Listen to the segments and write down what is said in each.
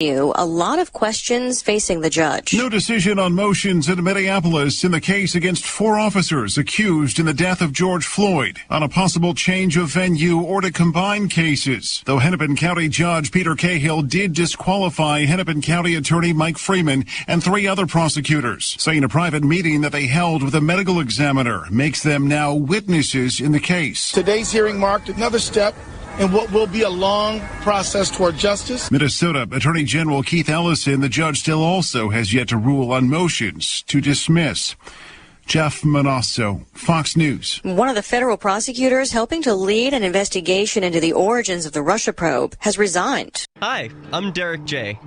A lot of questions facing the judge. No decision on motions in Minneapolis in the case against 4 officers accused in the death of George Floyd on a possible change of venue or to combine cases. Though Hennepin County Judge Peter Cahill did disqualify Hennepin County Attorney Mike Freeman and 3 other prosecutors, saying a private meeting that they held with a medical examiner makes them now witnesses in the case. Today's hearing marked another step in what will be a long process toward justice. Minnesota Attorney General Keith Ellison, the judge, still also has yet to rule on motions to dismiss. Jeff Manasso, Fox News. One of the federal prosecutors helping to lead an investigation into the origins of the Russia probe has resigned. Hi, I'm Derek J.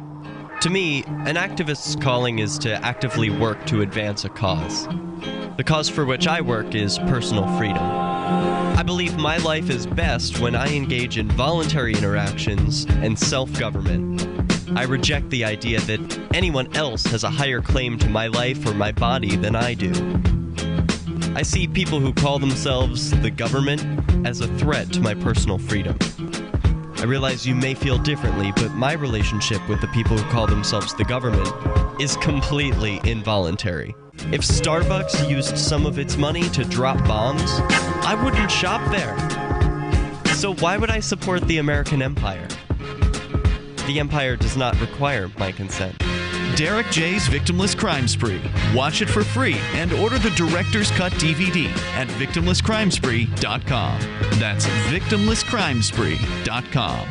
To me, an activist's calling is to actively work to advance a cause. The cause for which I work is personal freedom. I believe my life is best when I engage in voluntary interactions and self-government. I reject the idea that anyone else has a higher claim to my life or my body than I do. I see people who call themselves the government as a threat to my personal freedom. I realize you may feel differently, but my relationship with the people who call themselves the government is completely involuntary. If Starbucks used some of its money to drop bombs, I wouldn't shop there. So why would I support the American empire? The empire does not require my consent. Derek J's Victimless Crime Spree. Watch it for free and order the Director's Cut DVD at victimlesscrimespree.com. That's victimlesscrimespree.com.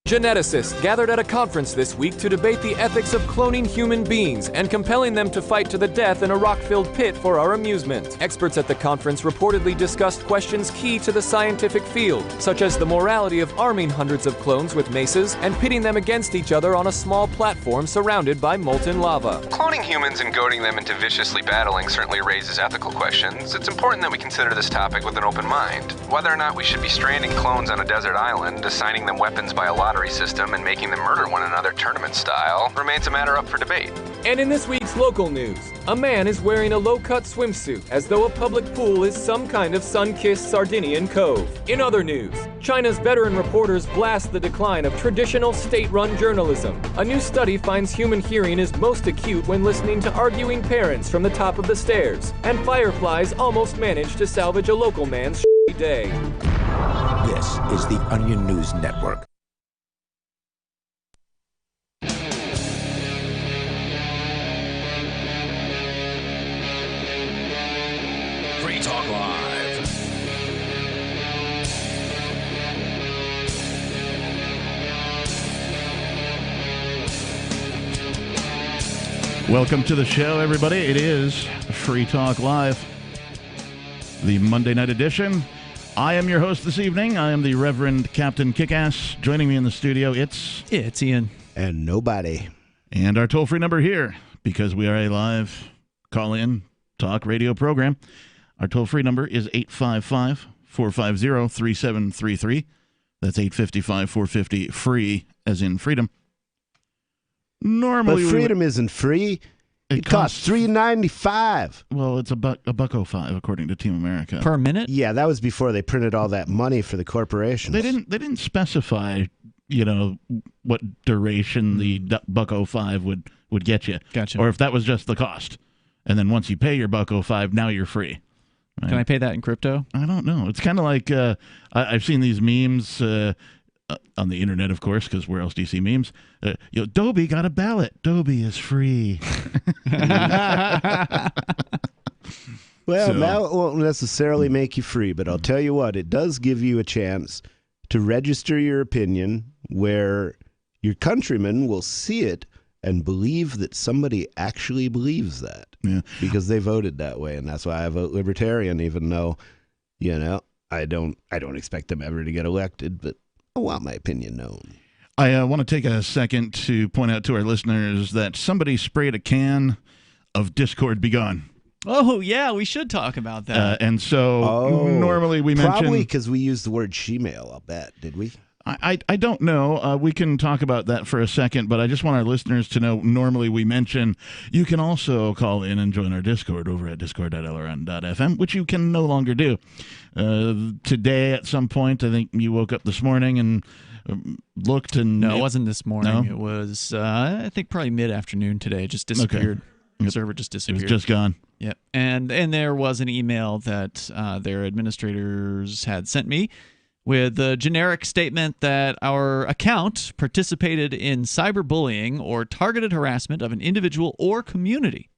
Geneticists gathered at a conference this week to debate the ethics of cloning human beings and compelling them to fight to the death in a rock-filled pit for our amusement. Experts at the conference reportedly discussed questions key to the scientific field, such as the morality of arming hundreds of clones with maces and pitting them against each other on a small platform surrounded by molten lava. Cloning humans and goading them into viciously battling certainly raises ethical questions. It's important that we consider this topic with an open mind. Whether or not we should be stranding clones on a desert island, assigning them weapons by a lottery system, and making them murder one another tournament style remains a matter up for debate. And in this week's local news, a man is wearing a low-cut swimsuit as though a public pool is some kind of sun-kissed Sardinian cove. In other news, China's veteran reporters blast the decline of traditional state-run journalism. A new study finds human hearing is most acute when listening to arguing parents from the top of the stairs, and fireflies almost manage to salvage a local man's day. This is the Onion News Network. Free Talk Live. Welcome to the show, everybody. It is Free Talk Live, the Monday night edition. I am your host this evening. I am the Reverend Captain Kickass. Joining me in the studio, it's Ian. And nobody. And our toll-free number here, because we are a live call-in talk radio program. Our toll-free number is 855-450-3733. That's 855-450-FREE, as in freedom. Normally, but freedom isn't free. It costs $3.95. Well, it's $1.05 according to Team America per minute. Yeah, that was before they printed all that money for the corporations. They didn't specify, what duration the $1.05 would get you. Gotcha. Or if that was just the cost, and then once you pay your $1.05, now you're free. Right? Can I pay that in crypto? I don't know. It's kind of like I've seen these memes. On the internet, of course, because where else do you see memes? Dobie got a ballot. Dobie is free. Well, now it won't necessarily make you free, but I'll tell you what, it does give you a chance to register your opinion where your countrymen will see it and believe that somebody actually believes that. Yeah. Because they voted that way, and that's why I vote Libertarian, even though, I don't expect them ever to get elected, but I want my opinion known. I want to take a second to point out to our listeners that somebody sprayed a can of Discord Begone. Oh, yeah, we should talk about that. And so normally we mention... Probably because we used the word shemale, I'll bet. Did we? I don't know. We can talk about that for a second, but I just want our listeners to know normally we mention you can also call in and join our Discord over at discord.lrn.fm, which you can no longer do. Today at some point, I think you woke up this morning and looked and... No, it wasn't this morning. No? It was, I think, probably mid-afternoon today. It just disappeared. Okay. The server just disappeared. It was just gone. Yep. And there was an email that their administrators had sent me with a generic statement that our account participated in cyberbullying or targeted harassment of an individual or community.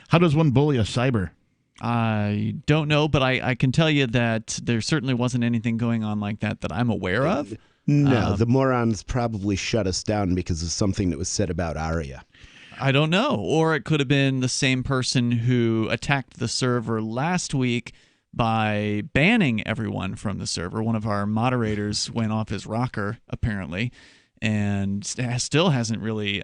How does one bully a cyber? I don't know, but I can tell you that there certainly wasn't anything going on like that I'm aware of. No, the morons probably shut us down because of something that was said about Aria. I don't know. Or it could have been the same person who attacked the server last week by banning everyone from the server. One of our moderators went off his rocker, apparently, and still hasn't really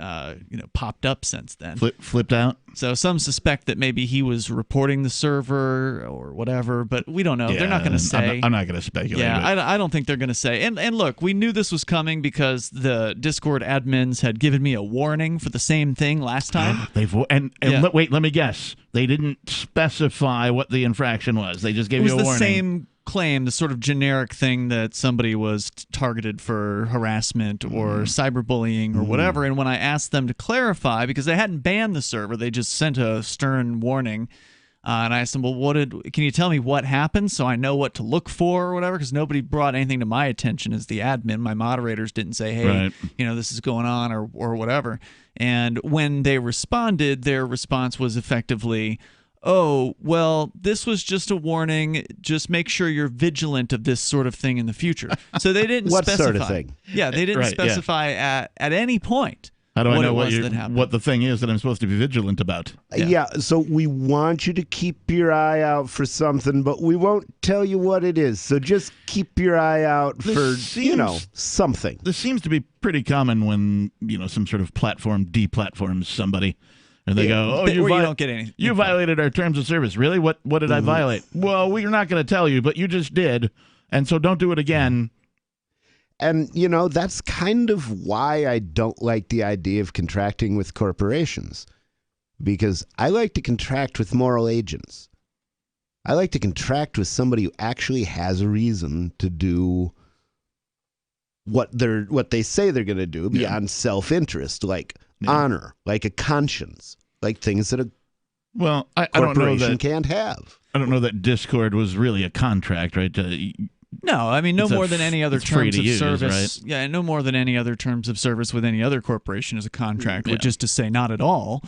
popped up since then. Flipped out? So some suspect that maybe he was reporting the server or whatever, but we don't know. Yeah, they're not going to say. I'm not going to speculate. Yeah, I don't think they're going to say. And look, we knew this was coming because the Discord admins had given me a warning for the same thing last time. Wait, let me guess. They didn't specify what the infraction was. They just gave you a warning. It was the same claim, the sort of generic thing that somebody was targeted for harassment or cyberbullying or whatever. And when I asked them to clarify, because they hadn't banned the server, they just sent a stern warning. And I asked them, well, can you tell me what happened so I know what to look for or whatever? Because nobody brought anything to my attention as the admin. My moderators didn't say, hey, this is going on or whatever. And when they responded, their response was effectively, oh, well, this was just a warning. Just make sure you're vigilant of this sort of thing in the future. So they didn't what specify. What sort of thing? Yeah, they didn't specify at any point. How do I know what what the thing is that I'm supposed to be vigilant about? Yeah, so we want you to keep your eye out for something, but we won't tell you what it is. So just keep your eye out for, something. This seems to be pretty common when, some sort of platform deplatforms somebody. And they go, you don't get anything. You violated our terms of service. Really? What did I violate? Well, we're not going to tell you, but you just did. And so don't do it again. And, that's kind of why I don't like the idea of contracting with corporations. Because I like to contract with moral agents. I like to contract with somebody who actually has a reason to do what they say they're going to do beyond self-interest, like honor, like a conscience, like things that a corporation can't have. I don't know that Discord was really a contract, right? No, I mean, no more than any other terms of use, service. Right? Yeah, no more than any other terms of service with any other corporation is a contract, which is to say not at all,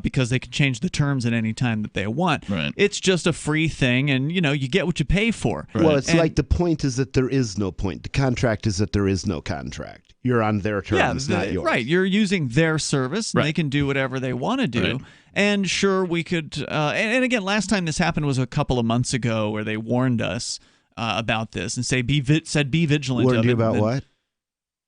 because they can change the terms at any time that they want. Right. It's just a free thing, and, you get what you pay for. Right. Well, it's like the point is that there is no point. The contract is that there is no contract. You're on their terms, not yours. Right, you're using their service, and they can do whatever they want to do. Right. And sure, we could, and again, last time this happened was a couple of months ago where they warned us about this and said be vigilant. Warned you about what?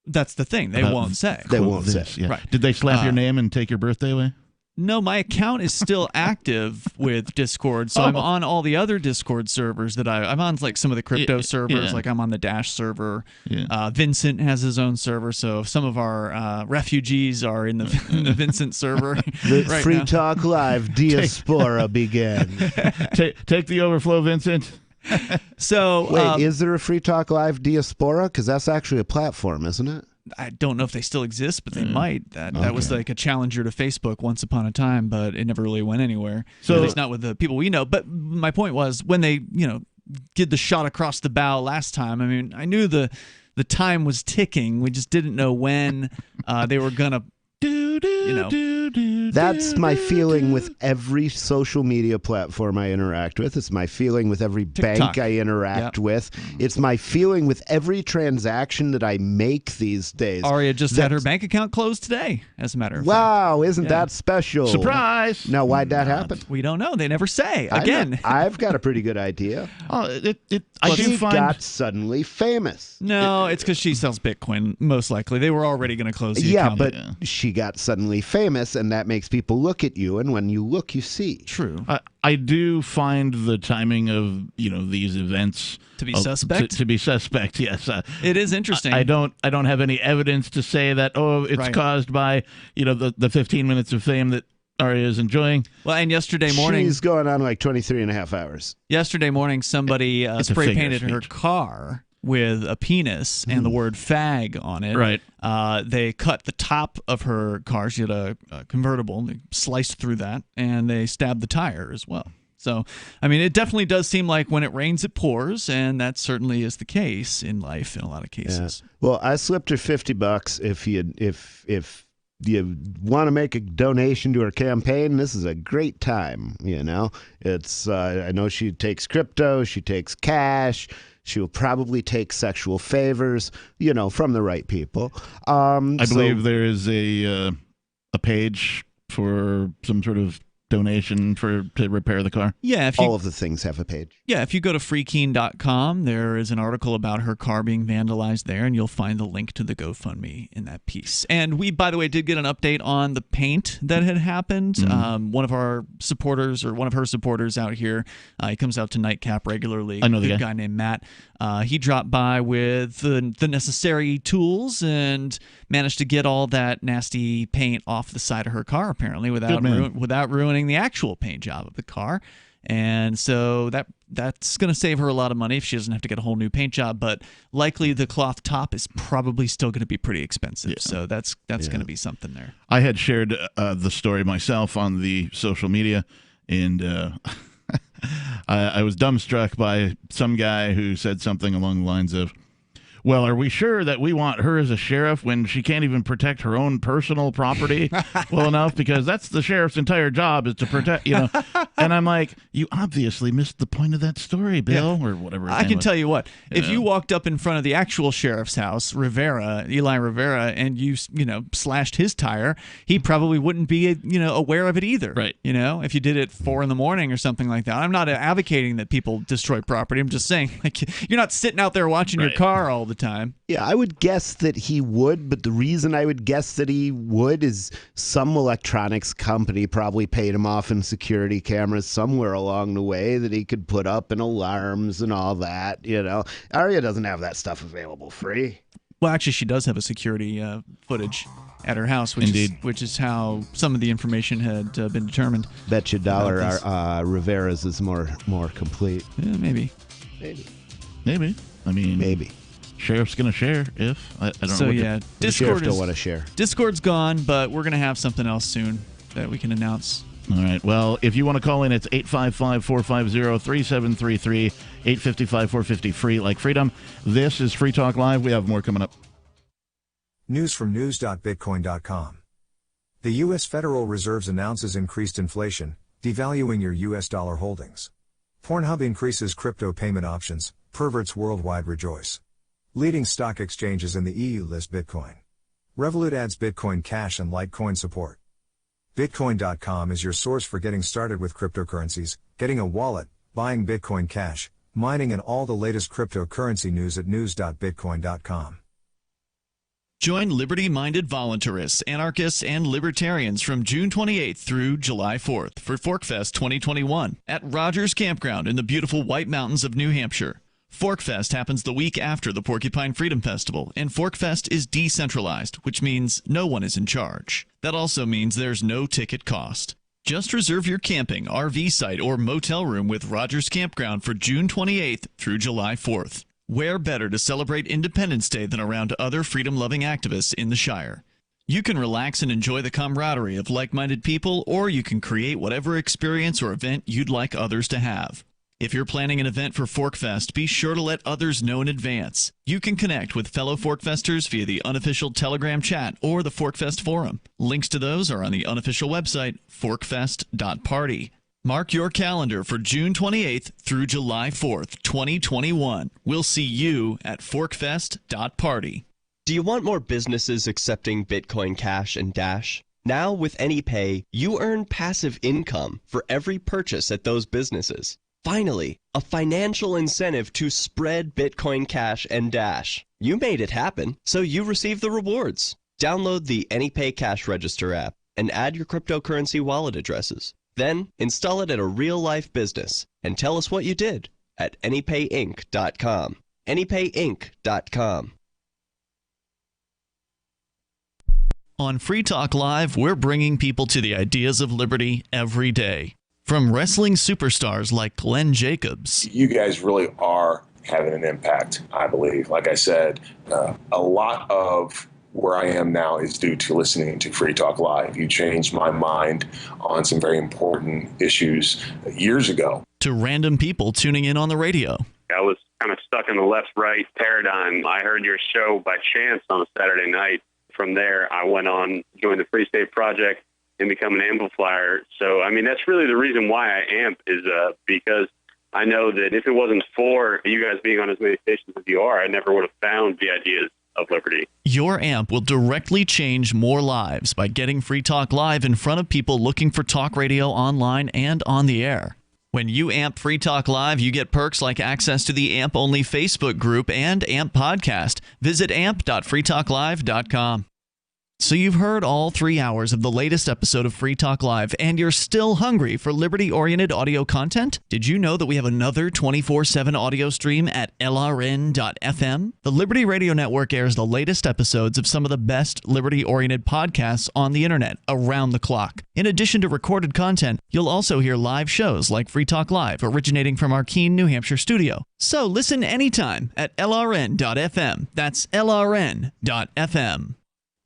That's the thing. They won't say. They won't say. Yeah. Right. Did they slap your name and take your birthday away? No, my account is still active with Discord, so I'm on all the other Discord servers that I'm on, like some of the crypto servers, like I'm on the Dash server. Yeah. Vincent has his own server, so some of our refugees are in the Vincent server. The right Free now. Talk Live diaspora began. Take the overflow, Vincent. So wait, is there a Free Talk Live diaspora? Because that's actually a platform, isn't it? I don't know if they still exist, but they might. That was like a challenger to Facebook once upon a time, but it never really went anywhere. So, at least not with the people we know. But my point was, when they did the shot across the bow last time, I mean, I knew the time was ticking. We just didn't know when they were gonna. That's my feeling with every social media platform I interact with. It's my feeling with every bank I interact with. It's my feeling with every transaction that I make these days. Aria just had her bank account closed today, as a matter of fact. Wow, isn't that special? Surprise! Now, why'd that happen? We don't know. They never say. Again. I've got a pretty good idea. She got suddenly famous. No, it's because she sells Bitcoin, most likely. They were already going to close the account. But she got suddenly famous, and that makes people look at you, and when you look, you see. True. I do find the timing of these events to be suspect. To be suspect, yes. It is interesting. I don't have any evidence to say that it's caused by the 15 minutes of fame that Aria is enjoying. Well, and yesterday morning, she's going on like 23 and a half hours. Yesterday morning, somebody spray painted her car with a penis and the word fag on it. Right. They cut the top of her car. She had a convertible. They sliced through that, and they stabbed the tire as well. So, I mean, it definitely does seem like when it rains, it pours, and that certainly is the case in life in a lot of cases. Yeah. Well, I slipped her $50 if you want to make a donation to her campaign. This is a great time. It's I know she takes crypto, she takes cash. She will probably take sexual favors, from the right people. I believe there is a page for some sort of donation to repair the car. Yeah, all of the things have a page. Yeah, if you go to freekeen.com, there is an article about her car being vandalized there, and you'll find the link to the GoFundMe in that piece. And we, by the way, did get an update on the paint that had happened. One of our supporters, or one of her supporters out here, he comes out to Nightcap regularly. I know the guy named Matt. He dropped by with the necessary tools and managed to get all that nasty paint off the side of her car, apparently, without ruining the actual paint job of the car. And so that's going to save her a lot of money if she doesn't have to get a whole new paint job, but likely the cloth top is probably still going to be pretty expensive. Yeah. So that's going to be something there. I had shared the story myself on the social media, and I was dumbstruck by some guy who said something along the lines of, well, are we sure that we want her as a sheriff when she can't even protect her own personal property well enough? Because that's the sheriff's entire job, is to protect, And I'm like, you obviously missed the point of that story, Bill, or whatever. I can tell you what, if you walked up in front of the actual sheriff's house, Eli Rivera, and you slashed his tire, he probably wouldn't be, aware of it either. Right. If you did it 4 a.m. or something like that. I'm not advocating that people destroy property. I'm just saying, you're not sitting out there watching your car all the time. Yeah, I would guess that he would, but the reason I would guess that he would is some electronics company probably paid him off in security cameras somewhere along the way that he could put up and alarms and all that, Aria doesn't have that stuff available free. Well, actually, she does have a security footage at her house, which is how some of the information had been determined. Bet you $1 Rivera's is more complete. Yeah, maybe. I mean, maybe. Sheriff's going to share if. I don't know. So, yeah, Discord don't want to share. Discord's gone, but we're going to have something else soon that we can announce. All right. Well, if you want to call in, it's 855-450-3733, 855-450-FREE, like freedom. This is Free Talk Live. We have more coming up. News from news.bitcoin.com. The U.S. Federal Reserve announces increased inflation, devaluing your U.S. dollar holdings. Pornhub increases crypto payment options, perverts worldwide rejoice. Leading stock exchanges in the EU list Bitcoin. Revolut adds Bitcoin Cash and Litecoin support. Bitcoin.com is your source for getting started with cryptocurrencies, getting a wallet, buying Bitcoin Cash, mining, and all the latest cryptocurrency news at news.bitcoin.com. Join liberty-minded voluntarists, anarchists, and libertarians from June 28th through July 4th for ForkFest 2021 at Rogers Campground in the beautiful White Mountains of New Hampshire. ForkFest happens the week after the Porcupine Freedom Festival, and ForkFest is decentralized, which means no one is in charge. That also means there's no ticket cost. Just reserve your camping, RV site, or motel room with Rogers Campground for June 28th through July 4th. Where better to celebrate Independence Day than around other freedom-loving activists in the Shire? You can relax and enjoy the camaraderie of like-minded people, or you can create whatever experience or event you'd like others to have. If you're planning an event for ForkFest, be sure to let others know in advance. You can connect with fellow ForkFesters via the unofficial Telegram chat or the ForkFest forum. Links to those are on the unofficial website, forkfest.party. Mark your calendar for June 28th through July 4th, 2021. We'll see you at forkfest.party. Do you want more businesses accepting Bitcoin Cash and Dash? Now with AnyPay, you earn passive income for every purchase at those businesses. Finally, a financial incentive to spread Bitcoin Cash and Dash. You made it happen, so you receive the rewards. Download the AnyPay Cash Register app and add your cryptocurrency wallet addresses. Then install it at a real-life business and tell us what you did at AnyPayInc.com. AnyPayInc.com. On Free Talk Live, we're bringing people to the ideas of liberty every day. From wrestling superstars like Glenn Jacobs. You guys really are having an impact, I believe. Like I said, a lot of where I am now is due to listening to Free Talk Live. You changed my mind on some very important issues years ago. To random people tuning in on the radio. I was kind of stuck in the left-right paradigm. I heard your show by chance on a Saturday night. From there, I went on, joined the Free State Project, and become an amplifier. So, I mean, that's really the reason why I amp is because I know that if it wasn't for you guys being on as many stations as you are, I never would have found the ideas of liberty. Your amp will directly change more lives by getting Free Talk Live in front of people looking for talk radio online and on the air. When you amp Free Talk Live, you get perks like access to the AMP-only Facebook group and AMP podcast. Visit amp.freetalklive.com. So you've heard all 3 hours of the latest episode of Free Talk Live, and you're still hungry for liberty-oriented audio content? Did you know that we have another 24/7 audio stream at LRN.FM? The Liberty Radio Network airs the latest episodes of some of the best liberty-oriented podcasts on the internet around the clock. In addition to recorded content, you'll also hear live shows like Free Talk Live, originating from our Keene, New Hampshire studio. So listen anytime at LRN.FM. That's LRN.FM.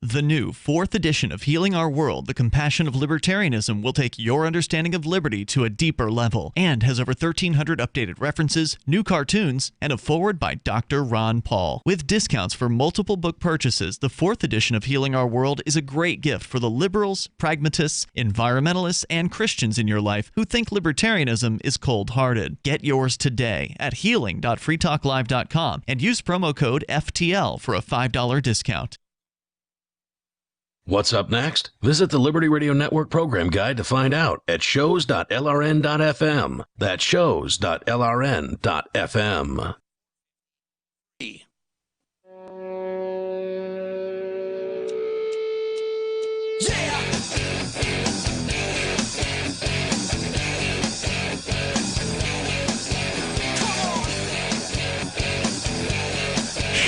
The new 4th edition of Healing Our World, The Compassion of Libertarianism, will take your understanding of liberty to a deeper level and has over 1,300 updated references, new cartoons, and a foreword by Dr. Ron Paul. With discounts for multiple book purchases, the 4th edition of Healing Our World is a great gift for the liberals, pragmatists, environmentalists, and Christians in your life who think libertarianism is cold-hearted. Get yours today at healing.freetalklive.com and use promo code FTL for a $5 discount. What's up next? Visit the Liberty Radio Network program guide to find out at shows.lrn.fm. That's shows.lrn.fm.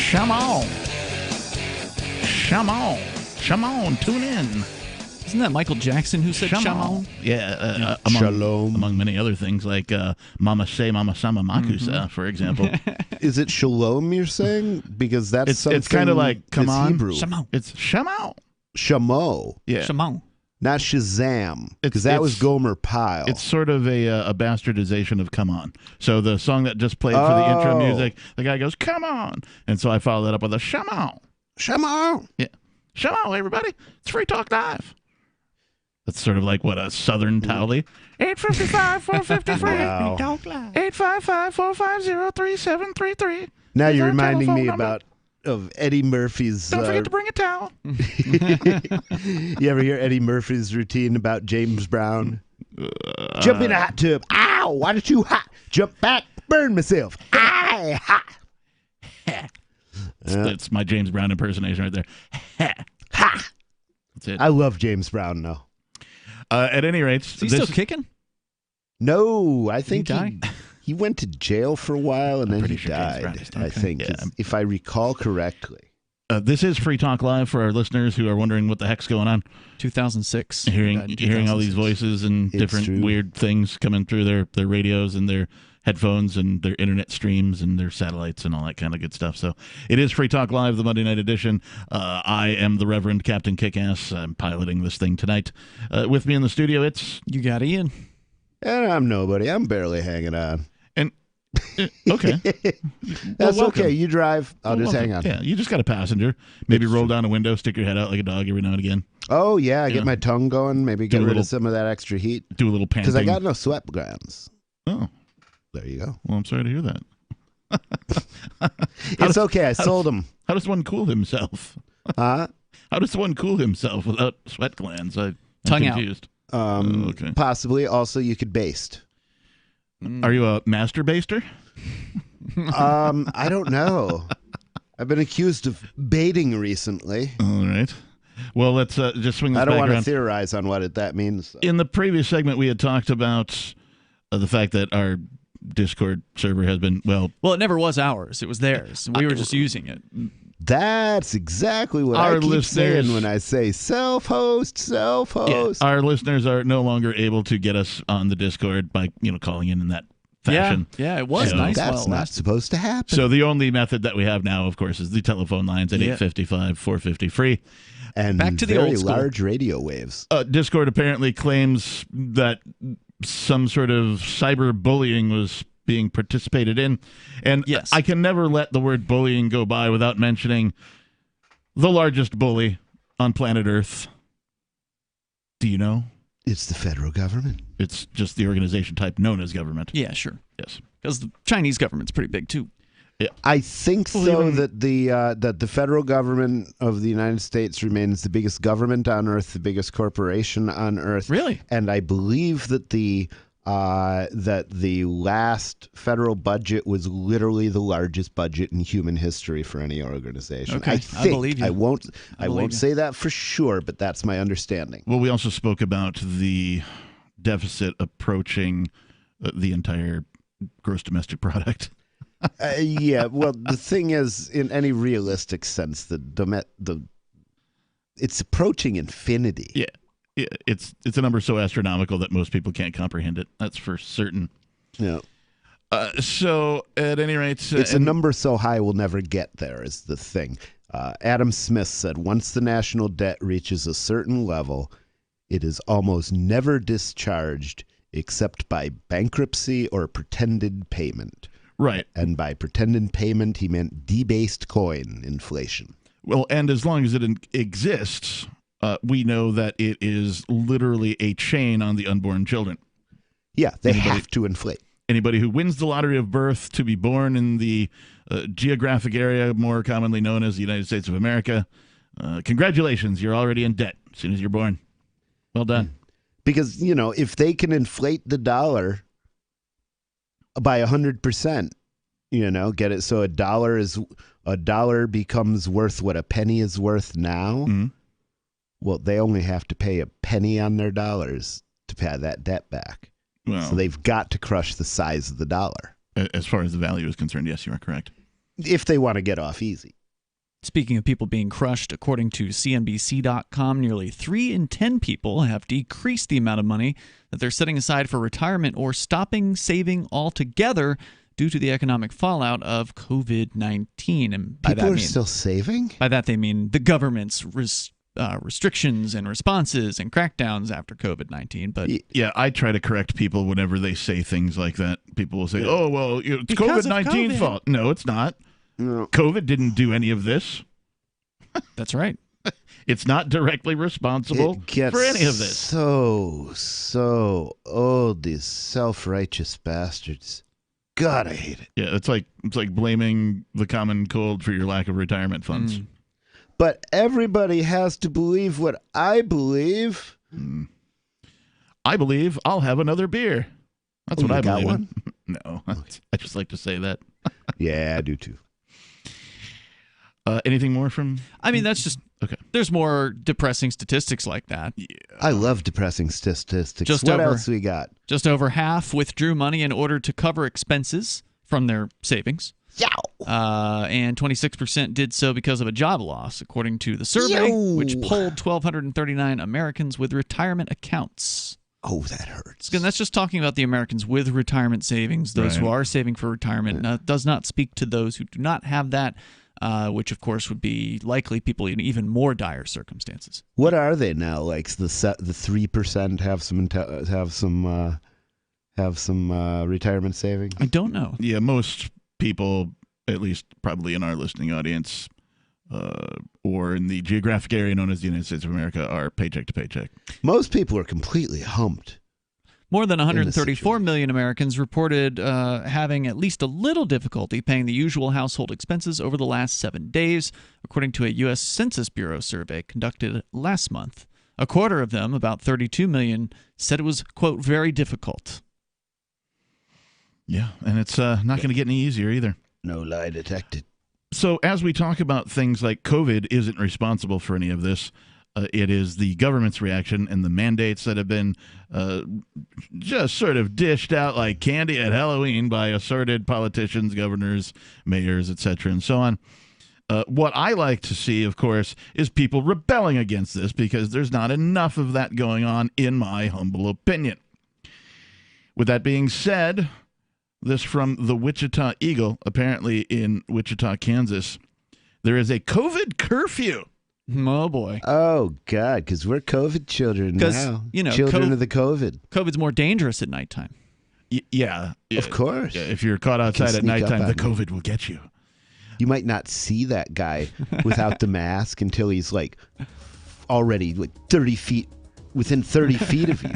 Come on. Come on. Come on, tune in. Isn't that Michael Jackson who said shalom? Yeah, Shalom. Among many other things like Mama Say, Mama Sama Makusa, for example. Is it shalom you're saying? Because that's something it's kind of like, come on. Hebrew. Shamo. It's Shamo. Shamo. Yeah. Shamo. Not Shazam. Because that was Gomer Pyle. It's sort of a bastardization of Come On. So the song that just played for the intro music, the guy goes, come on. And so I follow that up with a Shamo. Shamo. Yeah. Shamo, everybody. It's Free Talk Live. That's sort of like, what, a Southern tally? 855-453. Wow. 855-450-3733. Now you're reminding me of Eddie Murphy's... Don't forget to bring a towel. You ever hear Eddie Murphy's routine about James Brown? Jump in a hot tub. Ow, why did you hot? Jump back, burn myself. Aye, hot. That's my James Brown impersonation right there. Ha! That's it. I love James Brown, though. At any rate... Is he still kicking? No, I think he went to jail for a while and then he died, I think, if I recall correctly. This is Free Talk Live for our listeners who are wondering what the heck's going on. 2006. Hearing all these voices and different weird things coming through their radios and their headphones and their internet streams and their satellites and all that kind of good stuff. So it is Free Talk Live, the Monday night edition. I am the Reverend Captain Kickass. I'm piloting this thing tonight. With me in the studio, You got Ian. And I'm nobody. I'm barely hanging on. And okay. That's okay. You drive. I'll just hang on. Yeah, you just got a passenger. Maybe roll down a window, stick your head out like a dog every now and again. Oh, yeah. Get my tongue going. Maybe get rid of some of that extra heat. Do a little panting. Because I got no sweat glands. Oh. There you go. Well, I'm sorry to hear that. It's okay. I sold them. How does one cool himself? Huh? How does one cool himself without sweat glands? I'm tongue confused. Okay. Possibly. Also, you could baste. Are you a master baster? I don't know. I've been accused of baiting recently. All right. Well, let's just swing this I don't back want around. to theorize on what that means. In the previous segment, we had talked about the fact that our Discord server has been, well, it never was ours. It was theirs. We were just using it. That's exactly what I keep saying when I say self-host, self-host. Yeah, our listeners are no longer able to get us on the Discord by, calling in that fashion. Yeah, it was nice. That's not supposed to happen. So the only method that we have now, of course, is the telephone lines at 855-450-FREE. And back to the very old school. large radio waves. Discord apparently claims that some sort of cyberbullying was being participated in. And I can never let the word bullying go by without mentioning the largest bully on planet Earth. Do you know? It's the federal government. It's just the organization type known as government. Yeah, sure. Yes. Because the Chinese government's pretty big, too. Yeah. I think that the federal government of the United States remains the biggest government on Earth, the biggest corporation on Earth. Really? And I believe that the last federal budget was literally the largest budget in human history for any organization. Okay, I think. I believe you. I won't you. say that for sure, but that's my understanding. Well, we also spoke about the deficit approaching the entire gross domestic product. Yeah, well, the thing is, in any realistic sense, it's approaching infinity. Yeah, it's a number so astronomical that most people can't comprehend it. That's for certain. Yeah. So, at any rate, it's a number so high we'll never get there. Is the thing. Adam Smith said, once the national debt reaches a certain level, it is almost never discharged except by bankruptcy or pretended payment. Right. And by pretended payment, he meant debased coin inflation. Well, and as long as it exists, we know that it is literally a chain on the unborn children. Yeah, they have to inflate. Anybody who wins the lottery of birth to be born in the geographic area more commonly known as the United States of America, congratulations, you're already in debt as soon as you're born. Well done. Because, if they can inflate the dollar by 100%, get it so a dollar becomes worth what a penny is worth now. Mm-hmm. Well, they only have to pay a penny on their dollars to pay that debt back. Well, so they've got to crush the size of the dollar. As far as the value is concerned, yes, you are correct. If they want to get off easy. Speaking of people being crushed, according to CNBC.com, nearly 3 in 10 people have decreased the amount of money that they're setting aside for retirement or stopping saving altogether due to the economic fallout of COVID-19. And by people are still saving? By that they mean the government's restrictions and responses and crackdowns after COVID-19. But yeah, I try to correct people whenever they say things like that. People will say, "Oh, well, it's because COVID-19 fault." No, it's not. No. COVID didn't do any of this. That's right. It's not directly responsible for any of this. So, these self-righteous bastards. God, I hate it. Yeah, it's like blaming the common cold for your lack of retirement funds. But everybody has to believe what I believe. I believe I'll have another beer. That's what I believe. One? No, I just like to say that. Yeah, I do too. Anything more from? I mean, that's just okay. There's more depressing statistics like that. Yeah. I love depressing statistics. What else we got? Just over half withdrew money in order to cover expenses from their savings. And 26% did so because of a job loss, according to the survey, which polled 1,239 Americans with retirement accounts. Oh, that hurts. And that's just talking about the Americans with retirement savings, those who are saving for retirement. Now, it does not speak to those who do not have that, which, of course, would be likely people in even more dire circumstances. What are they now? Like the 3% have some retirement savings? I don't know. Yeah, most people, at least probably in our listening audience, or in the geographic area known as the United States of America, are paycheck to paycheck. Most people are completely humped. More than 134 million Americans reported having at least a little difficulty paying the usual household expenses over the last 7 days, according to a U.S. Census Bureau survey conducted last month. A quarter of them, about 32 million, said it was, quote, very difficult. Yeah, and it's not going to get any easier either. No lie detected. So as we talk about things like COVID isn't responsible for any of this, it is the government's reaction and the mandates that have been just sort of dished out like candy at Halloween by assorted politicians, governors, mayors, etc., and so on. What I like to see, of course, is people rebelling against this because there's not enough of that going on, in my humble opinion. With that being said, This from the Wichita Eagle, apparently in Wichita, Kansas. There is a COVID curfew. Oh, boy. Oh, God, because we're COVID children now. Children of the COVID. COVID's more dangerous at nighttime. Yeah. Of course. Yeah, if you're caught outside at nighttime, the COVID will get you. You might not see that guy without the mask until he's like already like 30 feet, within 30 feet of you.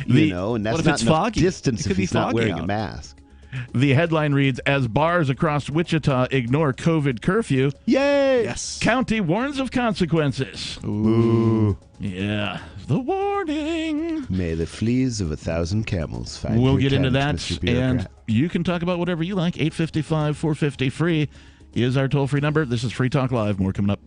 And that's not enough distance if he's not wearing a mask. The headline reads, as bars across Wichita ignore COVID curfew. Yay! Yes. County warns of consequences. Ooh. Yeah. The warning. May the fleas of 1,000 camels find We'll your get into tent, that, Mr. Bureaucrat. and you can talk about whatever you like. 855-450-FREE is our toll-free number. This is Free Talk Live. More coming up.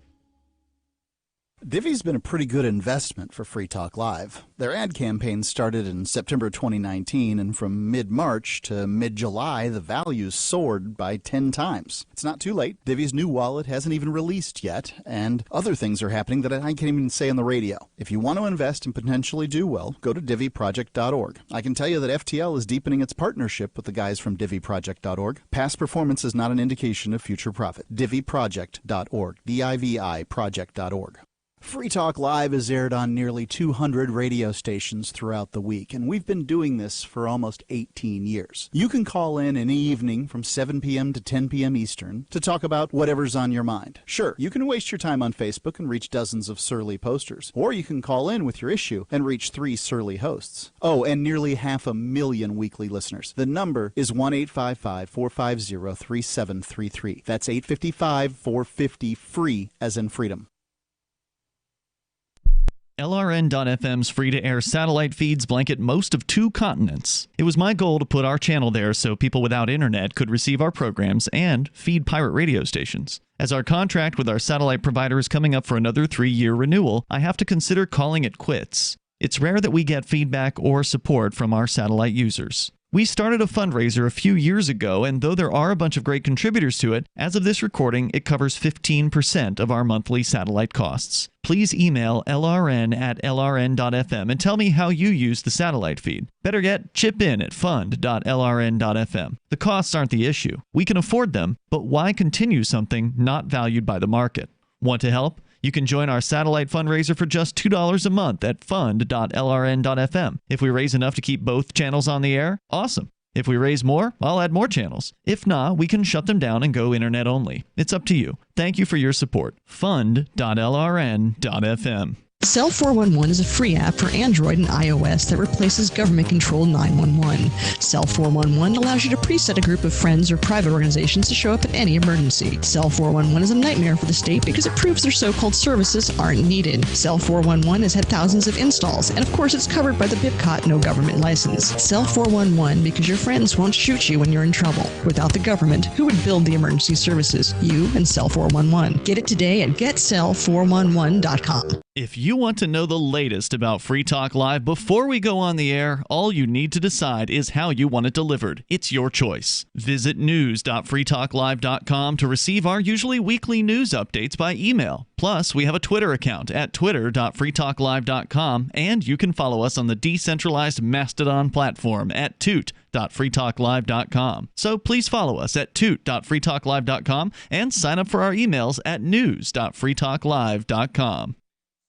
Divvy's been a pretty good investment for Free Talk Live. Their ad campaign started in September 2019, and from mid-March to mid-July, the values soared by 10 times. It's not too late. Divvy's new wallet hasn't even released yet, and other things are happening that I can't even say on the radio. If you want to invest and potentially do well, go to DivvyProject.org. I can tell you that FTL is deepening its partnership with the guys from DivvyProject.org. Past performance is not an indication of future profit. DivvyProject.org. DIVI Project.org. Free Talk Live is aired on nearly 200 radio stations throughout the week, and we've been doing this for almost 18 years. You can call in any evening from 7 p.m. to 10 p.m. Eastern to talk about whatever's on your mind. Sure, you can waste your time on Facebook and reach dozens of surly posters, or you can call in with your issue and reach 3 surly hosts. Oh, and nearly 500,000 weekly listeners. The number is 1-855-450-3733. That's 855-450-FREE, as in freedom. LRN.FM's free-to-air satellite feeds blanket most of 2 continents. It was my goal to put our channel there so people without internet could receive our programs and feed pirate radio stations. As our contract with our satellite provider is coming up for another 3-year renewal, I have to consider calling it quits. It's rare that we get feedback or support from our satellite users. We started a fundraiser a few years ago, and though there are a bunch of great contributors to it, as of this recording, it covers 15% of our monthly satellite costs. Please email lrn@lrn.fm and tell me how you use the satellite feed. Better yet, chip in at fund.lrn.fm. The costs aren't the issue. We can afford them, but why continue something not valued by the market? Want to help? You can join our satellite fundraiser for just $2 a month at fund.lrn.fm. If we raise enough to keep both channels on the air, awesome. If we raise more, I'll add more channels. If not, we can shut them down and go internet only. It's up to you. Thank you for your support. Fund.lrn.fm. Cell 411 is a free app for Android and iOS that replaces government-controlled 911. Cell 411 allows you to preset a group of friends or private organizations to show up at any emergency. Cell 411 is a nightmare for the state because it proves their so-called services aren't needed. Cell 411 has had thousands of installs, and of course it's covered by the BIPCOT no government license. Cell 411 because your friends won't shoot you when you're in trouble. Without the government, who would build the emergency services? You and Cell 411. Get it today at getcell411.com. If you want to know the latest about Free Talk Live before we go on the air, all you need to decide is how you want it delivered. It's your choice. Visit news.freetalklive.com to receive our usually weekly news updates by email. Plus, we have a Twitter account at twitter.freetalklive.com, and you can follow us on the decentralized Mastodon platform at toot.freetalklive.com. So please follow us at toot.freetalklive.com and sign up for our emails at news.freetalklive.com.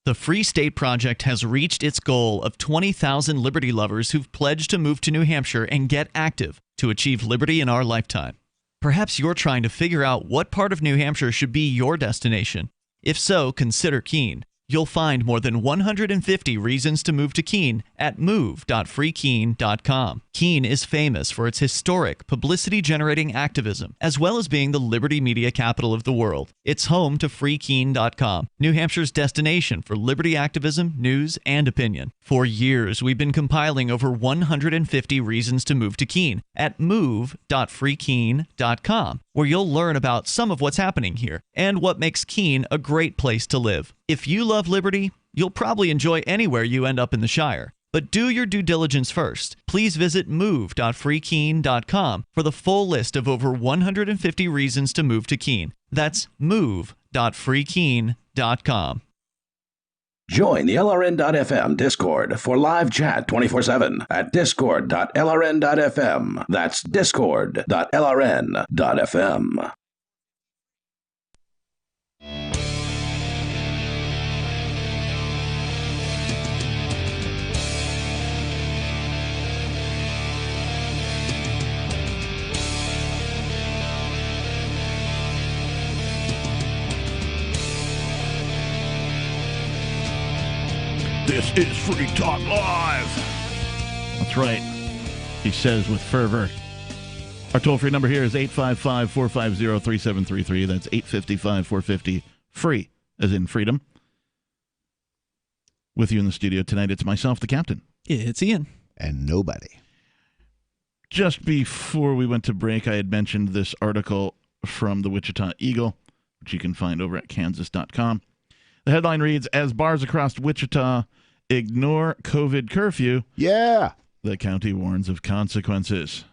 The Free State Project has reached its goal of 20,000 liberty lovers who've pledged to move to New Hampshire and get active to achieve liberty in our lifetime. Perhaps you're trying to figure out what part of New Hampshire should be your destination. If so, consider Keene. You'll find more than 150 reasons to move to Keene at move.freekeene.com. Keene is famous for its historic, publicity-generating activism, as well as being the liberty media capital of the world. It's home to freekeene.com, New Hampshire's destination for liberty activism, news, and opinion. For years, we've been compiling over 150 reasons to move to Keene at move.freekeene.com, where you'll learn about some of what's happening here and what makes Keene a great place to live. If you love liberty, you'll probably enjoy anywhere you end up in the Shire. But do your due diligence first. Please visit move.freekeene.com for the full list of over 150 reasons to move to Keene. That's move.freekeene.com. Join the LRN.FM Discord for live chat 24/7 at discord.lrn.fm. That's discord.lrn.fm. This is Free Talk Live. That's right. He says with fervor. Our toll-free number here is 855-450-3733. That's 855-450-FREE, as in freedom. With you in the studio tonight, it's myself, the captain. It's Ian. And nobody. Just before we went to break, I had mentioned this article from the Wichita Eagle, which you can find over at kansas.com. The headline reads, as bars across Wichita ignore COVID curfew, the county warns of consequences.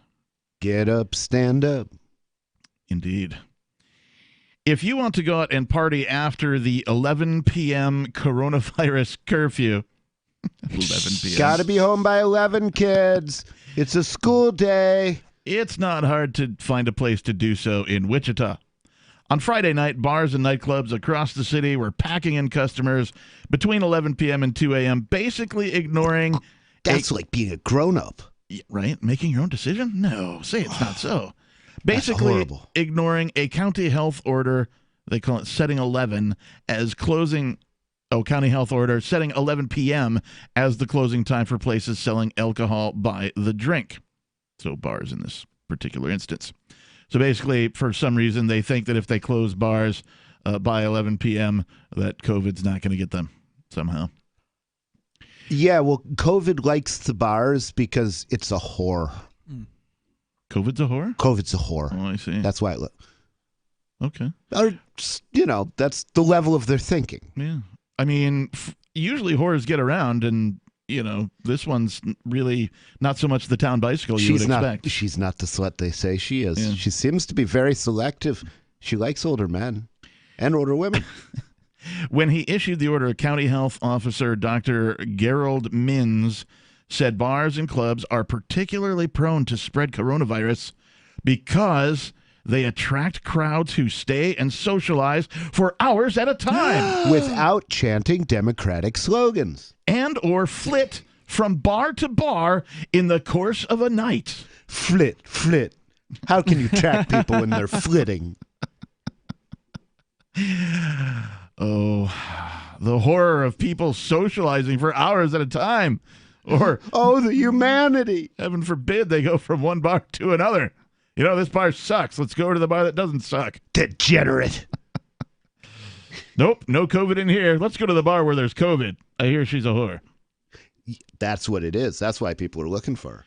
Get up, stand up. Indeed. If you want to go out and party after the 11 p.m. coronavirus curfew, 11 p.m. Got to be home by 11, kids. It's a school day. It's not hard to find a place to do so in Wichita. On Friday night, bars and nightclubs across the city were packing in customers between 11 p.m. and 2 a.m., basically ignoring... That's like being a grown-up. Right? Making your own decision? No, say it's not so. Basically ignoring a county health order, they call it setting 11, as closing... Oh, county health order, setting 11 p.m. as the closing time for places selling alcohol by the drink. So bars in this particular instance. So basically, for some reason, they think that if they close bars by 11 p.m., that COVID's not going to get them somehow. Yeah, well, COVID likes the bars because it's a whore. COVID's a whore? COVID's a whore. Oh, I see. That's why Okay. Or, you know, that's the level of their thinking. Yeah. I mean, usually whores get around, and, you know, this one's really not so much the town bicycle you would expect. She's not the slut they say she is. Yeah. She seems to be very selective. She likes older men and older women. When he issued the order, County Health Officer Dr. Gerald Minns said bars and clubs are particularly prone to spread coronavirus because they attract crowds who stay and socialize for hours at a time. Without chanting Democratic slogans. And or flit from bar to bar in the course of a night. Flit. How can you track people when they're flitting? Oh, the horror of people socializing for hours at a time. Or, oh, the humanity. Heaven forbid they go from one bar to another. You know, this bar sucks. Let's go to the bar that doesn't suck. Degenerate. Nope, no COVID in here. Let's go to the bar where there's COVID. I hear she's a whore. That's what it is. That's why people are looking for her.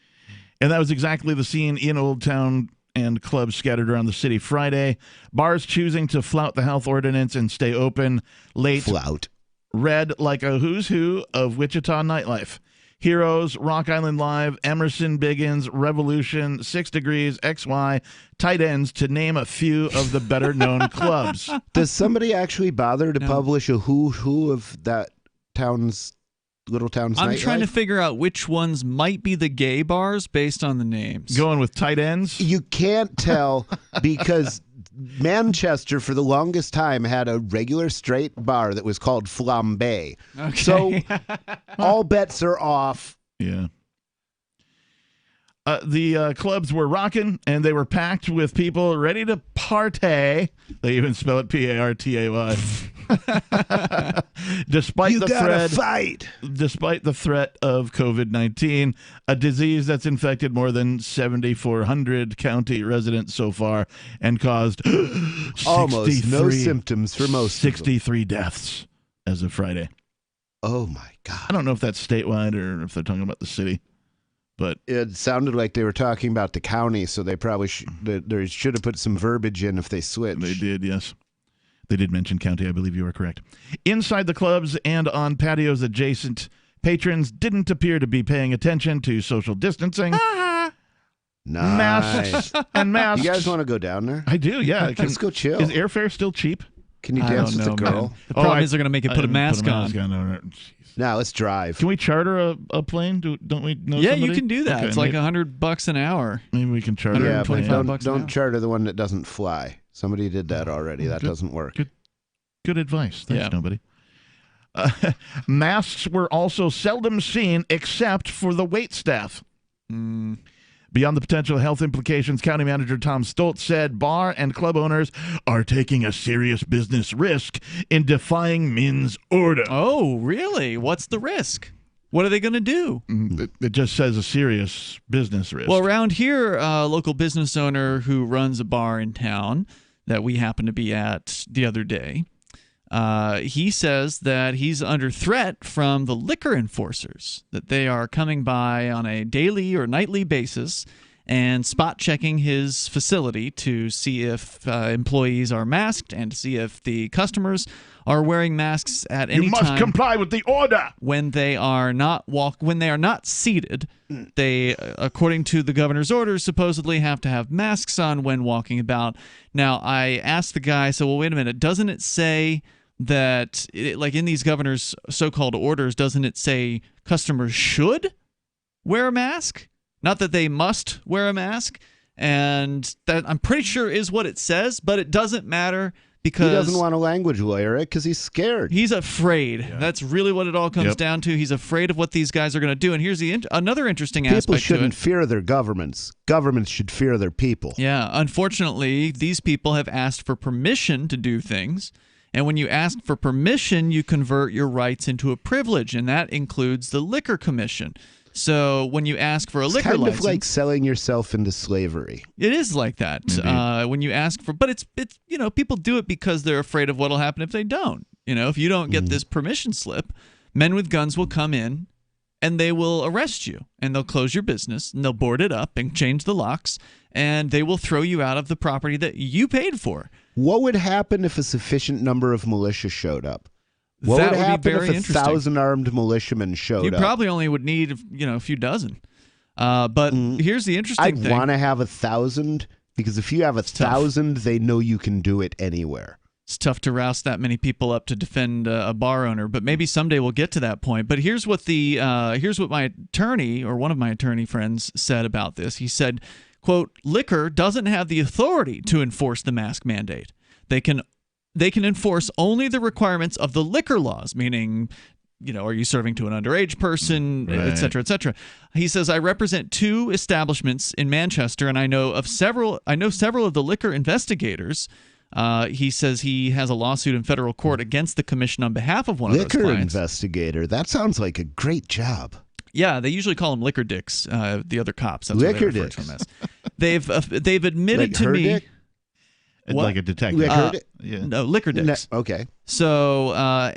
And that was exactly the scene in Old Town and clubs scattered around the city Friday. Bars choosing to flout the health ordinance and stay open late. Flout. Read like a who's who of Wichita nightlife. Heroes, Rock Island Live, Emerson Biggins, Revolution, 6 Degrees, XY, Tight Ends, to name a few of the better-known clubs. Does somebody actually bother to publish a who of that little town's I'm nightlife? trying to figure out which ones might be the gay bars based on the names. Going with Tight Ends? You can't tell because Manchester, for the longest time, had a regular straight bar that was called Flambe. Okay. So all bets are off. Yeah. The clubs were rocking, and they were packed with people ready to partay. They even spell it P-A-R-T-A-Y. Despite the threat of COVID-19, a disease that's infected more than 7,400 county residents so far and caused almost no symptoms for most 63 deaths as of Friday. Oh my God. I don't know if that's statewide or if they're talking about the city. But it sounded like they were talking about the county, so they probably they should have put some verbiage in if they switched. They did, yes. They did mention county. I believe you are correct. Inside the clubs and on patios adjacent, patrons didn't appear to be paying attention to social distancing. Nice. Masks and masks. You guys want to go down there? I do, yeah. Let's go chill. Is airfare still cheap? Can you I dance don't with know, a girl? man. The problem is they're going to make it put a mask on. Now let's drive. Can we charter a plane? Don't we know Yeah, somebody? you can do that. Okay, it's like $100 an hour. Maybe we can charter. Yeah, but $125 don't charter the one that doesn't fly. Somebody did that already. That doesn't work. Good advice. Thanks, nobody. Masks were also seldom seen except for the waitstaff. Beyond the potential health implications, County Manager Tom Stoltz said bar and club owners are taking a serious business risk in defying Min's order. Oh, really? What's the risk? What are they going to do? It just says a serious business risk. Well, around here, a local business owner who runs a bar in town that we happened to be at the other day, he says that he's under threat from the liquor enforcers, that they are coming by on a daily or nightly basis and spot checking his facility to see if employees are masked and to see if the customers are wearing masks at any time. You must comply with the order. When they are not seated, they, according to the governor's orders, supposedly have to have masks on when walking about. Now, I asked the guy, so well, wait a minute, doesn't it say that, like in these governor's so-called orders, doesn't it say customers should wear a mask? Not that they must wear a mask, and that I'm pretty sure is what it says, but it doesn't matter because he doesn't want a language lawyer because he's scared. He's afraid. Yeah. That's really what it all comes down to. He's afraid of what these guys are going to do. And here's another interesting aspect to it. People shouldn't fear their governments. Governments should fear their people. Yeah, unfortunately, these people have asked for permission to do things. And when you ask for permission, you convert your rights into a privilege, and that includes the Liquor Commission. So when you ask for a liquor license, kind of like selling yourself into slavery. It is like that. When you ask for, but it's people do it because they're afraid of what'll happen if they don't. If you don't get this permission slip, men with guns will come in and they will arrest you, and they'll close your business, and they'll board it up and change the locks, and they will throw you out of the property that you paid for. What would happen if a sufficient number of militia showed up? What that would happen be very if 1,000 armed militiamen showed up? You probably only would need, a few dozen. But here's the interesting thing. I'd want to have 1,000 because if you have 1,000, they know you can do it anywhere. It's tough to roust that many people up to defend a bar owner, but maybe someday we'll get to that point. But here's what my attorney or one of my attorney friends said about this. He said, quote, liquor doesn't have the authority to enforce the mask mandate. They can enforce only the requirements of the liquor laws, meaning, are you serving to an underage person, et cetera, et cetera. He says, I represent 2 establishments in Manchester, and I know several of the liquor investigators. He says he has a lawsuit in federal court against the commission on behalf of one of those clients. Liquor investigator. That sounds like a great job. Yeah, they usually call them liquor dicks, the other cops. That's liquor what they refer dicks. to them as. They've admitted like to me. Dick? Like a detective. No, liquor dicks. Okay. So,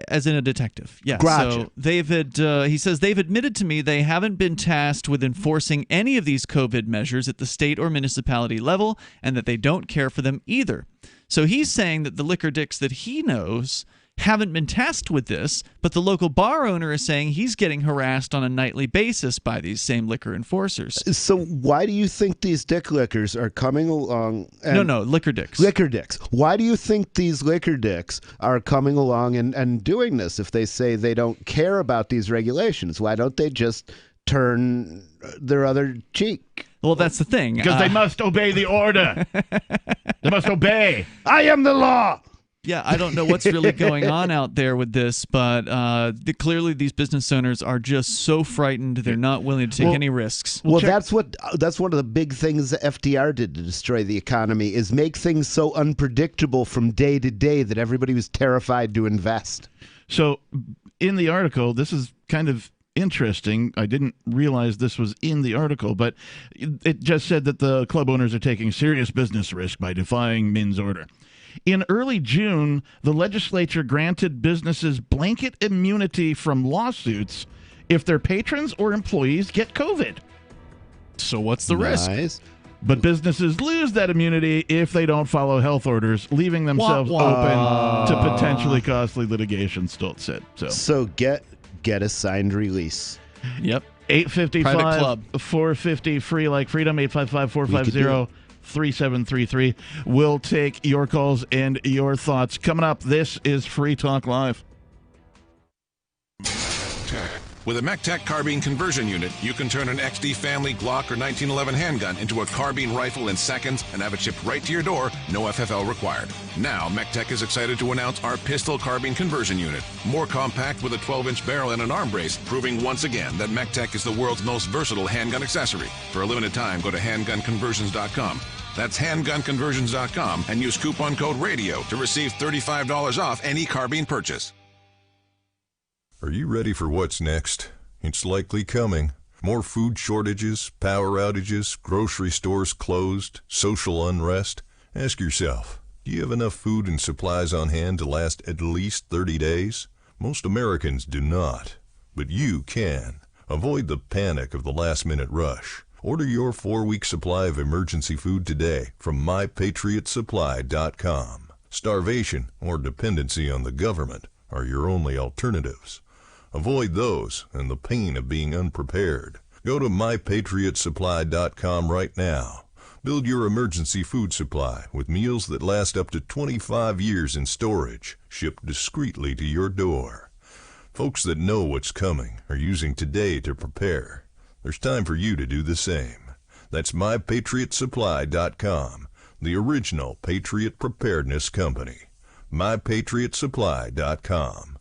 as in a detective. Yeah. Gotcha. So he says they've admitted to me they haven't been tasked with enforcing any of these COVID measures at the state or municipality level, and that they don't care for them either. So he's saying that the liquor dicks that he knows haven't been tasked with this, but the local bar owner is saying he's getting harassed on a nightly basis by these same liquor enforcers. So why do you think these dick lickers are coming along? No, liquor dicks. Liquor dicks. Why do you think these liquor dicks are coming along and doing this if they say they don't care about these regulations? Why don't they just turn their other cheek? Well, that's the thing. Because they must obey the order. They must obey. I am the law. Yeah, I don't know what's really going on out there with this, but clearly these business owners are just so frightened they're not willing to take any risks. Well, that's one of the big things that FDR did to destroy the economy, is make things so unpredictable from day to day that everybody was terrified to invest. So in the article, this is kind of interesting. I didn't realize this was in the article, but it just said that the club owners are taking serious business risk by defying Min's order. In early June, the legislature granted businesses blanket immunity from lawsuits if their patrons or employees get COVID. So what's the risk? But businesses lose that immunity if they don't follow health orders, leaving themselves open to potentially costly litigation, Stoltz said. So get a signed release. Yep. 855 450 free like freedom, 855 450 888-373-3733. We'll take your calls and your thoughts. Coming up, this is Free Talk Live. With a MechTech carbine conversion unit, you can turn an XD family Glock or 1911 handgun into a carbine rifle in seconds and have it shipped right to your door, no FFL required. Now, MechTech is excited to announce our pistol carbine conversion unit. More compact with a 12-inch barrel and an arm brace, proving once again that MechTech is the world's most versatile handgun accessory. For a limited time, go to handgunconversions.com. That's handgunconversions.com and use coupon code RADIO to receive $35 off any carbine purchase. Are you ready for what's next? It's likely coming. More food shortages, power outages, grocery stores closed, social unrest. Ask yourself, do you have enough food and supplies on hand to last at least 30 days? Most Americans do not, but you can. Avoid the panic of the last-minute rush. Order your 4-week supply of emergency food today from MyPatriotSupply.com. Starvation or dependency on the government are your only alternatives. Avoid those and the pain of being unprepared. Go to MyPatriotSupply.com right now. Build your emergency food supply with meals that last up to 25 years in storage, shipped discreetly to your door. Folks that know what's coming are using today to prepare. There's time for you to do the same. That's MyPatriotSupply.com, the original Patriot Preparedness Company. MyPatriotSupply.com.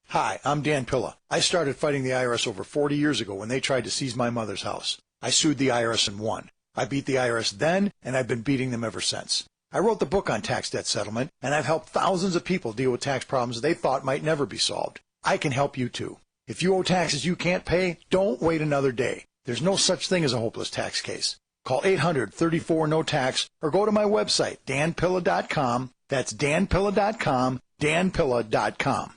Hi, I'm Dan Pilla. I started fighting the IRS over 40 years ago when they tried to seize my mother's house. I sued the IRS and won. I beat the IRS then, and I've been beating them ever since. I wrote the book on tax debt settlement, and I've helped thousands of people deal with tax problems they thought might never be solved. I can help you too. If you owe taxes you can't pay, don't wait another day. There's no such thing as a hopeless tax case. Call 800-34-NO-TAX or go to my website, danpilla.com. That's danpilla.com, danpilla.com.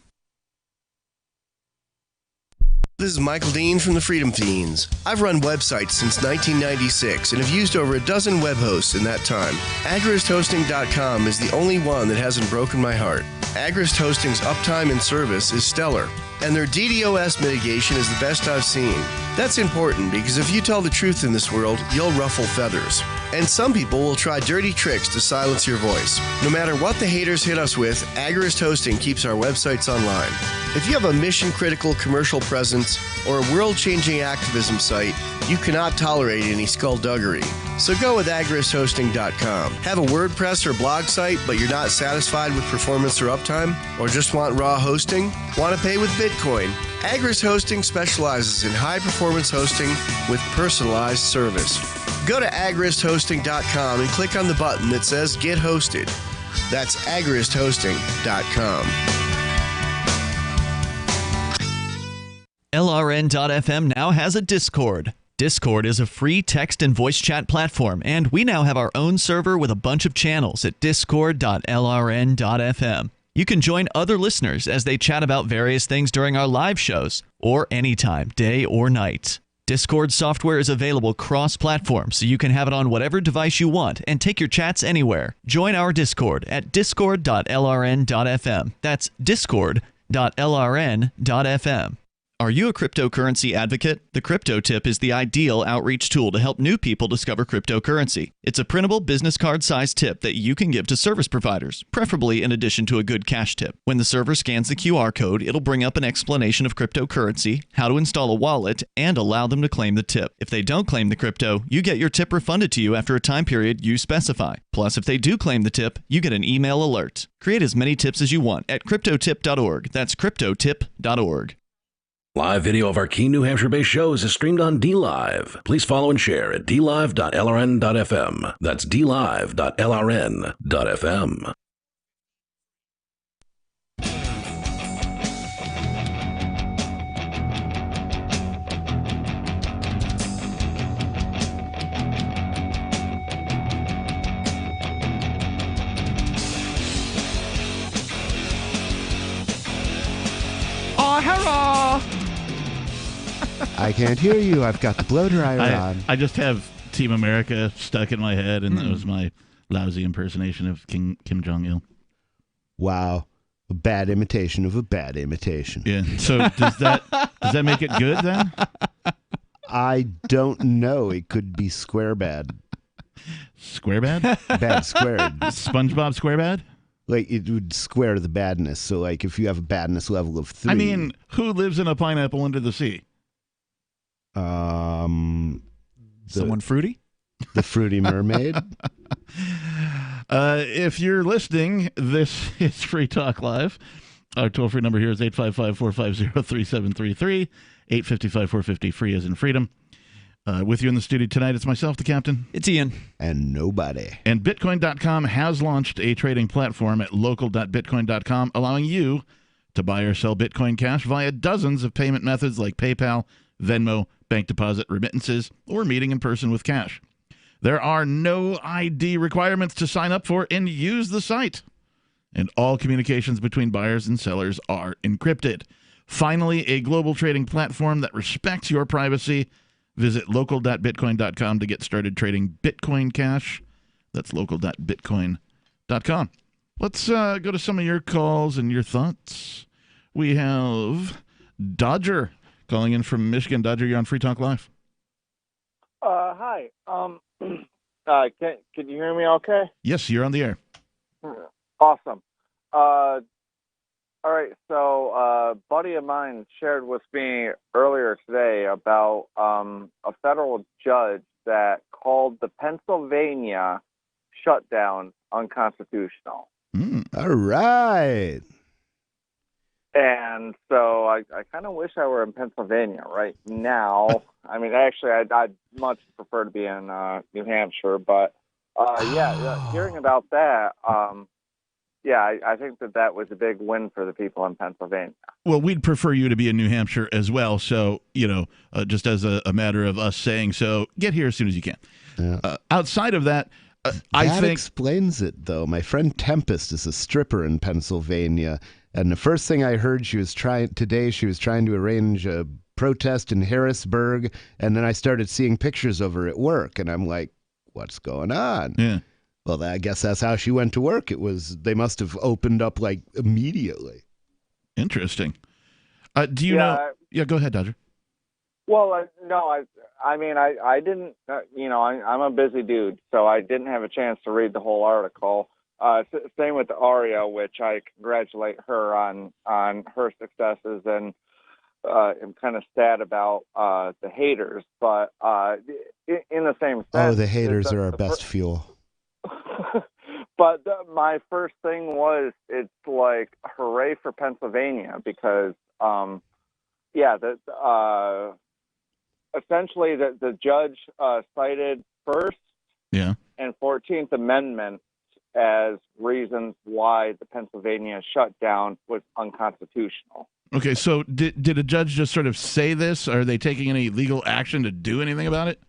This is Michael Dean from the Freedom Fiends. I've run websites since 1996 and have used over a dozen web hosts in that time. AgristHosting.com is the only one that hasn't broken my heart. Agrist Hosting's uptime and service is stellar, and their DDoS mitigation is the best I've seen. That's important because if you tell the truth in this world, you'll ruffle feathers. And some people will try dirty tricks to silence your voice. No matter what the haters hit us with, Agrist Hosting keeps our websites online. If you have a mission-critical commercial presence or a world-changing activism site, you cannot tolerate any skullduggery. So go with AgristHosting.com. Have a WordPress or blog site, but you're not satisfied with performance or uptime? Or just want raw hosting? Want to pay with Bitcoin? Agrist Hosting specializes in high-performance hosting with personalized service. Go to AgristHosting.com and click on the button that says Get Hosted. That's AgristHosting.com. LRN.FM now has a Discord. Discord is a free text and voice chat platform, and we now have our own server with a bunch of channels at discord.lrn.fm. You can join other listeners as they chat about various things during our live shows, or anytime, day or night. Discord software is available cross-platform, so you can have it on whatever device you want and take your chats anywhere. Join our Discord at discord.lrn.fm. That's discord.lrn.fm. Are you a cryptocurrency advocate? The Crypto Tip is the ideal outreach tool to help new people discover cryptocurrency. It's a printable business card-sized tip that you can give to service providers, preferably in addition to a good cash tip. When the server scans the QR code, it'll bring up an explanation of cryptocurrency, how to install a wallet, and allow them to claim the tip. If they don't claim the crypto, you get your tip refunded to you after a time period you specify. Plus, if they do claim the tip, you get an email alert. Create as many tips as you want at cryptotip.org. That's cryptotip.org. Live video of our key New Hampshire-based shows is streamed on DLive. Please follow and share at dlive.lrn.fm. That's dlive.lrn.fm. Oh, hurrah! I can't hear you. I've got the blow dryer on. I just have Team America stuck in my head, and that was my lousy impersonation of Kim Jong-il. Wow. A bad imitation of a bad imitation. Yeah. So does that make it good then? I don't know. It could be square bad. Square bad? Bad squared. SpongeBob square bad? Like, it would square the badness. So, like, if you have a badness level of 3. I mean, who lives in a pineapple under the sea? Someone fruity? The Fruity Mermaid. If you're listening, this is Free Talk Live. Our toll-free number here is 855-450-3733, 855-450-FREE as in freedom. With you in the studio tonight, it's myself, the captain. It's Ian. And nobody. And Bitcoin.com has launched a trading platform at local.bitcoin.com, allowing you to buy or sell Bitcoin Cash via dozens of payment methods like PayPal, Venmo, bank deposit, remittances, or meeting in person with cash. There are no ID requirements to sign up for and use the site. And all communications between buyers and sellers are encrypted. Finally, a global trading platform that respects your privacy. Visit local.bitcoin.com to get started trading Bitcoin Cash. That's local.bitcoin.com. Let's go to some of your calls and your thoughts. We have Dodger calling in from Michigan. Dodger, you're on Free Talk Live. Hi. Can you hear me okay? Yes, you're on the air. Awesome. All right, so a buddy of mine shared with me earlier today about a federal judge that called the Pennsylvania shutdown unconstitutional. All right. And so I kind of wish I were in Pennsylvania right now. I mean, actually, I'd much prefer to be in New Hampshire, but hearing about that, I think that was a big win for the people in Pennsylvania. Well, we'd prefer you to be in New Hampshire as well. So, just as a matter of us saying so, get here as soon as you can. Yeah. Outside of that, I think... That explains it, though. My friend Tempest is a stripper in Pennsylvania, and the first thing I heard she was trying to arrange a protest in Harrisburg, and then I started seeing pictures of her at work, and I'm like, what's going on? Yeah. Well, I guess that's how she went to work. They must have opened up like immediately. Interesting. Do you know? Yeah, go ahead, Dodger. Well, no, I mean, I didn't, I'm a busy dude, so I didn't have a chance to read the whole article. Same with Aria, which I congratulate her on her successes, and I'm kind of sad about the haters, but in the same sense. Oh, the haters are our best fuel. But my first thing was, it's like, hooray for Pennsylvania, because, essentially the judge cited First and 14th Amendment as reasons why the Pennsylvania shutdown was unconstitutional. Okay, so did a judge just sort of say this? Are they taking any legal action to do anything about it?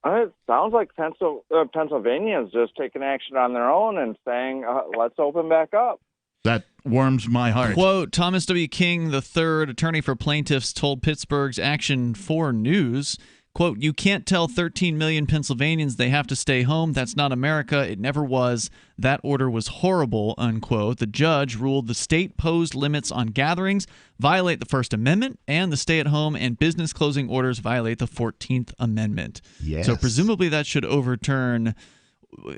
It sounds like Pennsylvania is just taking action on their own and saying, let's open back up. That warms my heart. Quote, Thomas W. King III, attorney for plaintiffs, told Pittsburgh's Action 4 News, quote, you can't tell 13 million Pennsylvanians they have to stay home. That's not America. It never was. That order was horrible, unquote. The judge ruled the state posed limits on gatherings violate the First Amendment, and the stay-at-home and business closing orders violate the 14th Amendment. Yes. So presumably that should overturn.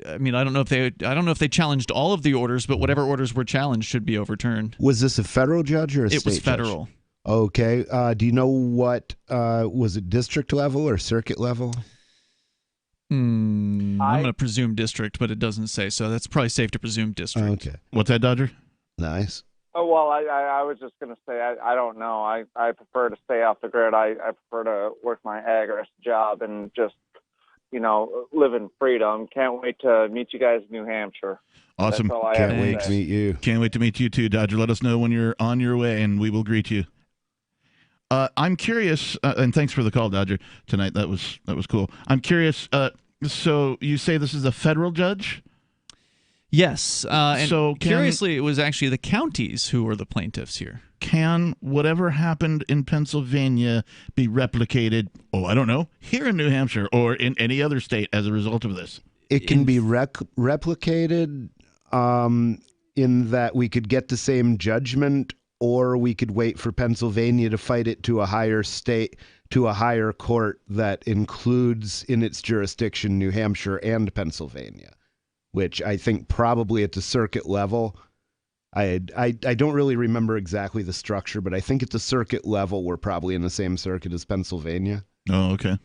I mean, I don't know if they challenged all of the orders, but whatever orders were challenged should be overturned. Was this a federal judge or a state judge? It was federal. Okay. Do you know what, was it district level or circuit level? I'm going to presume district, but it doesn't say, so that's probably safe to presume district. Okay. What's that, Dodger? Nice. Oh, well, I was just going to say, I don't know. I prefer to stay off the grid. I prefer to work my agorist job and just, live in freedom. Can't wait to meet you guys in New Hampshire. Awesome. That's all I Can't have to wait say. to meet you. Can't wait to meet you too, Dodger. Let us know when you're on your way, and we will greet you. I'm curious, and thanks for the call, Dodger, tonight. That was cool. I'm curious. So you say this is a federal judge? Yes. And so curiously, it was actually the counties who were the plaintiffs here. Can whatever happened in Pennsylvania be replicated, I don't know, here in New Hampshire or in any other state as a result of this? It can be replicated in that we could get the same judgment, or we could wait for Pennsylvania to fight it to a higher state, to a higher court that includes in its jurisdiction New Hampshire and Pennsylvania, which I think probably at the circuit level, I don't really remember exactly the structure, but I think at the circuit level, we're probably in the same circuit as Pennsylvania. Oh, okay.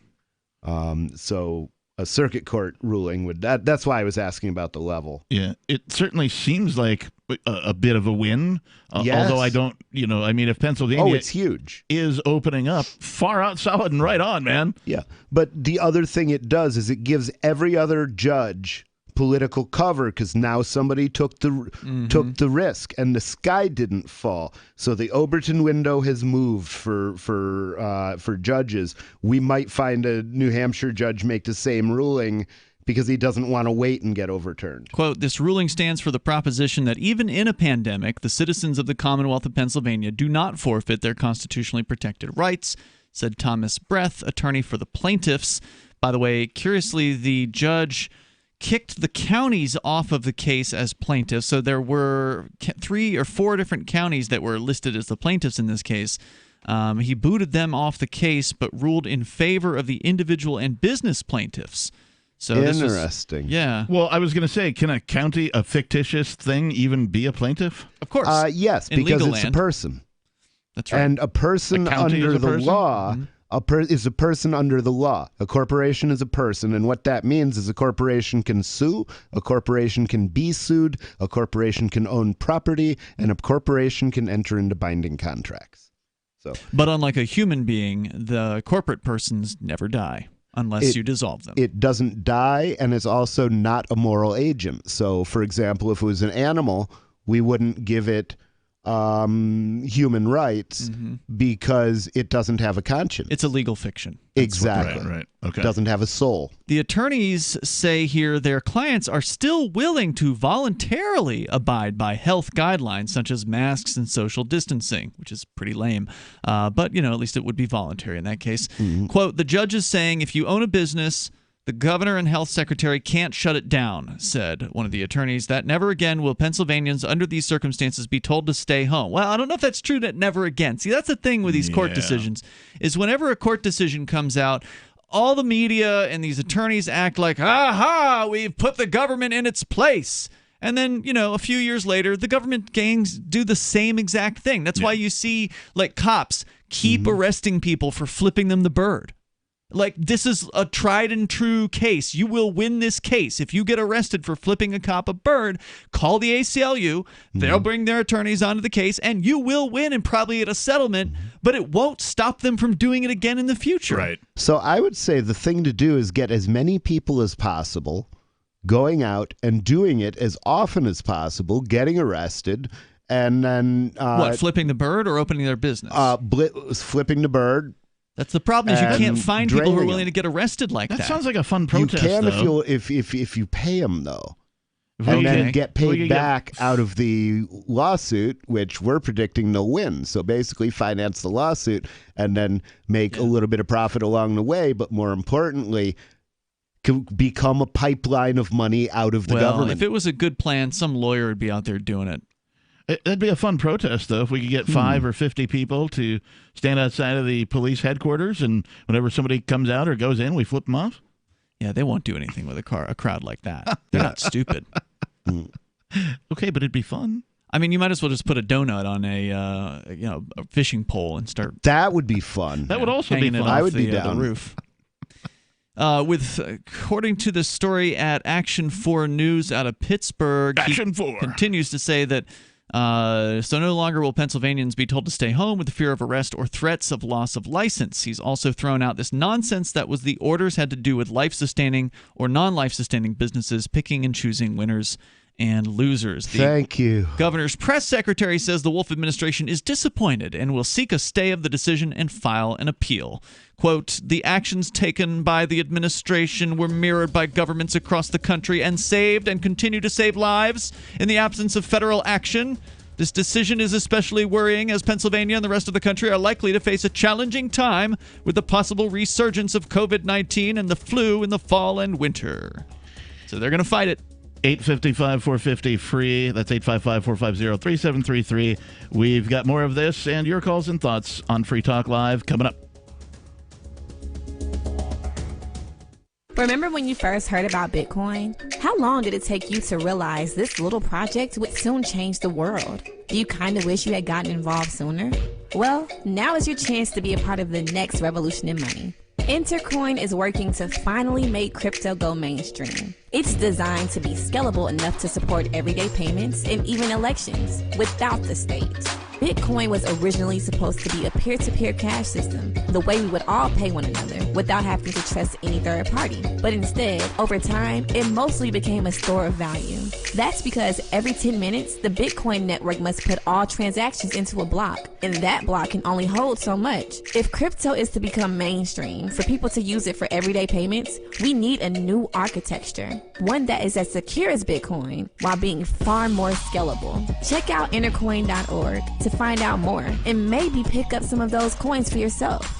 So a circuit court ruling that's why I was asking about the level. Yeah, it certainly seems like a bit of a win. Yes. Although I don't, if Pennsylvania it's huge. Is opening up, far out solid and right on, man. Yeah, but the other thing it does is it gives every other judge political cover because now somebody took the risk and the sky didn't fall. So the Overton window has moved for judges. We might find a New Hampshire judge make the same ruling because he doesn't want to wait and get overturned. Quote, this ruling stands for the proposition that even in a pandemic, the citizens of the Commonwealth of Pennsylvania do not forfeit their constitutionally protected rights, said Thomas Breath, attorney for the plaintiffs. By the way, curiously, the judge kicked the counties off of the case as plaintiffs. So there were 3 or 4 different counties that were listed as the plaintiffs in this case. He booted them off the case, but ruled in favor of the individual and business plaintiffs. So interesting. Yeah. Well, I was going to say, can a county, a fictitious thing, even be a plaintiff? Of course. Yes, in because legal it's land. a person. That's right. And a person under the law is a person under the law. A corporation is a person, and what that means is a corporation can sue, a corporation can be sued, a corporation can own property, and a corporation can enter into binding contracts. But unlike a human being, the corporate persons never die unless you dissolve them. It doesn't die, and it's also not a moral agent. So, for example, if it was an animal, we wouldn't give it human rights because it doesn't have a conscience. It's a legal fiction. Exactly. Right. Okay. Doesn't have a soul. The attorneys say here their clients are still willing to voluntarily abide by health guidelines such as masks and social distancing, which is pretty lame. But, at least it would be voluntary in that case. Quote, the judge is saying if you own a business, the governor and health secretary can't shut it down, said one of the attorneys, that never again will Pennsylvanians under these circumstances be told to stay home. Well, I don't know if that's true that never again. See, that's the thing with these court decisions, is whenever a court decision comes out, all the media and these attorneys act like, aha, we've put the government in its place. And then, a few years later, the government gangs do the same exact thing. That's why you see, cops keep arresting people for flipping them the bird. This is a tried and true case. You will win this case. If you get arrested for flipping a cop a bird, call the ACLU. They'll bring their attorneys onto the case, and you will win and probably get a settlement, but it won't stop them from doing it again in the future. Right. So I would say the thing to do is get as many people as possible going out and doing it as often as possible, getting arrested, and then... flipping the bird or opening their business? Flipping the bird. That's the problem, is you can't find people who are willing to get arrested like that. That sounds like a fun protest, You can though. if you pay them, though. And then get paid back out of the lawsuit, which we're predicting they'll win. So basically finance the lawsuit and then make a little bit of profit along the way, but more importantly, become a pipeline of money out of the government. If it was a good plan, some lawyer would be out there doing it. That'd be a fun protest, though, if we could get 5 or 50 people to stand outside of the police headquarters, and whenever somebody comes out or goes in, we flip them off. Yeah, they won't do anything with a crowd like that. They're not stupid. Okay, but it'd be fun. I mean, you might as well just put a donut on a fishing pole and start. That would be fun. That would also be. I would be down. The roof. According to the story at Action 4 News out of Pittsburgh, Action 4 continues to say that. So no longer will Pennsylvanians be told to stay home with the fear of arrest or threats of loss of license. He's also thrown out this nonsense that was the orders had to do with life-sustaining or non-life-sustaining businesses picking and choosing winners and losers. Thank you. Governor's press secretary says the Wolf administration is disappointed and will seek a stay of the decision and file an appeal. Quote, the actions taken by the administration were mirrored by governments across the country and saved and continue to save lives in the absence of federal action. This decision is especially worrying as Pennsylvania and the rest of the country are likely to face a challenging time with the possible resurgence of COVID-19 and the flu in the fall and winter. So they're going to fight it. 855-450-FREE. That's 855-450-3733. We've got more of this and your calls and thoughts on Free Talk Live coming up. Remember when you first heard about Bitcoin? How long did it take you to realize this little project would soon change the world? Do you kind of wish you had gotten involved sooner? Well, now is your chance to be a part of the next revolution in money. Intercoin is working to finally make crypto go mainstream. It's designed to be scalable enough to support everyday payments and even elections without the state. Bitcoin was originally supposed to be a peer-to-peer cash system, the way we would all pay one another without having to trust any third party. But instead, over time, it mostly became a store of value. That's because every 10 minutes, the Bitcoin network must put all transactions into a block, and that block can only hold so much. If crypto is to become mainstream, for people to use it for everyday payments, we need a new architecture, one that is as secure as Bitcoin while being far more scalable. Check out intercoin.org to find out more and maybe pick up some of those coins for yourself.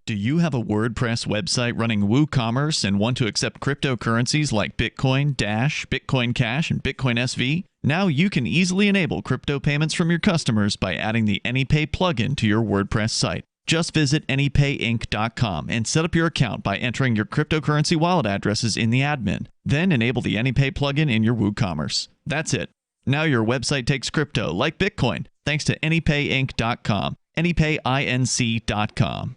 Do you have a WordPress website running WooCommerce and want to accept cryptocurrencies like Bitcoin, Dash, Bitcoin Cash, and Bitcoin SV? Now you can easily enable crypto payments from your customers by adding the AnyPay plugin to your WordPress site. Just visit AnyPayInc.com and set up your account by entering your cryptocurrency wallet addresses in the admin. Then enable the AnyPay plugin in your WooCommerce. That's it. Now your website takes crypto like Bitcoin thanks to AnyPayInc.com. AnyPayInc.com.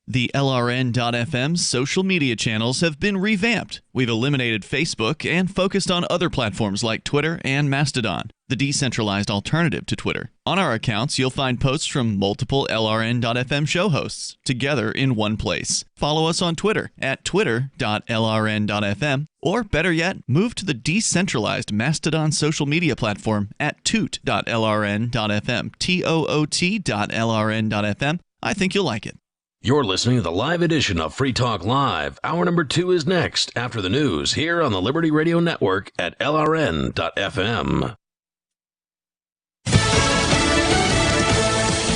The LRN.FM social media channels have been revamped. We've eliminated Facebook and focused on other platforms like Twitter and Mastodon, the decentralized alternative to Twitter. On our accounts, you'll find posts from multiple LRN.FM show hosts together in one place. Follow us on Twitter at twitter.lrn.fm, or better yet, move to the decentralized Mastodon social media platform at toot.lrn.fm, toot.lrn.fm. I think you'll like it. You're listening to the live edition of Free Talk Live. Hour number 2 is next after the news here on the Liberty Radio Network at LRN.FM.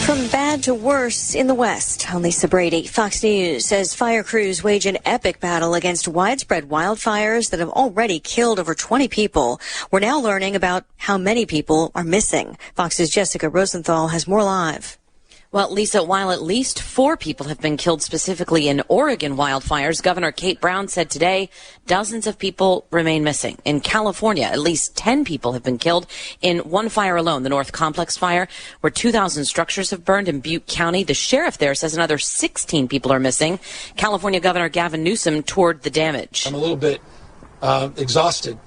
From bad to worse in the West, I'm Lisa Brady. Fox News says fire crews wage an epic battle against widespread wildfires that have already killed over 20 people. We're now learning about how many people are missing. Fox's Jessica Rosenthal has more live. Well, Lisa, while at least 4 people have been killed specifically in Oregon wildfires, Governor Kate Brown said today dozens of people remain missing. In California, at least 10 people have been killed in one fire alone, the North Complex fire, where 2,000 structures have burned in Butte County. The sheriff there says another 16 people are missing. California Governor Gavin Newsom toured the damage. I'm a little bit exhausted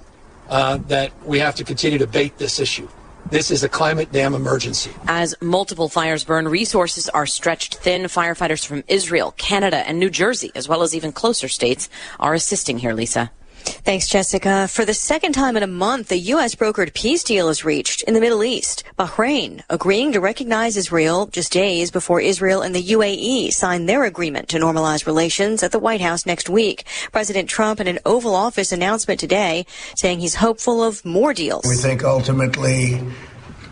that we have to continue to bait this issue. This is a climate dam emergency. As multiple fires burn, resources are stretched thin. Firefighters from Israel, Canada, and New Jersey, as well as even closer states, are assisting here, Lisa. Thanks, Jessica. For the second time in a month, a U.S. brokered peace deal is reached in the Middle East. Bahrain agreeing to recognize Israel just days before Israel and the UAE sign their agreement to normalize relations at the White House next week. President Trump in an Oval Office announcement today saying he's hopeful of more deals. We think ultimately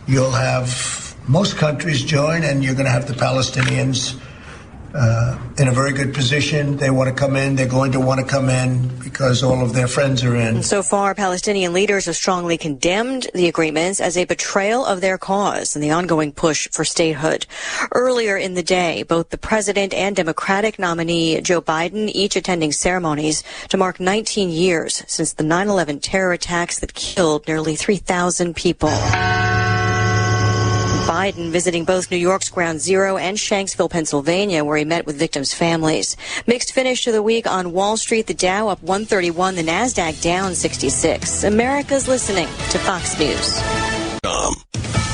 you'll have most countries join, and you're going to have the Palestinians in a very good position. They want to come in. They're going to want to come in because all of their friends are in. And so far, Palestinian leaders have strongly condemned the agreements as a betrayal of their cause and the ongoing push for statehood. Earlier in the day, both the president and Democratic nominee Joe Biden each attending ceremonies to mark 19 years since the 9/11 terror attacks that killed nearly 3,000 people. Biden visiting both New York's Ground Zero and Shanksville, Pennsylvania, where he met with victims' families. Mixed finish to the week on Wall Street. The Dow up 131, the NASDAQ down 66. America's listening to Fox News.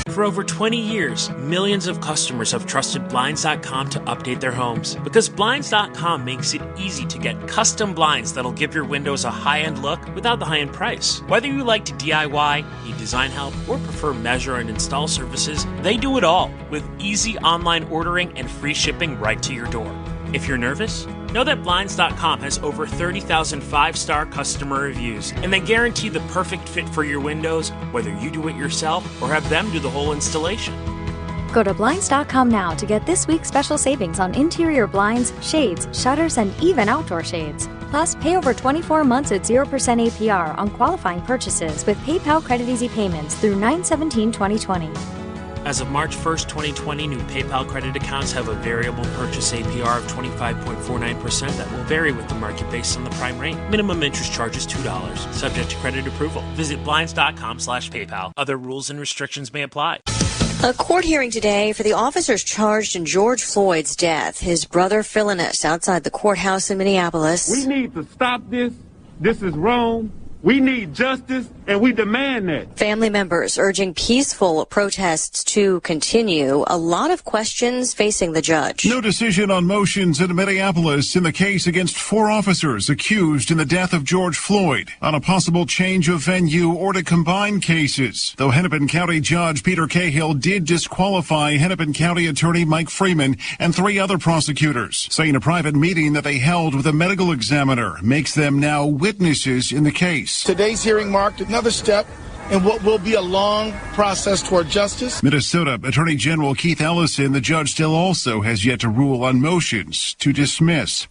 For over 20 years, millions of customers have trusted Blinds.com to update their homes. Because Blinds.com makes it easy to get custom blinds that'll give your windows a high-end look without the high-end price. Whether you like to DIY, need design help, or prefer measure and install services, they do it all with easy online ordering and free shipping right to your door. If you're nervous, know that Blinds.com has over 30,000 5-star customer reviews, and they guarantee the perfect fit for your windows, whether you do it yourself or have them do the whole installation. Go to Blinds.com now to get this week's special savings on interior blinds, shades, shutters, and even outdoor shades. Plus, pay over 24 months at 0% APR on qualifying purchases with PayPal Credit Easy payments through 9/17/2020. As of March 1st, 2020, new PayPal credit accounts have a variable purchase APR of 25.49% that will vary with the market based on the prime rate. Minimum interest charge is $2, subject to credit approval. Visit blinds.com/PayPal. Other rules and restrictions may apply. A court hearing today for the officers charged in George Floyd's death. His brother Philinus outside the courthouse in Minneapolis. We need to stop this. This is wrong. We need justice, and we demand that. Family members urging peaceful protests to continue. A lot of questions facing the judge. No decision on motions in Minneapolis in the case against 4 officers accused in the death of George Floyd on a possible change of venue or to combine cases. Though Hennepin County Judge Peter Cahill did disqualify Hennepin County Attorney Mike Freeman and 3 other prosecutors, saying a private meeting that they held with a medical examiner makes them now witnesses in the case. Today's hearing marked another step in what will be a long process toward justice. Minnesota Attorney General Keith Ellison, the judge, still also has yet to rule on motions to dismiss.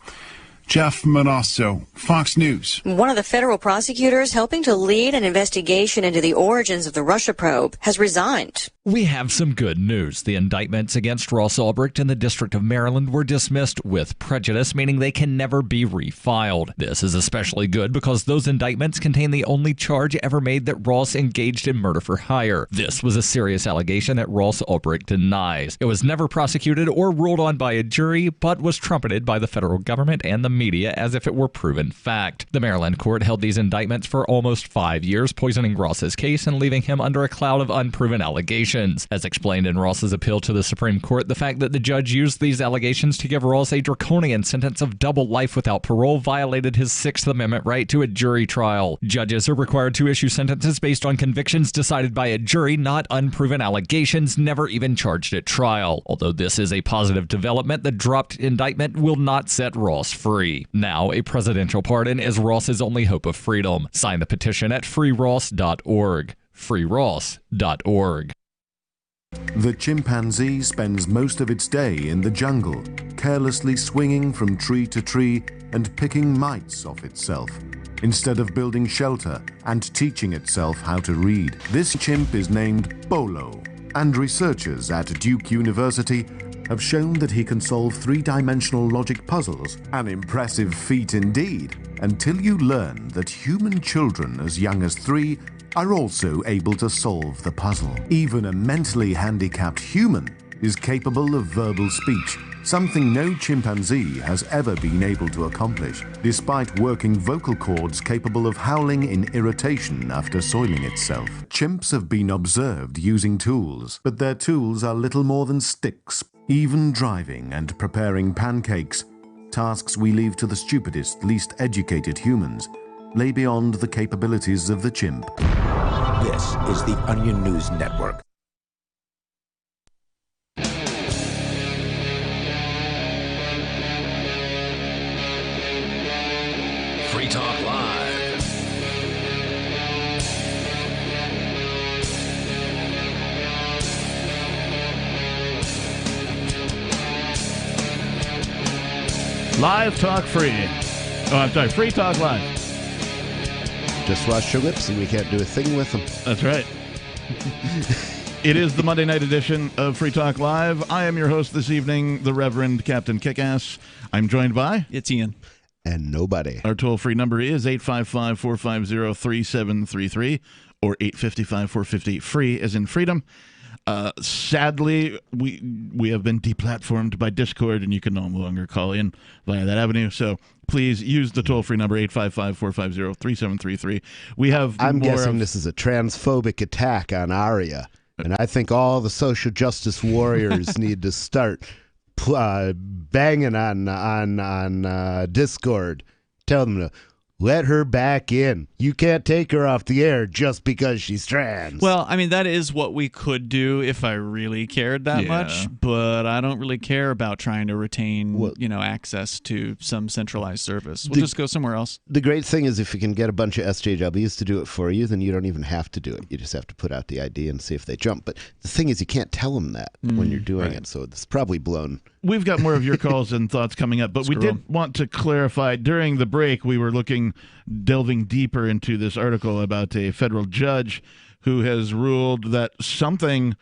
Jeff Manasso, Fox News. One of the federal prosecutors helping to lead an investigation into the origins of the Russia probe has resigned. We have some good news. The indictments against Ross Ulbricht in the District of Maryland were dismissed with prejudice, meaning they can never be refiled. This is especially good because those indictments contain the only charge ever made that Ross engaged in murder for hire. This was a serious allegation that Ross Ulbricht denies. It was never prosecuted or ruled on by a jury, but was trumpeted by the federal government and the media as if it were proven fact. The Maryland court held these indictments for almost 5 years, poisoning Ross's case and leaving him under a cloud of unproven allegations. As explained in Ross's appeal to the Supreme Court, the fact that the judge used these allegations to give Ross a draconian sentence of double life without parole violated his Sixth Amendment right to a jury trial. Judges are required to issue sentences based on convictions decided by a jury, not unproven allegations never even charged at trial. Although this is a positive development, the dropped indictment will not set Ross free. Now, a presidential pardon is Ross's only hope of freedom. Sign the petition at freeross.org. freeross.org. The chimpanzee spends most of its day in the jungle, carelessly swinging from tree to tree and picking mites off itself, instead of building shelter and teaching itself how to read. This chimp is named Bolo, and researchers at Duke University have shown that he can solve 3-dimensional logic puzzles, an impressive feat indeed, until you learn that human children as young as 3 are also able to solve the puzzle. Even a mentally handicapped human is capable of verbal speech, something no chimpanzee has ever been able to accomplish, despite working vocal cords capable of howling in irritation after soiling itself. Chimps have been observed using tools, but their tools are little more than sticks. Even driving and preparing pancakes, tasks we leave to the stupidest, least educated humans, lay beyond the capabilities of the chimp. This is the Onion News Network. Free Talk Live. Live Talk Free. Oh, I'm sorry, Free Talk Live. Just wash your lips and we can't do a thing with them. That's right. It is the Monday night edition of Free Talk Live. I am your host this evening, the Reverend Captain Kickass. I'm joined by... It's Ian. And nobody. Our toll-free number is 855-450-3733 or 855-450-FREE as in freedom. Sadly, we have been deplatformed by Discord, and you can no longer call in via that avenue. So please use the toll-free number 855-450-3733. We have. I'm guessing this is a transphobic attack on Aria, and I think all the social justice warriors need to start banging on Discord. Tell them to let her back in. You can't take her off the air just because she's trans. Well, I mean, that is what we could do if I really cared that much, but I don't really care about trying to retain, access to some centralized service. We'll just go somewhere else. The great thing is if you can get a bunch of SJWs to do it for you, then you don't even have to do it. You just have to put out the ID and see if they jump. But the thing is you can't tell them that when you're doing it, so it's probably blown. We've got more of your calls and thoughts coming up, but we did want to clarify. During the break, we were delving deeper into this article about a federal judge who has ruled that something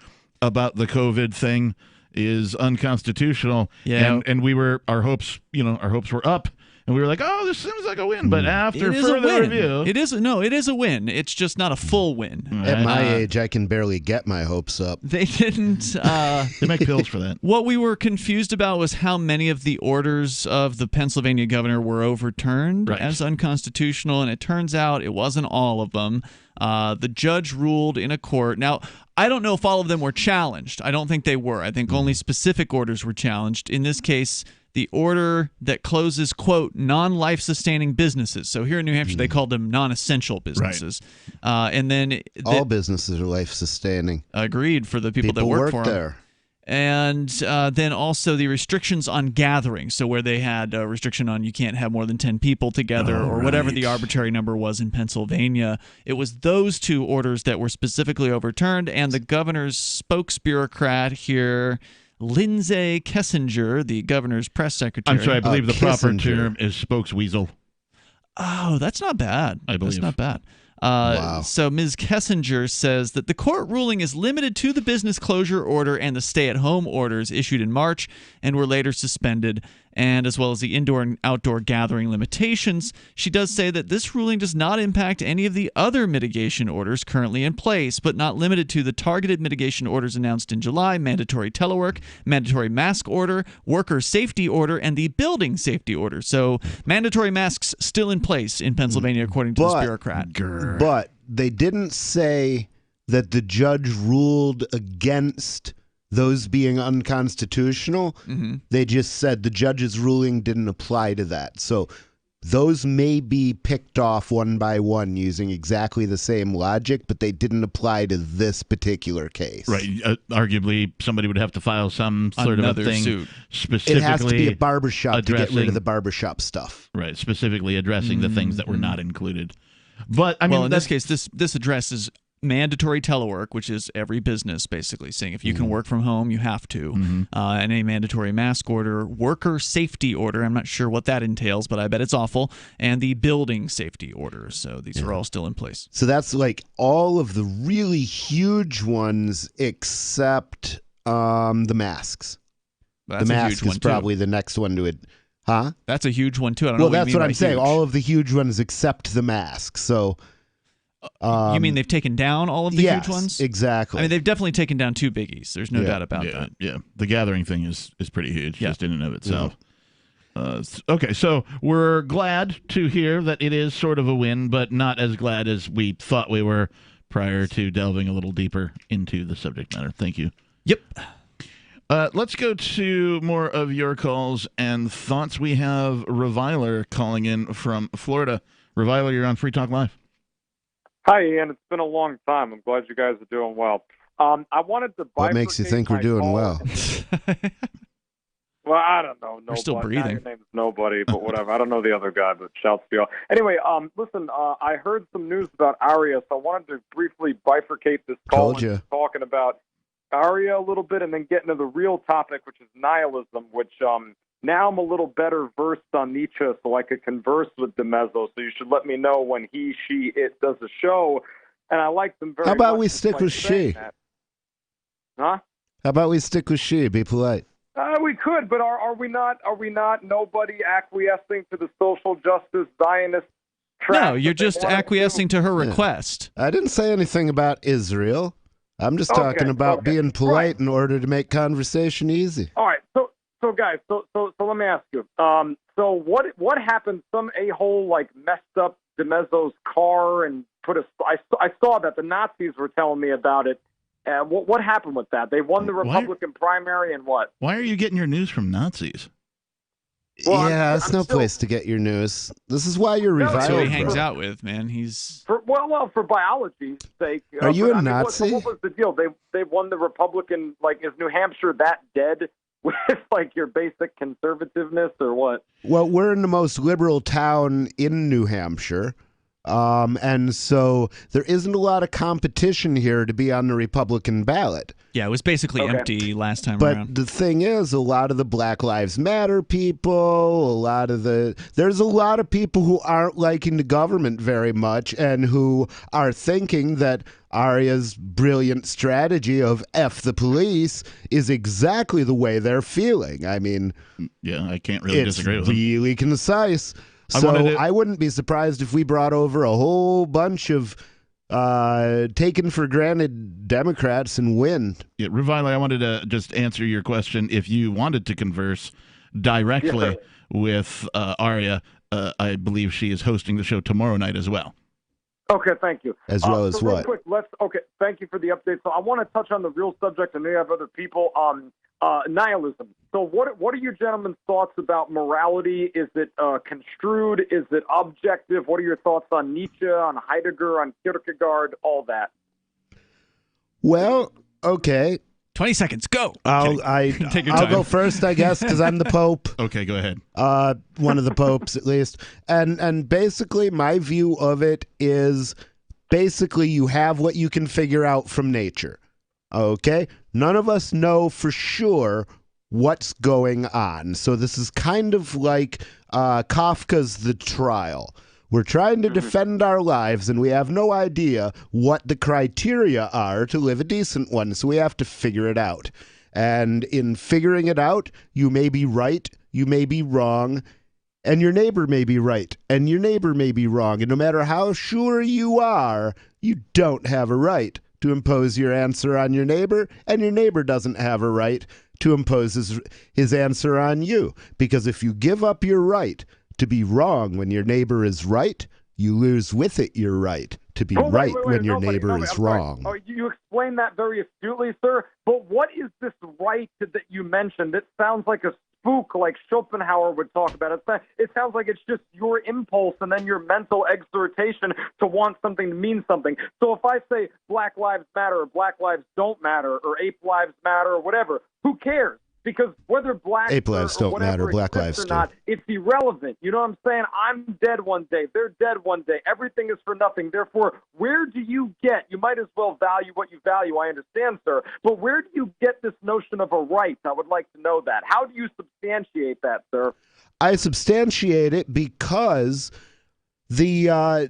about the COVID thing is unconstitutional. Yeah. And our hopes were up. And we were like, oh, this seems like a win. But after It is a further win. review... It is a win. It's just not a full win. At my age, I can barely get my hopes up. They didn't... they make pills for that. What we were confused about was how many of the orders of the Pennsylvania governor were overturned as unconstitutional, and it turns out it wasn't all of them. The judge ruled in a court. Now, I don't know if all of them were challenged. I don't think they were. I think only specific orders were challenged. In this case, the order that closes, quote, non-life-sustaining businesses. So here in New Hampshire, they called them non-essential businesses. And then... all businesses are life-sustaining. Agreed, for the people that work for them. there. And then also the restrictions on gathering. So where they had a restriction on you can't have more than 10 people together or whatever the arbitrary number was in Pennsylvania. It was those two orders that were specifically overturned. And the governor's spokesbureaucrat here, Lindsay Kessinger, the governor's press secretary. I'm sorry, I believe the proper term is spokesweasel. Oh, that's not bad. I believe. That's not bad. Wow. So Ms. Kessinger says that the court ruling is limited to the business closure order and the stay-at-home orders issued in March and were later suspended, and as well as the indoor and outdoor gathering limitations. She does say that this ruling does not impact any of the other mitigation orders currently in place, but not limited to the targeted mitigation orders announced in July, mandatory telework, mandatory mask order, worker safety order, and the building safety order. So mandatory masks still in place in Pennsylvania, according to this bureaucrat. But they didn't say that the judge ruled against those being unconstitutional. They just said the judge's ruling didn't apply to that. So those may be picked off one by one using exactly the same logic, but they didn't apply to this particular case. Right. Arguably, somebody would have to file some sort Another of a thing suit. specifically. It has to be a barbershop to get rid of the barbershop stuff. Right. Specifically addressing the things that were not included. But I mean, well, in this case, this addresses mandatory telework, which is every business basically saying if you can work from home, you have to. And a mandatory mask order, worker safety order. I'm not sure what that entails, but I bet it's awful. And the building safety order. So these are all still in place. So that's like all of the really huge ones except the masks. That's the a mask huge one is probably the next one to it. Huh? That's a huge one too. I don't know well, what that's you mean what by I'm saying. huge. All of the huge ones except the mask. So, you mean they've taken down all of the huge ones? Exactly. I mean, they've definitely taken down two biggies. There's no doubt about that. Yeah, the gathering thing is pretty huge, just in and of itself. Okay, so we're glad to hear that it is sort of a win, but not as glad as we thought we were prior to delving a little deeper into the subject matter. Thank you. Yep. Let's go to more of your calls and thoughts. We have Reviler calling in from Florida. Reviler, you're on Free Talk Live. Hi, Ian. It's been a long time. I'm glad you guys are doing well. I wanted to bifurcate. What makes you think we're doing well? Well, I don't know. We're still breathing. Your name's nobody, but whatever. I don't know the other guy, but shouts to you. Anyway, listen, I heard some news about Aria, so I wanted to briefly bifurcate this call into talking about Aria a little bit and then get into the real topic, which is nihilism, which now I'm a little better versed on Nietzsche, so I could converse with DeMezzo, so you should let me know when he, she, it does a show, and I like them very much. How about we stick with she? Huh? How about we stick with she? Be polite. We could, but are we not? Are we not? Nobody acquiescing to the social justice Zionist trap? No, you're just acquiescing to her request. I didn't say anything about Israel. I'm just talking about being polite in order to make conversation easy. All right, so guys, so let me ask you. So what happened? Some a-hole like messed up DeMezzo's car and put a. I saw that the Nazis were telling me about it. What happened with that? They won the Republican primary and what? Why are you getting your news from Nazis? Well, that's no place to get your news. This is why you're reviled. That's who he hangs out with, man. He's for biology's sake. Are you a Nazi? What was the deal? They won the Republican. Like, is New Hampshire that dead with like your basic conservativeness or what? Well, we're in the most liberal town in New Hampshire. And so there isn't a lot of competition here to be on the Republican ballot. Yeah, it was basically empty last time But around. the thing is, a lot of the Black Lives Matter people, there's a lot of people who aren't liking the government very much and who are thinking that Aria's brilliant strategy of F the police is exactly the way they're feeling. I mean, yeah, I can't really disagree with It's really concise. So I wouldn't be surprised if we brought over a whole bunch of taken for granted Democrats and win. Yeah, Reviler, I wanted to just answer your question. If you wanted to converse directly with Aria, I believe she is hosting the show tomorrow night as well. Okay, thank you. As well as so real what? Quick, thank you for the update. So I want to touch on the real subject, and maybe have other people on nihilism. So what are your gentlemen's thoughts about morality? Is it construed? Is it objective? What are your thoughts on Nietzsche, on Heidegger, on Kierkegaard, all that? Well, okay. 20 seconds, go. Take your I'll time. go first, I guess, because I'm the Pope. Okay, go ahead. One of the popes, at least. And basically, my view of it is basically you have what you can figure out from nature. Okay? None of us know for sure what's going on. So this is kind of like Kafka's The Trial. We're trying to defend our lives, and we have no idea what the criteria are to live a decent one, so we have to figure it out. And in figuring it out, you may be right, you may be wrong, and your neighbor may be right, and your neighbor may be wrong. And no matter how sure you are, you don't have a right to impose your answer on your neighbor, and your neighbor doesn't have a right to impose his answer on you. Because if you give up your right to be wrong when your neighbor is right, you lose with it your right to be when your neighbor is wrong. Oh, you explained that very astutely, sir. But what is this right that you mentioned? It sounds like a spook, like Schopenhauer would talk about. It sounds like it's just your impulse and then your mental exhortation to want something to mean something. So if I say Black Lives Matter or Black Lives Don't Matter or Ape Lives Matter or whatever, who cares? Because whether black Ape lives don't matter, black lives or not, it's irrelevant. You know what I'm saying? I'm dead one day. They're dead one day. Everything is for nothing. Therefore, where do you get? You might as well value what you value. I understand, sir. But where do you get this notion of a right? I would like to know that. How do you substantiate that, sir? I substantiate it because there are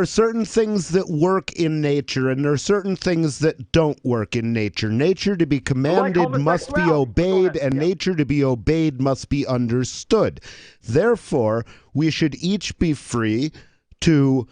certain things that work in nature, and there are certain things that don't work in nature. Nature to be commanded must be obeyed, and nature to be obeyed must be understood. Therefore, we should each be free to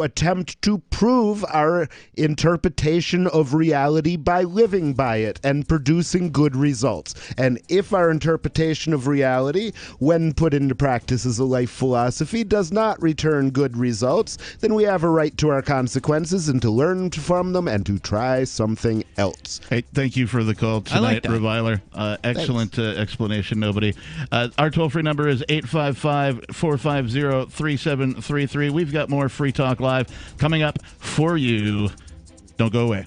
attempt to prove our interpretation of reality by living by it and producing good results. And if our interpretation of reality, when put into practice as a life philosophy, does not return good results, then we have a right to our consequences and to learn from them and to try something else. Hey, thank you for the call tonight, Reviler. Excellent explanation, nobody. Our toll-free number is 855-450-3733. We've got more Free Talk Live coming up for you. Don't go away.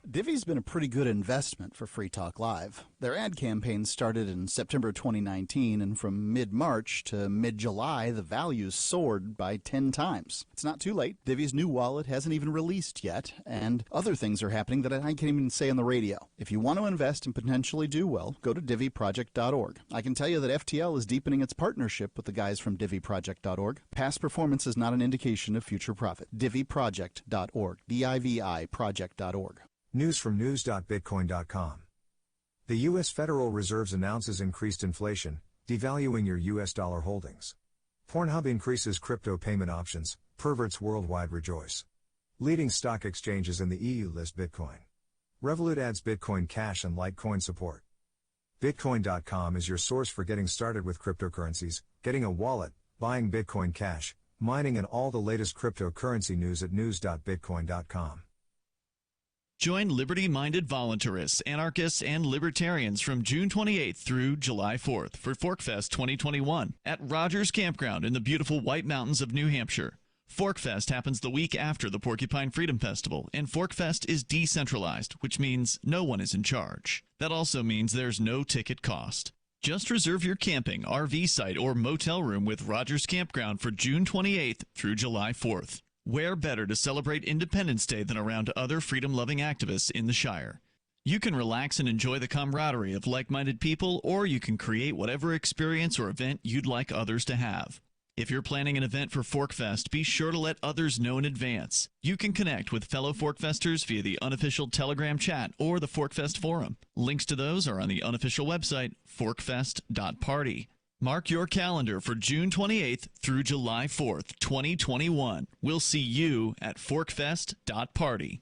Divvy's been a pretty good investment for Free Talk Live. Their ad campaign started in September 2019, and from mid-March to mid-July, the values soared by 10 times. It's not too late. Divvy's new wallet hasn't even released yet, and other things are happening that I can't even say on the radio. If you want to invest and potentially do well, go to DivvyProject.org. I can tell you that FTL is deepening its partnership with the guys from DivvyProject.org. Past performance is not an indication of future profit. DivvyProject.org. DIVI Project.org. News from news.bitcoin.com. The U.S. Federal Reserve announces increased inflation, devaluing your U.S. dollar holdings. Pornhub increases crypto payment options, perverts worldwide rejoice. Leading stock exchanges in the EU list Bitcoin. Revolut adds Bitcoin Cash and Litecoin support. Bitcoin.com is your source for getting started with cryptocurrencies, getting a wallet, buying Bitcoin Cash, mining, and all the latest cryptocurrency news at news.bitcoin.com. Join liberty-minded voluntarists, anarchists, and libertarians from June 28th through July 4th for ForkFest 2021 at Rogers Campground in the beautiful White Mountains of New Hampshire. ForkFest happens the week after the Porcupine Freedom Festival, and ForkFest is decentralized, which means no one is in charge. That also means there's no ticket cost. Just reserve your camping, RV site, or motel room with Rogers Campground for June 28th through July 4th. Where better to celebrate Independence Day than around other freedom-loving activists in the Shire? You can relax and enjoy the camaraderie of like-minded people, or you can create whatever experience or event you'd like others to have. If you're planning an event for ForkFest, be sure to let others know in advance. You can connect with fellow ForkFesters via the unofficial Telegram chat or the ForkFest forum. Links to those are on the unofficial website, forkfest.party. Mark your calendar for June 28th through July 4th, 2021. We'll see you at forkfest.party.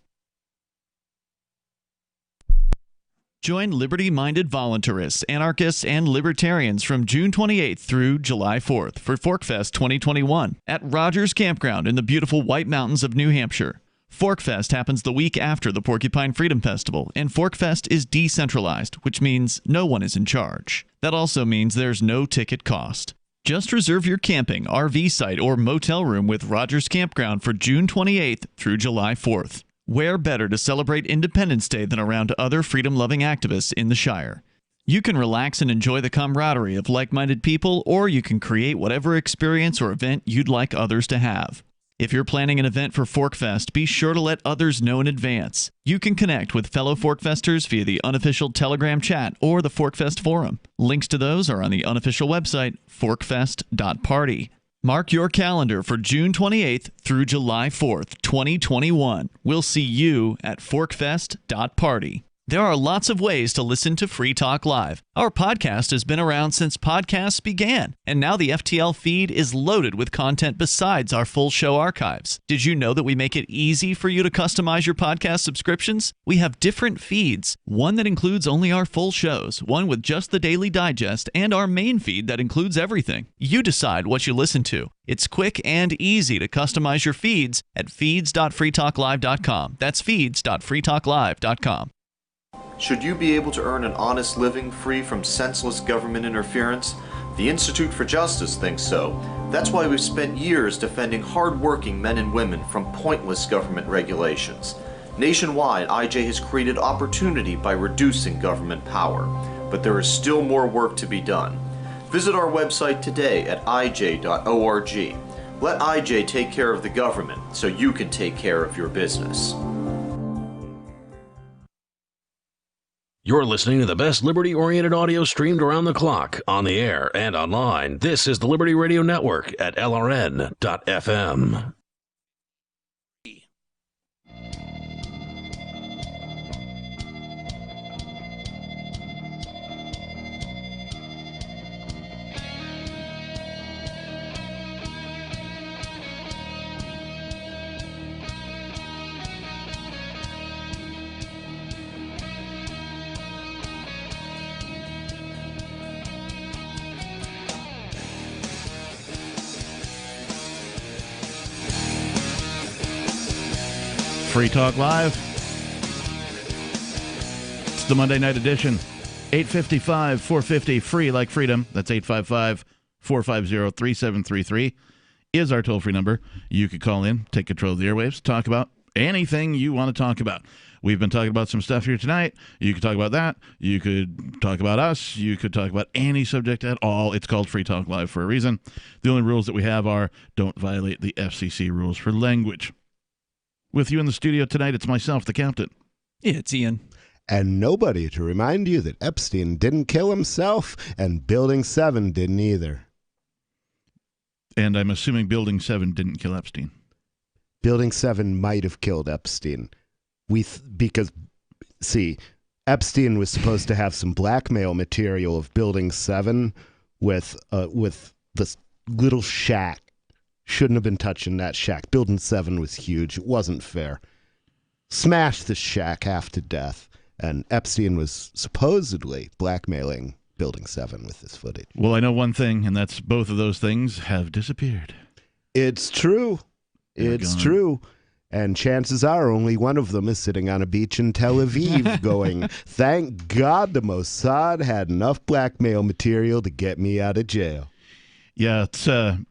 Join liberty-minded voluntarists, anarchists, and libertarians from June 28th through July 4th for ForkFest 2021 at Rogers Campground in the beautiful White Mountains of New Hampshire. ForkFest happens the week after the Porcupine Freedom Festival, and ForkFest is decentralized, which means no one is in charge. That also means there's no ticket cost. Just reserve your camping, RV site, or motel room with Rogers Campground for June 28th through July 4th. Where better to celebrate Independence Day than around other freedom-loving activists in the Shire? You can relax and enjoy the camaraderie of like-minded people, or you can create whatever experience or event you'd like others to have. If you're planning an event for ForkFest, be sure to let others know in advance. You can connect with fellow ForkFesters via the unofficial Telegram chat or the ForkFest forum. Links to those are on the unofficial website, forkfest.party. Mark your calendar for June 28th through July 4th, 2021. We'll see you at forkfest.party. There are lots of ways to listen to Free Talk Live. Our podcast has been around since podcasts began, and now the FTL feed is loaded with content besides our full show archives. Did you know that we make it easy for you to customize your podcast subscriptions? We have different feeds, one that includes only our full shows, one with just the Daily Digest, and our main feed that includes everything. You decide what you listen to. It's quick and easy to customize your feeds at feeds.freetalklive.com. That's feeds.freetalklive.com. Should you be able to earn an honest living free from senseless government interference? The Institute for Justice thinks so. That's why we've spent years defending hard-working men and women from pointless government regulations. Nationwide, IJ has created opportunity by reducing government power. But there is still more work to be done. Visit our website today at ij.org. Let IJ take care of the government so you can take care of your business. You're listening to the best liberty-oriented audio streamed around the clock, on the air, and online. This is the Liberty Radio Network at LRN.FM. Free Talk Live. It's the Monday night edition. 855-450, free like freedom. That's 855-450-3733 is our toll-free number. You could call in, take control of the airwaves, talk about anything you want to talk about. We've been talking about some stuff here tonight. You could talk about that. You could talk about us. You could talk about any subject at all. It's called Free Talk Live for a reason. The only rules that we have are don't violate the FCC rules for language. With you in the studio tonight, it's myself, the captain. Yeah, it's Ian. And nobody to remind you that Epstein didn't kill himself, and Building 7 didn't either. And I'm assuming Building 7 didn't kill Epstein. Building 7 might have killed Epstein. Because, see, Epstein was supposed to have some blackmail material of Building 7 with this little shack. Shouldn't have been touching that shack. Building 7 was huge. It wasn't fair. Smashed the shack half to death. And Epstein was supposedly blackmailing Building 7 with this footage. Well, I know one thing, and that's both of those things have disappeared. It's true. It's true. And chances are only one of them is sitting on a beach in Tel Aviv going, thank God the Mossad had enough blackmail material to get me out of jail. Yeah, it's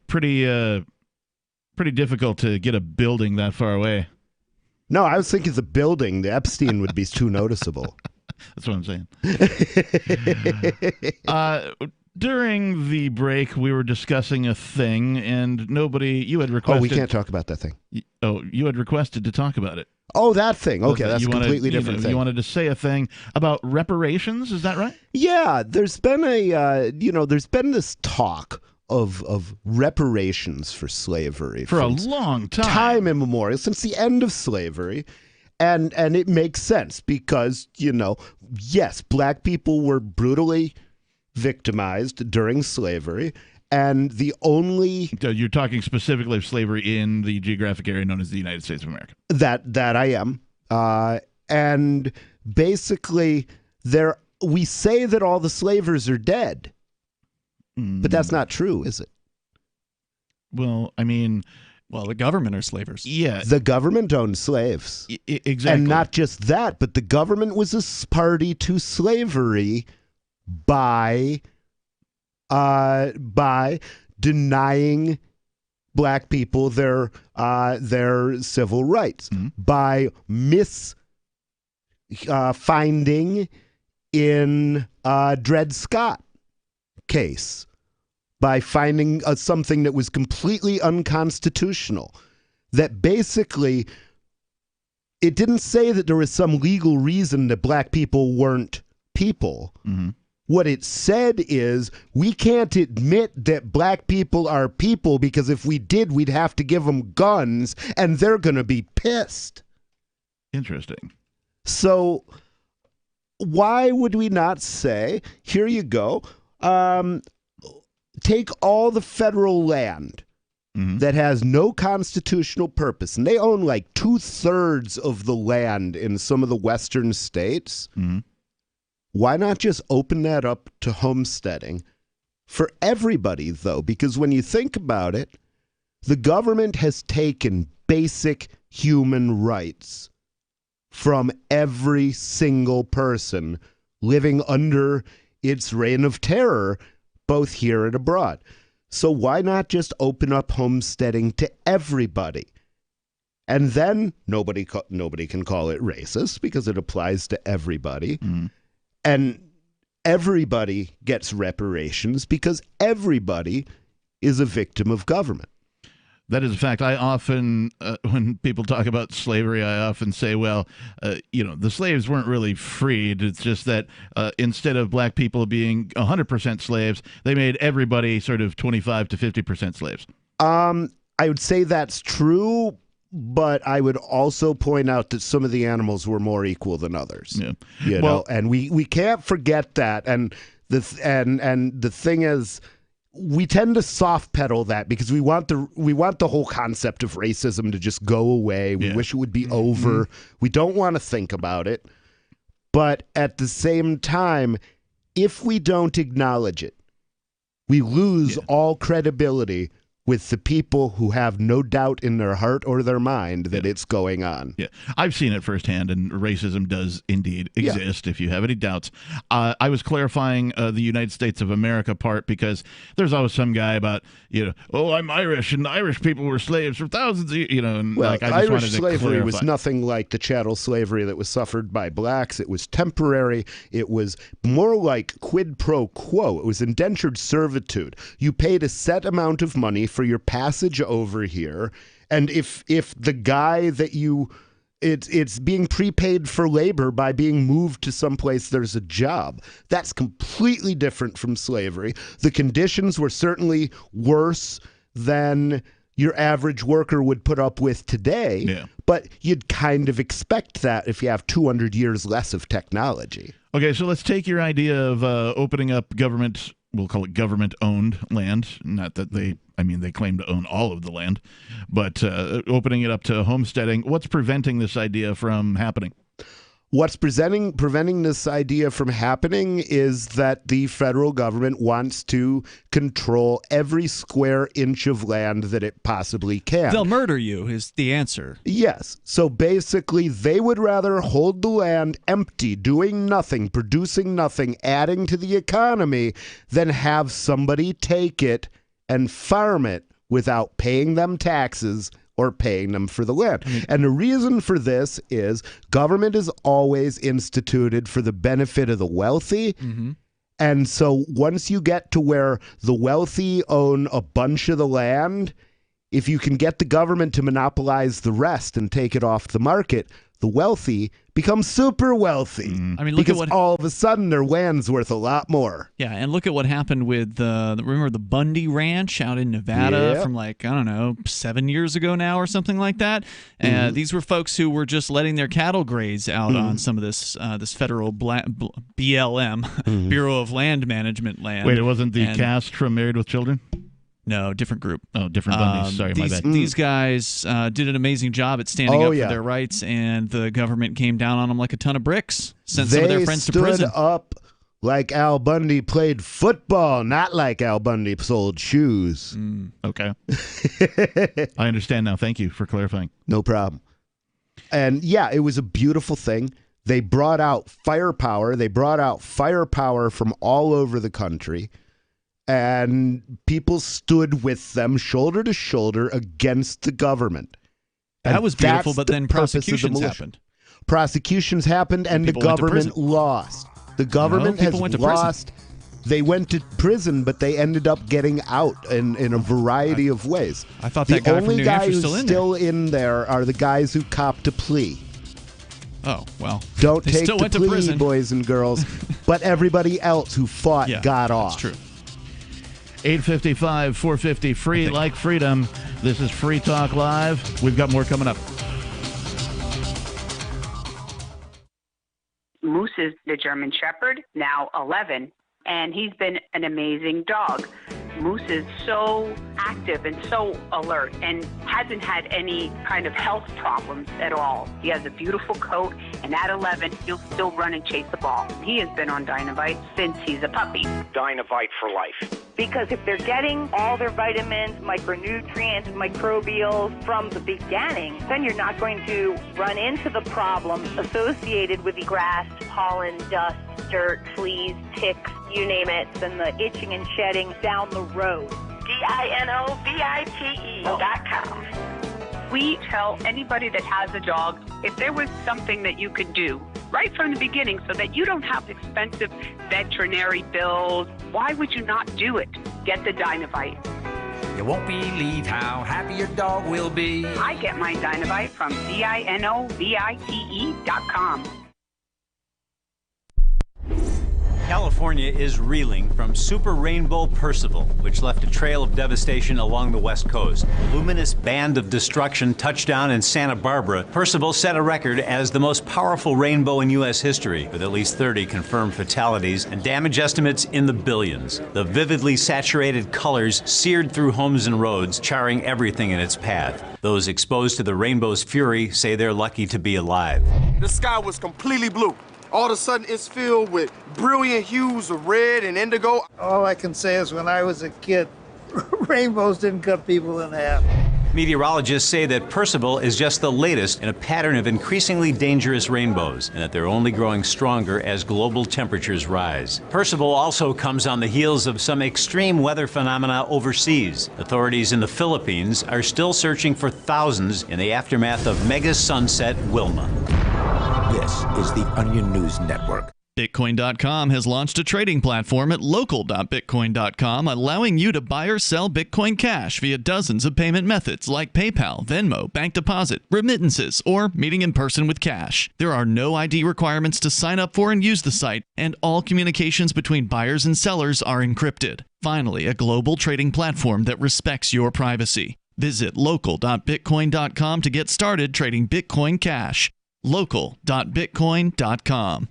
pretty difficult to get a building that far away. No, I was thinking the building. The Epstein would be too noticeable. That's what I'm saying. During the break, we were discussing a thing, and you had requested... Oh, we can't talk about that thing. You had requested to talk about it. Oh, that thing. Okay, that's a completely different thing. You wanted to say a thing about reparations, is that right? Yeah, there's been there's been this talk of reparations for slavery. For a long time. Time immemorial, since the end of slavery. And it makes sense because, yes, black people were brutally victimized during slavery, and the only... You're talking specifically of slavery in the geographic area known as the United States of America. That I am. And basically, we say that all the slavers are dead, but that's not true, is it? Well, I mean... Well, the government are slavers. Yeah. The government owned slaves. Exactly. And not just that, but the government was a party to slavery by denying black people their civil rights, by finding in Dred Scott case, by finding something that was completely unconstitutional, that basically it didn't say that there was some legal reason that black people weren't people. Mm-hmm. What it said is we can't admit that black people are people because if we did, we'd have to give them guns and they're going to be pissed. Interesting. So why would we not say, here you go, take all the federal land that has no constitutional purpose, and they own like 2/3 of the land in some of the western states. Why not just open that up to homesteading for everybody, though? Because when you think about it, the government has taken basic human rights from every single person living under its reign of terror, both here and abroad. So why not just open up homesteading to everybody? And then nobody can call it racist because it applies to everybody. And everybody gets reparations because everybody is a victim of government. That is a fact. I often, when people talk about slavery, I often say, well, the slaves weren't really freed. It's just that instead of black people being 100% slaves, they made everybody sort of 25 to 50% slaves. I would say that's true, but I would also point out that some of the animals were more equal than others. Yeah. And we can't forget that. And the thing is, we tend to soft pedal that because we want the whole concept of racism to just go away. We wish it would be over. We don't want to think about it. But at the same time, if we don't acknowledge it, we lose all credibility with the people who have no doubt in their heart or their mind that it's going on. Yeah, I've seen it firsthand, and racism does indeed exist, if you have any doubts. I was clarifying the United States of America part because there's always some guy about, I'm Irish, and Irish people were slaves for thousands of years, and well, I just Irish wanted to slavery clarify. was nothing like the chattel slavery that was suffered by blacks. It was temporary. It was more like quid pro quo. It was indentured servitude. You paid a set amount of money for your passage over here, and if the guy that it's being prepaid for labor by being moved to someplace there's a job. That's completely different from slavery. The conditions were certainly worse than your average worker would put up with today, but you'd kind of expect that if you have 200 years less of technology. Okay, so let's take your idea of opening up government, we'll call it government-owned land. Not that they claim to own all of the land, but opening it up to homesteading. What's preventing this idea from happening? What's preventing this idea from happening is that the federal government wants to control every square inch of land that it possibly can. They'll murder you is the answer. Yes. So basically, they would rather hold the land empty, doing nothing, producing nothing, adding to the economy, than have somebody take it and farm it without paying them taxes, or paying them for the land. And the reason for this is government is always instituted for the benefit of the wealthy. And so once you get to where the wealthy own a bunch of the land, if you can get the government to monopolize the rest and take it off the market, the wealthy become super wealthy. I mean, look because at what all of a sudden their land's worth a lot more. Yeah, and look at what happened with remember the Bundy Ranch out in Nevada from like, I don't know, 7 years ago now or something like that. These were folks who were just letting their cattle graze out on some of this federal BLM, Bureau of Land Management land. Wait, it wasn't the cast from Married with Children? No, different group. Oh, different Bundys. Sorry, my bad. These guys did an amazing job at standing up for their rights, and the government came down on them like a ton of bricks, sent some of their friends to prison. They stood up like Al Bundy played football, not like Al Bundy sold shoes. Okay. I understand now. Thank you for clarifying. No problem. And yeah, it was a beautiful thing. They brought out firepower. They brought out firepower from all over the country. And people stood with them shoulder to shoulder against the government. That was beautiful, but then prosecutions happened. Prosecutions happened, and the government lost. The government has lost. They went to prison, but they ended up getting out in a variety of ways. I thought that guy from New Hampshire was still in there are the guys who copped a plea. Oh, well. Don't take the plea, boys and girls. But everybody else who fought got off. That's true. 855, 450, free like freedom. This is Free Talk Live. We've got more coming up. Moose is the German Shepherd, now 11, and he's been an amazing dog. Moose is so active and so alert and hasn't had any kind of health problems at all. He has a beautiful coat, and at 11, he'll still run and chase the ball. He has been on Dynavite since he's a puppy. Dynavite for life. Because if they're getting all their vitamins, micronutrients, microbials from the beginning, then you're not going to run into the problems associated with the grass, pollen, dust, dirt, fleas, ticks, you name it, and the itching and shedding down the road. DINOVITE.com. We tell anybody that has a dog, if there was something that you could do right from the beginning so that you don't have expensive veterinary bills, why would you not do it? Get the Dynavite. You won't believe how happy your dog will be. I get my Dynavite from DINOVITE.com. California is reeling from Super Rainbow Percival, which left a trail of devastation along the West Coast. A luminous band of destruction touched down in Santa Barbara. Percival set a record as the most powerful rainbow in U.S. history, with at least 30 confirmed fatalities and damage estimates in the billions. The vividly saturated colors seared through homes and roads, charring everything in its path. Those exposed to the rainbow's fury say they're lucky to be alive. The sky was completely blue. All of a sudden, it's filled with brilliant hues of red and indigo. All I can say is when I was a kid, rainbows didn't cut people in half. Meteorologists say that Percival is just the latest in a pattern of increasingly dangerous rainbows, and that they're only growing stronger as global temperatures rise. Percival also comes on the heels of some extreme weather phenomena overseas. Authorities in the Philippines are still searching for thousands in the aftermath of mega sunset Wilma. This is the Onion News Network. Bitcoin.com has launched a trading platform at local.bitcoin.com, allowing you to buy or sell Bitcoin Cash via dozens of payment methods like PayPal, Venmo, bank deposit, remittances, or meeting in person with cash. There are no ID requirements to sign up for and use the site, and all communications between buyers and sellers are encrypted. Finally, a global trading platform that respects your privacy. Visit local.bitcoin.com to get started trading Bitcoin Cash. local.bitcoin.com.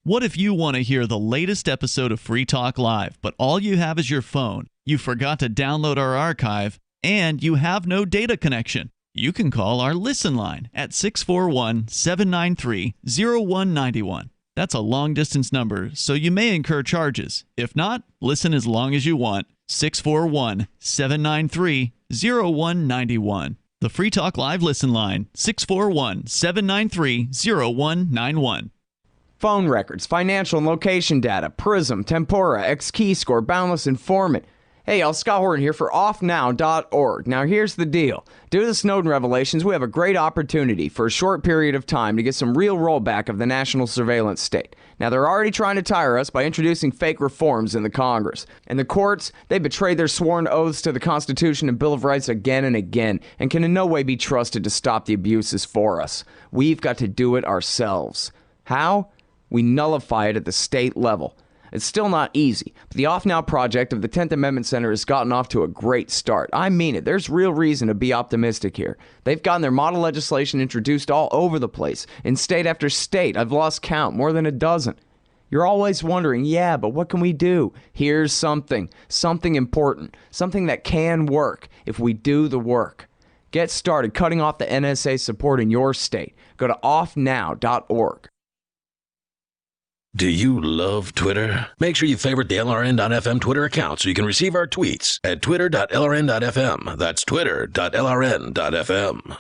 What if you want to hear the latest episode of Free Talk Live, but all you have is your phone, you forgot to download our archive, and you have no data connection? You can call our Listen line at 641-793-0191. That's a long-distance number, so you may incur charges. If not, listen as long as you want. 641-793-0191. The Free Talk Live Listen line, 641-793-0191. Phone records, financial and location data, Prism, Tempora, X-Keyscore, Boundless Informant. Hey y'all, Scott Horton here for offnow.org. Now here's the deal. Due to the Snowden revelations, we have a great opportunity for a short period of time to get some real rollback of the national surveillance state. Now they're already trying to tire us by introducing fake reforms in the Congress. And the courts, they betrayed their sworn oaths to the Constitution and Bill of Rights again and again, and can in no way be trusted to stop the abuses for us. We've got to do it ourselves. How? We nullify it at the state level. It's still not easy, but the Off Now project of the 10th Amendment Center has gotten off to a great start. I mean it. There's real reason to be optimistic here. They've gotten their model legislation introduced all over the place, in state after state. I've lost count, more than a dozen. You're always wondering, yeah, but what can we do? Here's something important, something that can work if we do the work. Get started cutting off the NSA support in your state. Go to offnow.org. Do you love Twitter? Make sure you favorite the LRN.FM Twitter account so you can receive our tweets at twitter.lrn.fm. That's twitter.lrn.fm.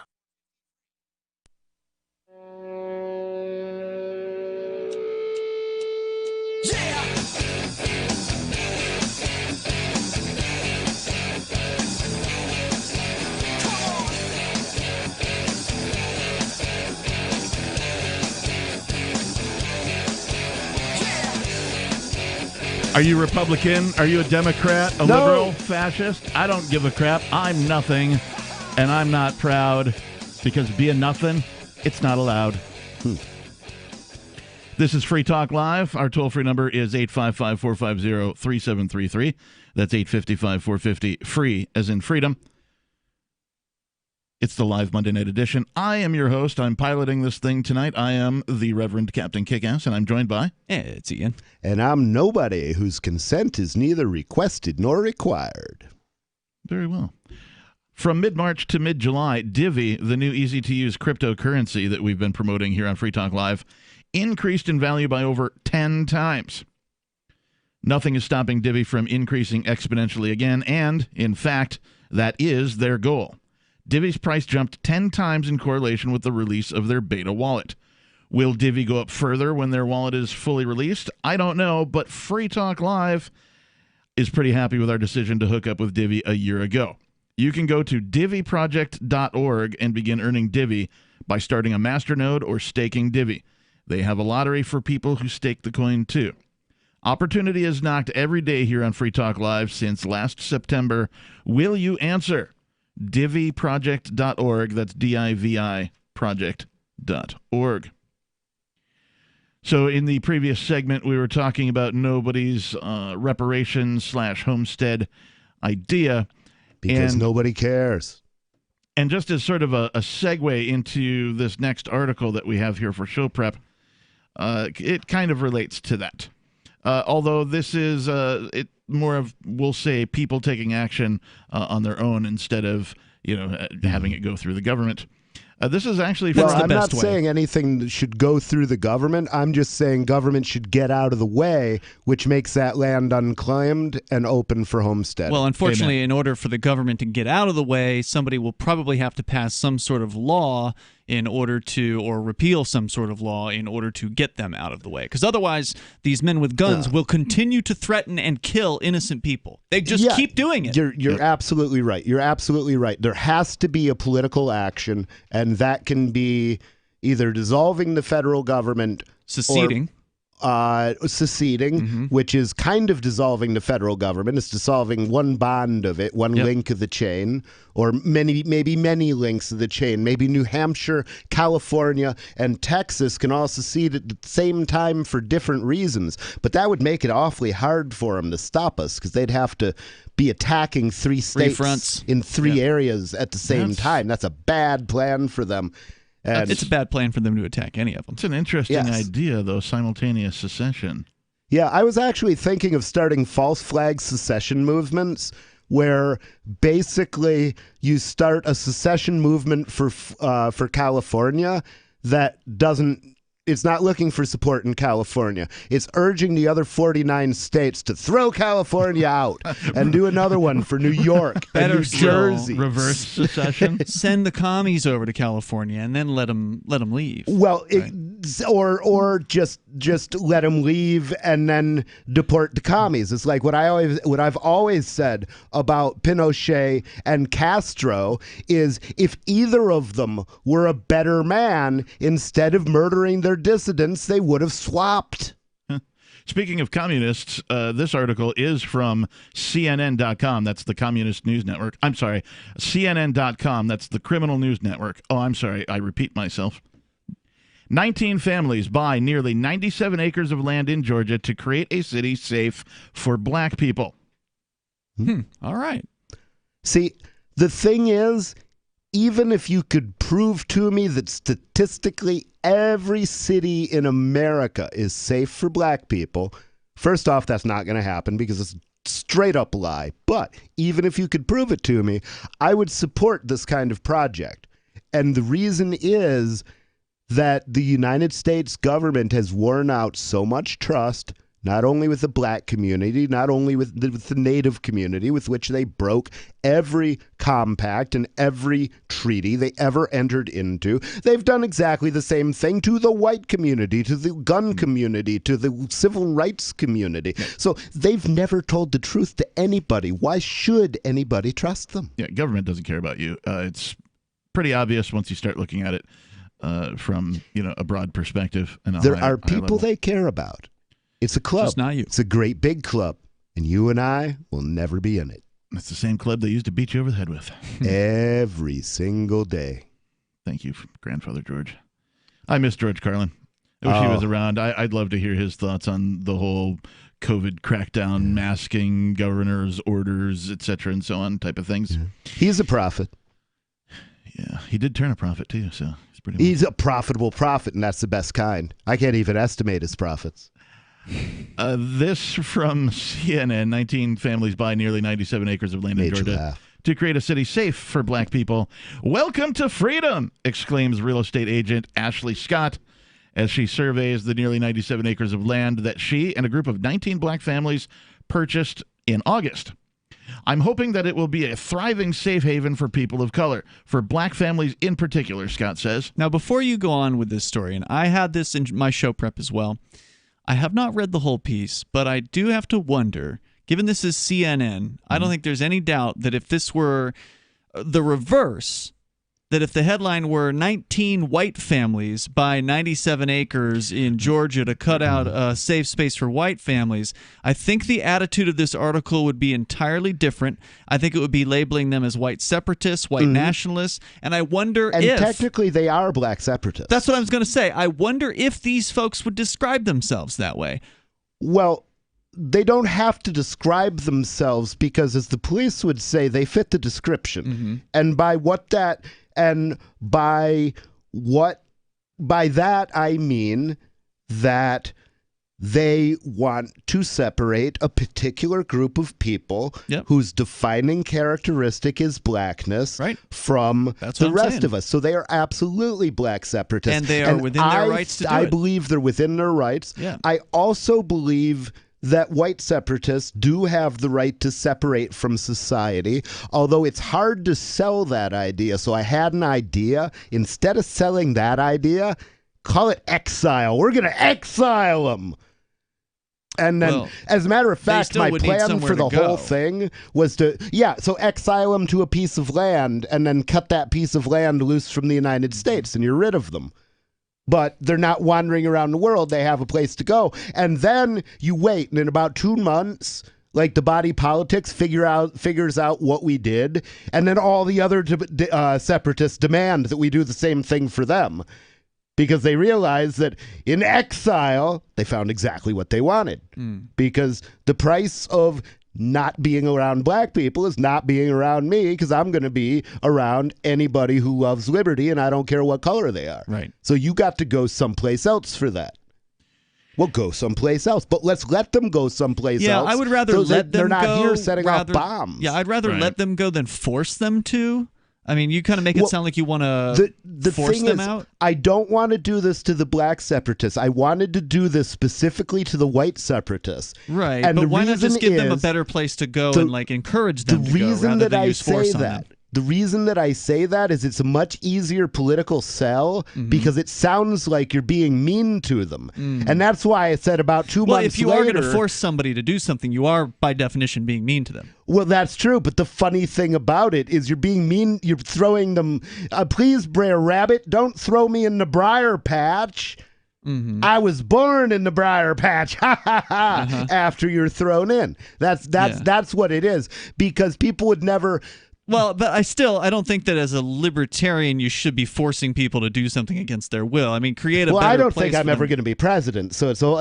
Are you Republican? Are you a Democrat? A liberal? Fascist? I don't give a crap. I'm nothing, and I'm not proud, because being nothing, it's not allowed. This is Free Talk Live. Our toll-free number is 855-450-3733. That's 855-450-FREE, as in freedom. It's the live Monday night edition. I am your host. I'm piloting this thing tonight. I am the Reverend Captain Kickass, and I'm joined by... It's Ian. And I'm nobody whose consent is neither requested nor required. Very well. From mid-March to mid-July, Divvy, the new easy-to-use cryptocurrency that we've been promoting here on Free Talk Live, increased in value by over 10 times. Nothing is stopping Divvy from increasing exponentially again, and, in fact, that is their goal. Divvy's price jumped 10 times in correlation with the release of their beta wallet. Will Divvy go up further when their wallet is fully released? I don't know, but Free Talk Live is pretty happy with our decision to hook up with Divvy a year ago. You can go to divvyproject.org and begin earning Divvy by starting a masternode or staking Divvy. They have a lottery for people who stake the coin too. Opportunity is knocked every day here on Free Talk Live since last September. Will you answer? divvyproject.org. That's D-I-V-I project.org. So in the previous segment, we were talking about nobody's reparations/homestead idea. Because nobody cares. And just as sort of a segue into this next article that we have here for show prep, it kind of relates to that. Although this is more of, we'll say, people taking action on their own instead of, having it go through the government. This is actually well, I'm not saying anything should go through the government. I'm just saying government should get out of the way, which makes that land unclaimed and open for homestead. Well, unfortunately, in order for the government to get out of the way, somebody will probably have to pass some sort of law in order to, or repeal some sort of law in order to get them out of the way. Because otherwise, these men with guns will continue to threaten and kill innocent people. They just keep doing it. You're absolutely right. You're absolutely right. There has to be a political action, and that can be either dissolving the federal government, seceding. Seceding, which is kind of dissolving the federal government. It's dissolving one bond of it, one link of the chain, or maybe many links of the chain. Maybe New Hampshire, California, and Texas can all secede at the same time for different reasons. But that would make it awfully hard for them to stop us, because they'd have to be attacking three states in three areas at the same time. That's a bad plan for them. And it's a bad plan for them to attack any of them. It's an interesting idea, though, simultaneous secession. Yeah, I was actually thinking of starting false flag secession movements where basically you start a secession movement for California that doesn't... It's not looking for support in California. It's urging the other 49 states to throw California out and do another one for New York and New Jersey. Reverse secession? Send the commies over to California and then let them leave. Well, right? or just let them leave and then deport the commies. It's like what I've always said about Pinochet and Castro is if either of them were a better man, instead of murdering their dissidents, they would have swapped. Speaking of communists, this article is from CNN.com. That's the Communist News Network. I'm sorry, CNN.com. That's the Criminal News Network. Oh, I'm sorry. I repeat myself. 19 families buy nearly 97 acres of land in Georgia to create a city safe for black people. All right. See, the thing is, even if you could prove to me that statistically every city in America is safe for black people, first off, that's not going to happen because it's straight up a lie. But even if you could prove it to me, I would support this kind of project. And the reason is that the United States government has worn out so much trust, not only with the black community, not only with the Native community, with which they broke every compact and every treaty they ever entered into. They've done exactly the same thing to the white community, to the gun community, to the civil rights community. So they've never told the truth to anybody. Why should anybody trust them? Yeah, government doesn't care about you. It's pretty obvious once you start looking at it from a broad perspective. And there are people they care about. It's a club. Just not you. It's a great big club, and you and I will never be in it. It's the same club they used to beat you over the head with. Every single day. Thank you, Grandfather George. I miss George Carlin. I wish he was around. I'd love to hear his thoughts on the whole COVID crackdown, masking, governor's orders, etc., and so on type of things. Yeah. He's a prophet. Yeah, he did turn a prophet, too, so he's pretty. He's a profitable prophet, and that's the best kind. I can't even estimate his profits. This from CNN. 19 families buy nearly 97 acres of land in Georgia to create a city safe for black people. Welcome to freedom, exclaims real estate agent Ashley Scott as she surveys the nearly 97 acres of land that she and a group of 19 black families purchased in August. I'm hoping that it will be a thriving safe haven for people of color, for black families in particular, Scott says. Now, before you go on with this story, and I had this in my show prep as well, I have not read the whole piece, but I do have to wonder, given this is CNN, I don't think there's any doubt that if this were the reverse, that if the headline were 19 white families buy 97 acres in Georgia to cut out a safe space for white families, I think the attitude of this article would be entirely different. I think it would be labeling them as white separatists, white nationalists, and I wonder if... And technically they are black separatists. That's what I was going to say. I wonder if these folks would describe themselves that way. Well, they don't have to describe themselves because, as the police would say, they fit the description. And by that I mean that they want to separate a particular group of people whose defining characteristic is blackness from the rest of us. So they are absolutely black separatists. And they are within their rights to do I it. believe they're within their rights. Yeah. I also believe that white separatists do have the right to separate from society, although it's hard to sell that idea. So I had an idea. Instead of selling that idea, call it exile. We're going to exile them. And then, as a matter of fact, my plan for the whole thing was to, so exile them to a piece of land and then cut that piece of land loose from the United States, and you're rid of them. But they're not wandering around the world. They have a place to go. And then you wait, and in about 2 months, like the body politics figures out what we did, and then all the other separatists demand that we do the same thing for them. Because they realize that in exile, they found exactly what they wanted. Because the price of not being around black people is not being around me, because I'm going to be around anybody who loves liberty, and I don't care what color they are. Right. So you got to go someplace else for that. Well, go someplace else, but let's let them go someplace else. Yeah, I would rather let them go. They're not here setting off bombs. Yeah, I'd rather let them go than force them to. I mean, you kind of make it sound like you want to force them out. I don't want to do this to the black separatists. I wanted to do this specifically to the white separatists. Right, and but why not just give them a better place to go and like encourage them to go rather than use force on them? The reason that I say that is it's a much easier political sell because it sounds like you're being mean to them. And that's why I said about 2 months later... Well, if you are going to force somebody to do something, you are, by definition, being mean to them. Well, that's true, but the funny thing about it is you're being mean, you're throwing them, please, Brer Rabbit, don't throw me in the briar patch. I was born in the briar patch, after you're thrown in. That's what it is, because people would never... Well, but I don't think that as a libertarian you should be forcing people to do something against their will. I mean, create a better place. Well, I don't think I'm ever going to be president, so it's all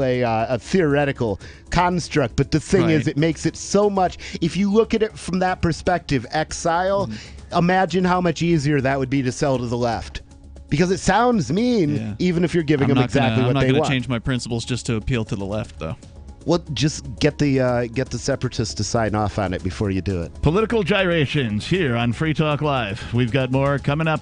a theoretical construct. But the thing is, it makes it so much. If you look at it from that perspective, exile. Imagine how much easier that would be to sell to the left. Because it sounds mean, even if you're giving them exactly what they want. I'm not going to change my principles just to appeal to the left, though. Well, just get the separatists to sign off on it before you do it. Political gyrations here on Free Talk Live. We've got more coming up.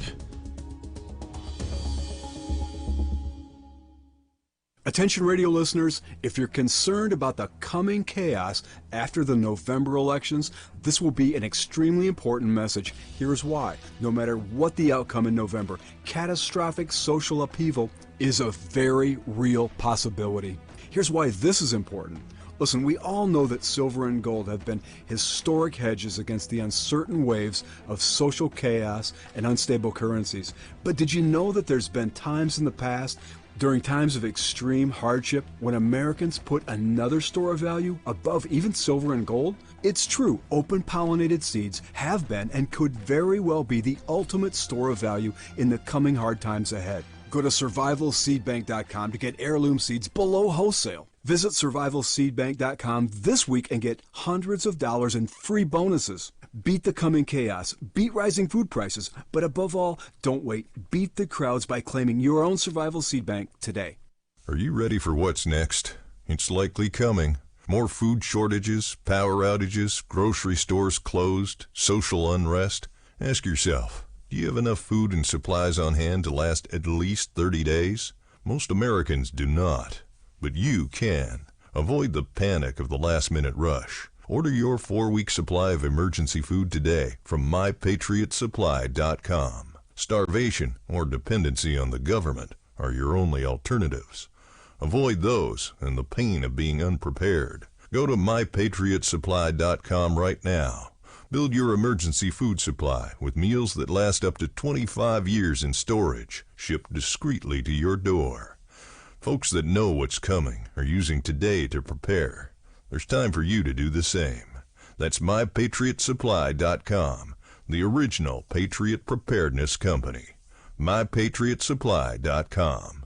Attention radio listeners, if you're concerned about the coming chaos after the November elections, this will be an extremely important message. Here's why. No matter what the outcome in November, catastrophic social upheaval is a very real possibility. Here's why this is important. Listen, we all know that silver and gold have been historic hedges against the uncertain waves of social chaos and unstable currencies. But did you know that there's been times in the past, during times of extreme hardship, when Americans put another store of value above even silver and gold? It's true, open pollinated seeds have been and could very well be the ultimate store of value in the coming hard times ahead. Go to survivalseedbank.com to get heirloom seeds below wholesale. Visit survivalseedbank.com this week and get hundreds of dollars in free bonuses. Beat the coming chaos, beat rising food prices, but above all, don't wait. Beat the crowds by claiming your own Survival Seed Bank today. Are you ready for what's next? It's likely coming. More food shortages, power outages, grocery stores closed, social unrest. Ask yourself, do you have enough food and supplies on hand to last at least 30 days? Most Americans do not, but you can. Avoid the panic of the last-minute rush. Order your 4-week supply of emergency food today from MyPatriotSupply.com. Starvation or dependency on the government are your only alternatives. Avoid those and the pain of being unprepared. Go to MyPatriotSupply.com right now. Build your emergency food supply with meals that last up to 25 years in storage, shipped discreetly to your door. Folks that know what's coming are using today to prepare. There's time for you to do the same. That's MyPatriotSupply.com, the original Patriot Preparedness Company. MyPatriotSupply.com.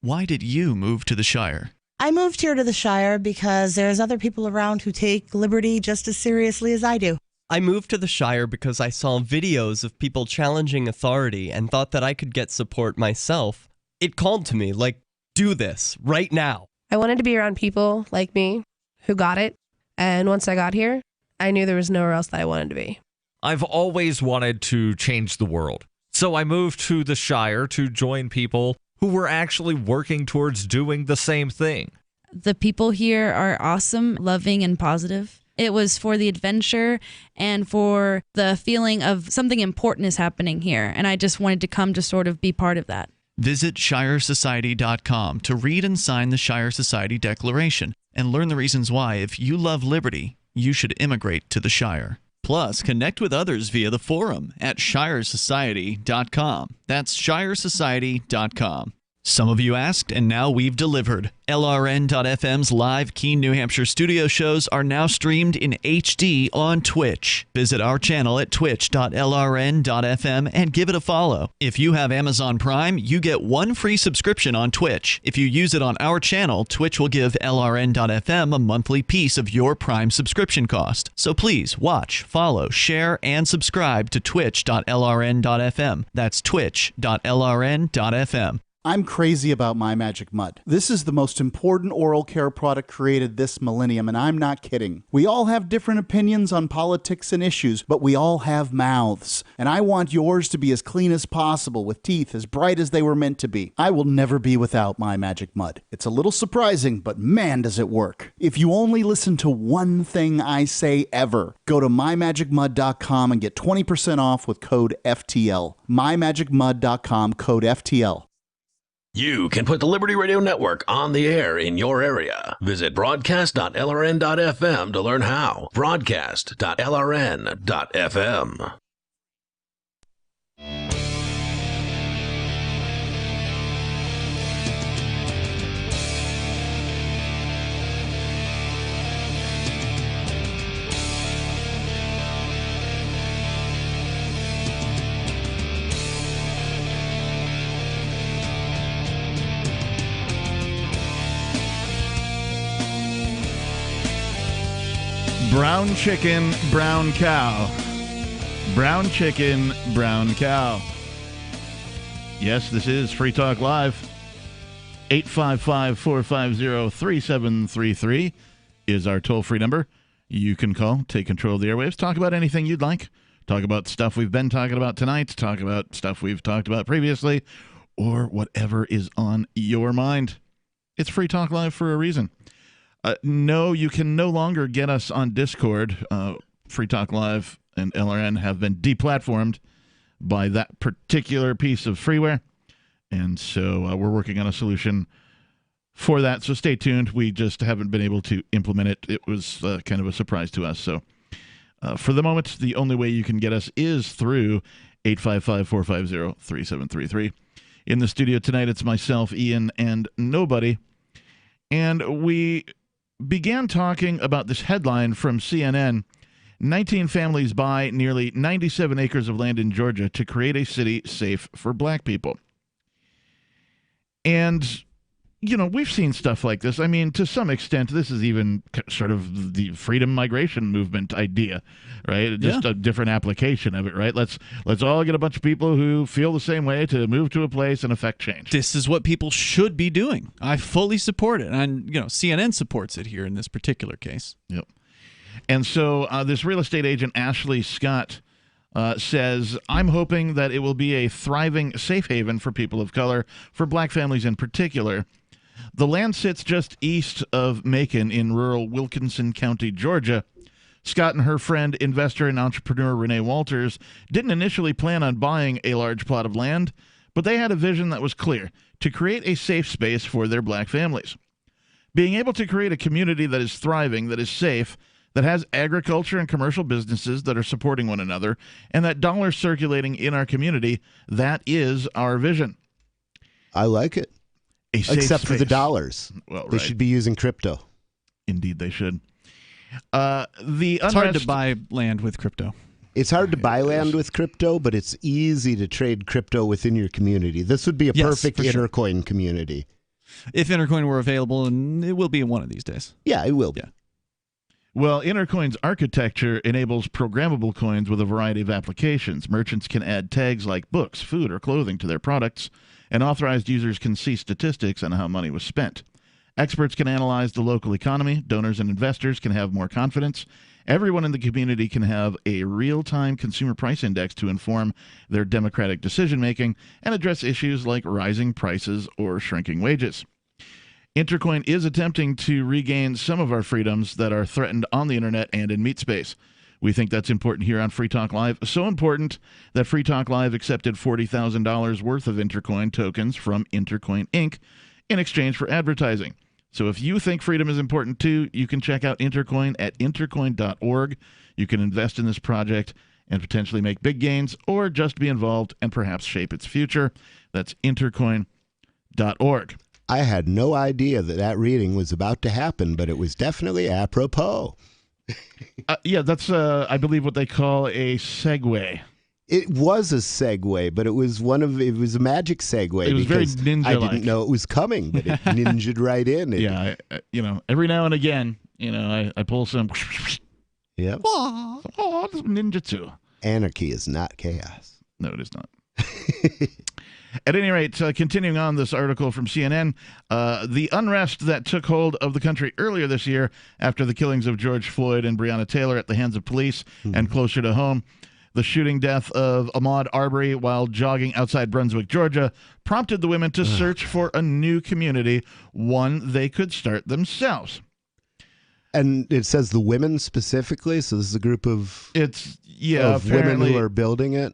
Why did you move to the Shire? I moved here to the Shire because there's other people around who take liberty just as seriously as I do. I moved to the Shire because I saw videos of people challenging authority and thought that I could get support myself. It called to me, like, do this right now. I wanted to be around people like me who got it. And once I got here, I knew there was nowhere else that I wanted to be. I've always wanted to change the world. So I moved to the Shire to join people who were actually working towards doing the same thing. The people here are awesome, loving, and positive. It was for the adventure and for the feeling of something important is happening here. And I just wanted to come to sort of be part of that. Visit ShireSociety.com to read and sign the Shire Society Declaration and learn the reasons why, if you love liberty, you should immigrate to the Shire. Plus, connect with others via the forum at ShireSociety.com. That's ShireSociety.com. Some of you asked, and now we've delivered. LRN.FM's live Keene, New Hampshire studio shows are now streamed in HD on Twitch. Visit our channel at twitch.lrn.fm and give it a follow. If you have Amazon Prime, you get 1 free subscription on Twitch. If you use it on our channel, Twitch will give LRN.FM a monthly piece of your Prime subscription cost. So please watch, follow, share, and subscribe to twitch.lrn.fm. That's twitch.lrn.fm. I'm crazy about My Magic Mud. This is the most important oral care product created this millennium, and I'm not kidding. We all have different opinions on politics and issues, but we all have mouths. And I want yours to be as clean as possible, with teeth as bright as they were meant to be. I will never be without My Magic Mud. It's a little surprising, but man, does it work. If you only listen to one thing I say ever, go to mymagicmud.com and get 20% off with code FTL. mymagicmud.com, code FTL. You can put the Liberty Radio Network on the air in your area. Visit broadcast.lrn.fm to learn how. Broadcast.lrn.fm. Brown chicken, brown cow. Brown chicken, brown cow. Yes, this is Free Talk Live. 855-450-3733 is our toll-free number. You can call, take control of the airwaves, talk about anything you'd like. Talk about stuff we've been talking about tonight, talk about stuff we've talked about previously, or whatever is on your mind. It's Free Talk Live for a reason. No, you can no longer get us on Discord. Free Talk Live and LRN have been deplatformed by that particular piece of freeware. And so we're working on a solution for that. So stay tuned. We just haven't been able to implement it. It was kind of a surprise to us. So for the moment, the only way you can get us is through 855-450-3733. In the studio tonight, it's myself, Ian, and nobody. And we began talking about this headline from CNN. 19 families buy nearly 97 acres of land in Georgia to create a city safe for black people. And, you know, we've seen stuff like this. I mean, to some extent, this is even sort of the freedom migration movement idea, right? Just a different application of it, right? Let's all get a bunch of people who feel the same way to move to a place and affect change. This is what people should be doing. I fully support it. And, you know, CNN supports it here in this particular case. Yep. And so this real estate agent, Ashley Scott, says, I'm hoping that it will be a thriving safe haven for people of color, for black families in particular. The land sits just east of Macon in rural Wilkinson County, Georgia. Scott and her friend, investor and entrepreneur Renee Walters, didn't initially plan on buying a large plot of land, but they had a vision that was clear: to create a safe space for their black families. Being able to create a community that is thriving, that is safe, that has agriculture and commercial businesses that are supporting one another, and that dollars circulating in our community, that is our vision. I like it. Except for the dollars. Well, they should be using crypto. Indeed, they should. It's hard to buy land with crypto. It's hard to buy land with crypto, but it's easy to trade crypto within your community. This would be a perfect Intercoin community. If Intercoin were available, and it will be one of these days. Yeah, it will be. Yeah. Well, Intercoin's architecture enables programmable coins with a variety of applications. Merchants can add tags like books, food, or clothing to their products, and authorized users can see statistics on how money was spent. Experts can analyze the local economy. Donors and investors can have more confidence. Everyone in the community can have a real-time consumer price index to inform their democratic decision-making and address issues like rising prices or shrinking wages. Intercoin is attempting to regain some of our freedoms that are threatened on the internet and in meat space. We think that's important here on Free Talk Live. So important that Free Talk Live accepted $40,000 worth of Intercoin tokens from Intercoin Inc. in exchange for advertising. So if you think freedom is important too, you can check out Intercoin at intercoin.org. You can invest in this project and potentially make big gains, or just be involved and perhaps shape its future. That's intercoin.org. I had no idea that reading was about to happen, but it was definitely apropos. Yeah, that's, I believe, what they call a segue. It was a segue, but it was a magic segue. It was very ninja-like. I didn't know it was coming, but it ninja'd right in. Yeah, every now and again, I pull some. Yep. Oh, ninjutsu. Anarchy is not chaos. No, it is not. At any rate, continuing on this article from CNN, the unrest that took hold of the country earlier this year after the killings of George Floyd and Breonna Taylor at the hands of police, and closer to home, the shooting death of Ahmaud Arbery while jogging outside Brunswick, Georgia, prompted the women to search for a new community, one they could start themselves. And it says the women specifically, so this is a group of women who are building it.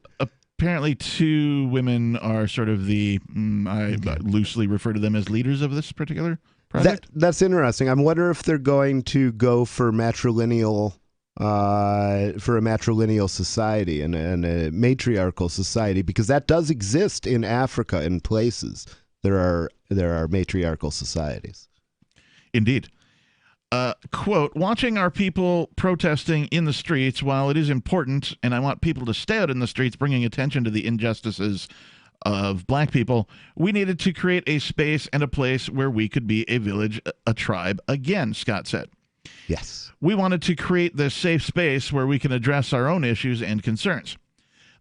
Apparently 2 women are sort of the, I loosely refer to them as leaders of this particular project. That's interesting. I wonder if they're going to go for matrilineal, for a matrilineal society and a matriarchal society, because that does exist in Africa in places. There are matriarchal societies. Indeed. Quote, watching our people protesting in the streets, while it is important, and I want people to stay out in the streets bringing attention to the injustices of black people, we needed to create a space and a place where we could be a village, a tribe again, Scott said. Yes. We wanted to create this safe space where we can address our own issues and concerns.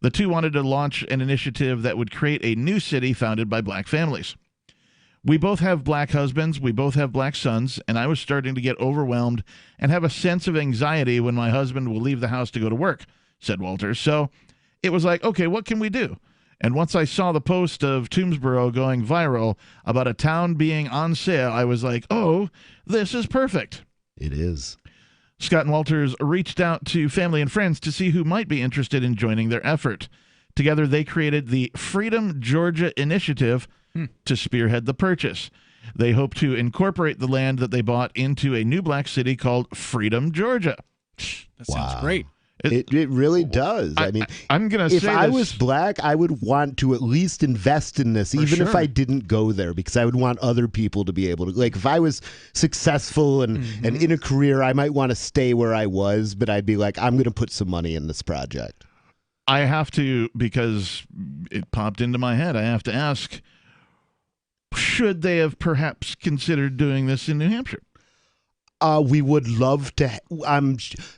The 2 wanted to launch an initiative that would create a new city founded by black families. We both have black husbands, we both have black sons, and I was starting to get overwhelmed and have a sense of anxiety when my husband will leave the house to go to work, said Walters. So it was like, okay, what can we do? And once I saw the post of Toomsboro going viral about a town being on sale, I was like, oh, this is perfect. It is. Scott and Walters reached out to family and friends to see who might be interested in joining their effort. Together, they created the Freedom Georgia Initiative to spearhead the purchase. They hope to incorporate the land that they bought into a new black city called Freedom, Georgia. That sounds great. It really does. I mean, I'm going to say if I was black, I would want to at least invest in this, even if I didn't go there, because I would want other people to be able to. Like, if I was successful and in a career, I might want to stay where I was, but I'd be like, I'm going to put some money in this project. I have to, because it popped into my head, I have to ask, should they have perhaps considered doing this in New Hampshire? We would love to.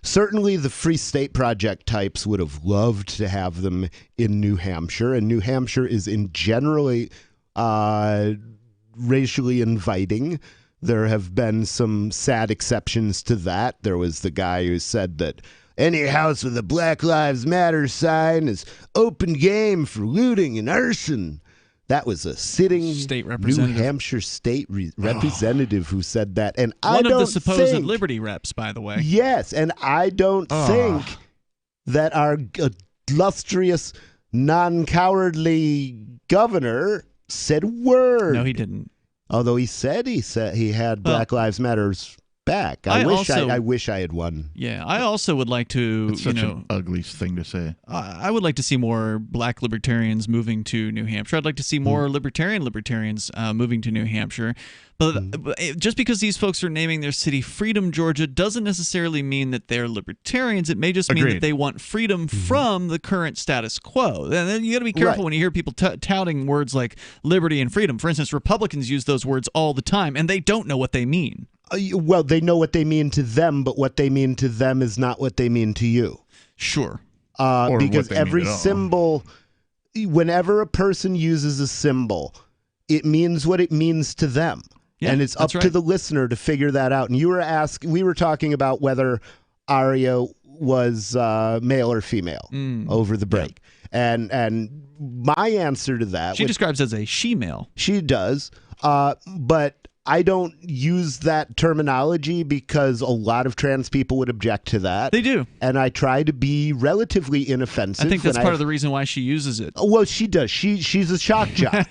Certainly the Free State Project types would have loved to have them in New Hampshire, and New Hampshire is in generally racially inviting. There have been some sad exceptions to that. There was the guy who said that any house with a Black Lives Matter sign is open game for looting and arson. That was a sitting state New representative. Hampshire state representative who said that. And One of the supposed Liberty reps, by the way. Yes, and I don't think that our illustrious, non-cowardly governor said a word. No, he didn't. Although he said he had Black Lives Matter's back. I wish I had won. Yeah, I also would like to. It's such an ugly thing to say. I would like to see more black libertarians moving to New Hampshire. I'd like to see more libertarians moving to New Hampshire. But just because these folks are naming their city Freedom, Georgia, doesn't necessarily mean that they're libertarians. It may just mean that they want freedom from the current status quo. And then you got to be careful when you hear people touting words like liberty and freedom. For instance, Republicans use those words all the time, and they don't know what they mean. Well, they know what they mean to them, but what they mean to them is not what they mean to you. Sure. Because every symbol, whenever a person uses a symbol, it means what it means to them. Yeah, and it's up to the listener to figure that out. And we were talking about whether Aria was male or female over the break. Yeah. And my answer to that... She describes as a she-male. She does. But I don't use that terminology because a lot of trans people would object to that. They do. And I try to be relatively inoffensive. I think that's part of the reason why she uses it. Well, she does. She's a shock jock.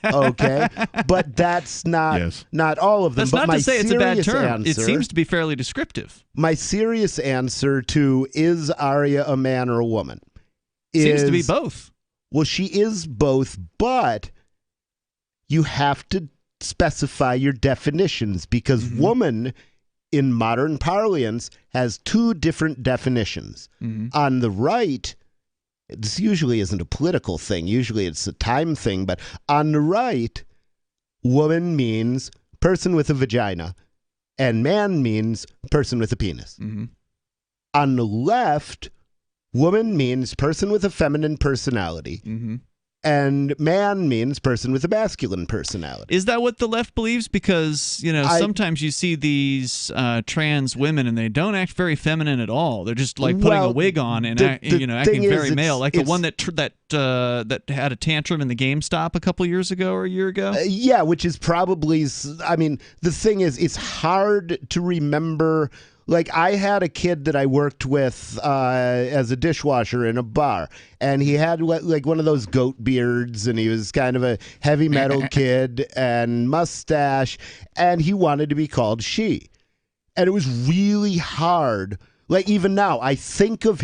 Okay? But that's not all of them. That's but not to say it's a bad term. Answer, it seems to be fairly descriptive. My serious answer to is Aria a man or a woman? Seems to be both. Well, she is both, but you have to specify your definitions because woman in modern parlance has two different definitions. On the right, this usually isn't a political thing, usually it's a time thing, but on the right, woman means person with a vagina and man means person with a penis. On the left, woman means person with a feminine personality And man means person with a masculine personality. Is that what the left believes? Because, sometimes you see these trans women and they don't act very feminine at all. They're just like putting a wig on and acting very male. Like the one that had a tantrum in the GameStop a couple years ago or a year ago? Yeah, which is probably, the thing is, it's hard to remember. Like, I had a kid that I worked with as a dishwasher in a bar, and he had like one of those goat beards, and he was kind of a heavy metal kid and mustache, and he wanted to be called she. And it was really hard. Like, even now, I think of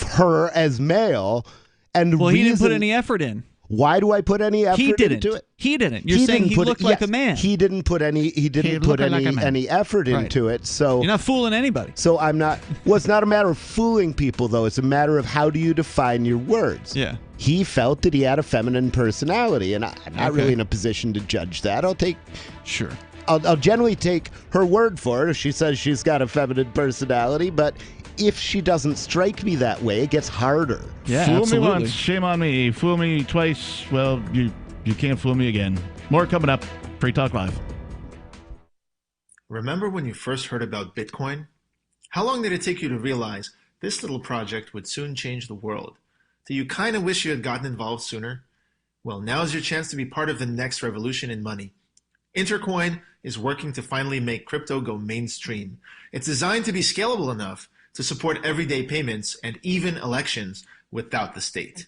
her as male. And he didn't put any effort in. Why do I put any effort into it? He didn't. You're saying he looked like a man. He didn't put any effort into it. So you're not fooling anybody. So I'm not. Well, it's not a matter of fooling people, though. It's a matter of how do you define your words. Yeah. He felt that he had a feminine personality, and I'm not really in a position to judge that. I'll generally take her word for it if she says she's got a feminine personality, but if she doesn't strike me that way, it gets harder. Yeah, fool me once, shame on me. Fool me twice, well, you can't fool me again. More coming up. Free Talk Live. Remember when you first heard about Bitcoin? How long did it take you to realize this little project would soon change the world? Do you kind of wish you had gotten involved sooner? Well, now's your chance to be part of the next revolution in money. Intercoin is working to finally make crypto go mainstream. It's designed to be scalable enough to support everyday payments and even elections without the state.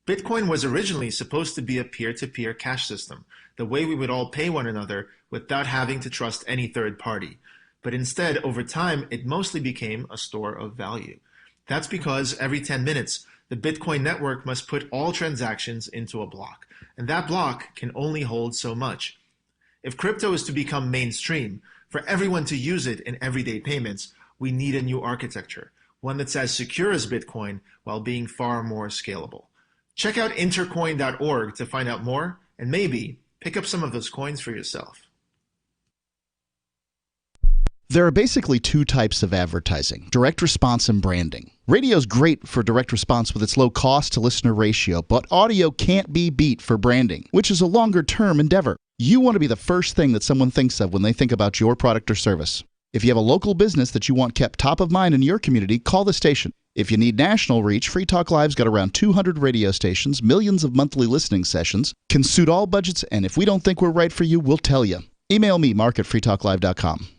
Bitcoin was originally supposed to be a peer-to-peer cash system, the way we would all pay one another without having to trust any third party. But instead, over time, it mostly became a store of value. That's because every 10 minutes, the Bitcoin network must put all transactions into a block, and that block can only hold so much. If crypto is to become mainstream, for everyone to use it in everyday payments, we need a new architecture, one that's as secure as Bitcoin while being far more scalable. Check out intercoin.org to find out more and maybe pick up some of those coins for yourself. There are basically two types of advertising, direct response and branding. Radio's great for direct response with its low cost to listener ratio, but audio can't be beat for branding, which is a longer term endeavor. You want to be the first thing that someone thinks of when they think about your product or service. If you have a local business that you want kept top of mind in your community, call the station. If you need national reach, Free Talk Live's got around 200 radio stations, millions of monthly listening sessions, can suit all budgets, and if we don't think we're right for you, we'll tell you. Email me, mark@freetalklive.com.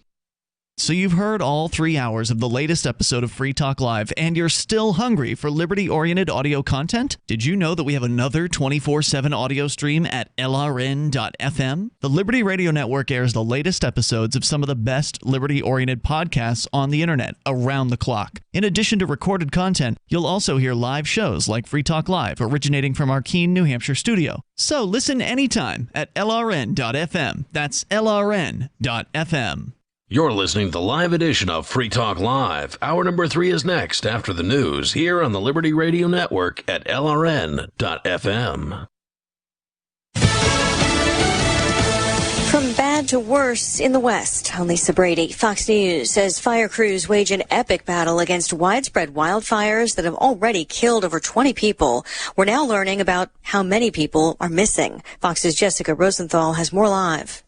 So you've heard all 3 hours of the latest episode of Free Talk Live, and you're still hungry for liberty-oriented audio content? Did you know that we have another 24/7 audio stream at LRN.FM? The Liberty Radio Network airs the latest episodes of some of the best liberty-oriented podcasts on the internet around the clock. In addition to recorded content, you'll also hear live shows like Free Talk Live, originating from our Keene, New Hampshire studio. So listen anytime at LRN.FM. That's LRN.FM. You're listening to the live edition of Free Talk Live. Hour number 3 is next after the news here on the Liberty Radio Network at LRN.FM. From bad to worse in the West, I'm Lisa Brady. Fox News says fire crews wage an epic battle against widespread wildfires that have already killed over 20 people. We're now learning about how many people are missing. Fox's Jessica Rosenthal has more live.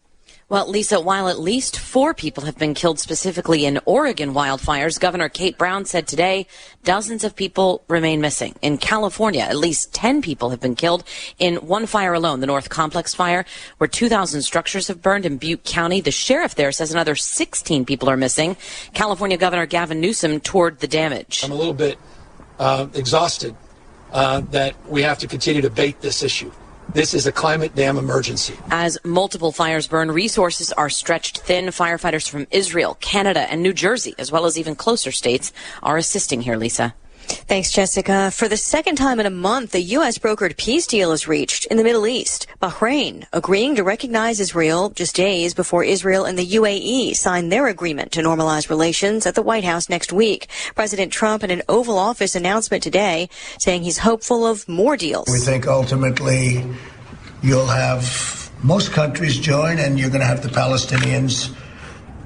Well, Lisa, while at least 4 people have been killed specifically in Oregon wildfires, Governor Kate Brown said today dozens of people remain missing. In California, at least 10 people have been killed in one fire alone, the North Complex fire, where 2,000 structures have burned in Butte County. The sheriff there says another 16 people are missing. California Governor Gavin Newsom toured the damage. I'm a little bit exhausted that we have to continue to bait this issue. This is a climate dam emergency. As multiple fires burn, resources are stretched thin. Firefighters from Israel, Canada, and New Jersey, as well as even closer states, are assisting here, Lisa. Thanks, Jessica. For the second time in a month, a U.S. brokered peace deal is reached in the Middle East. Bahrain agreeing to recognize Israel just days before Israel and the UAE sign their agreement to normalize relations at the White House next week. President Trump in an Oval Office announcement today saying he's hopeful of more deals. We think ultimately you'll have most countries join and you're going to have the Palestinians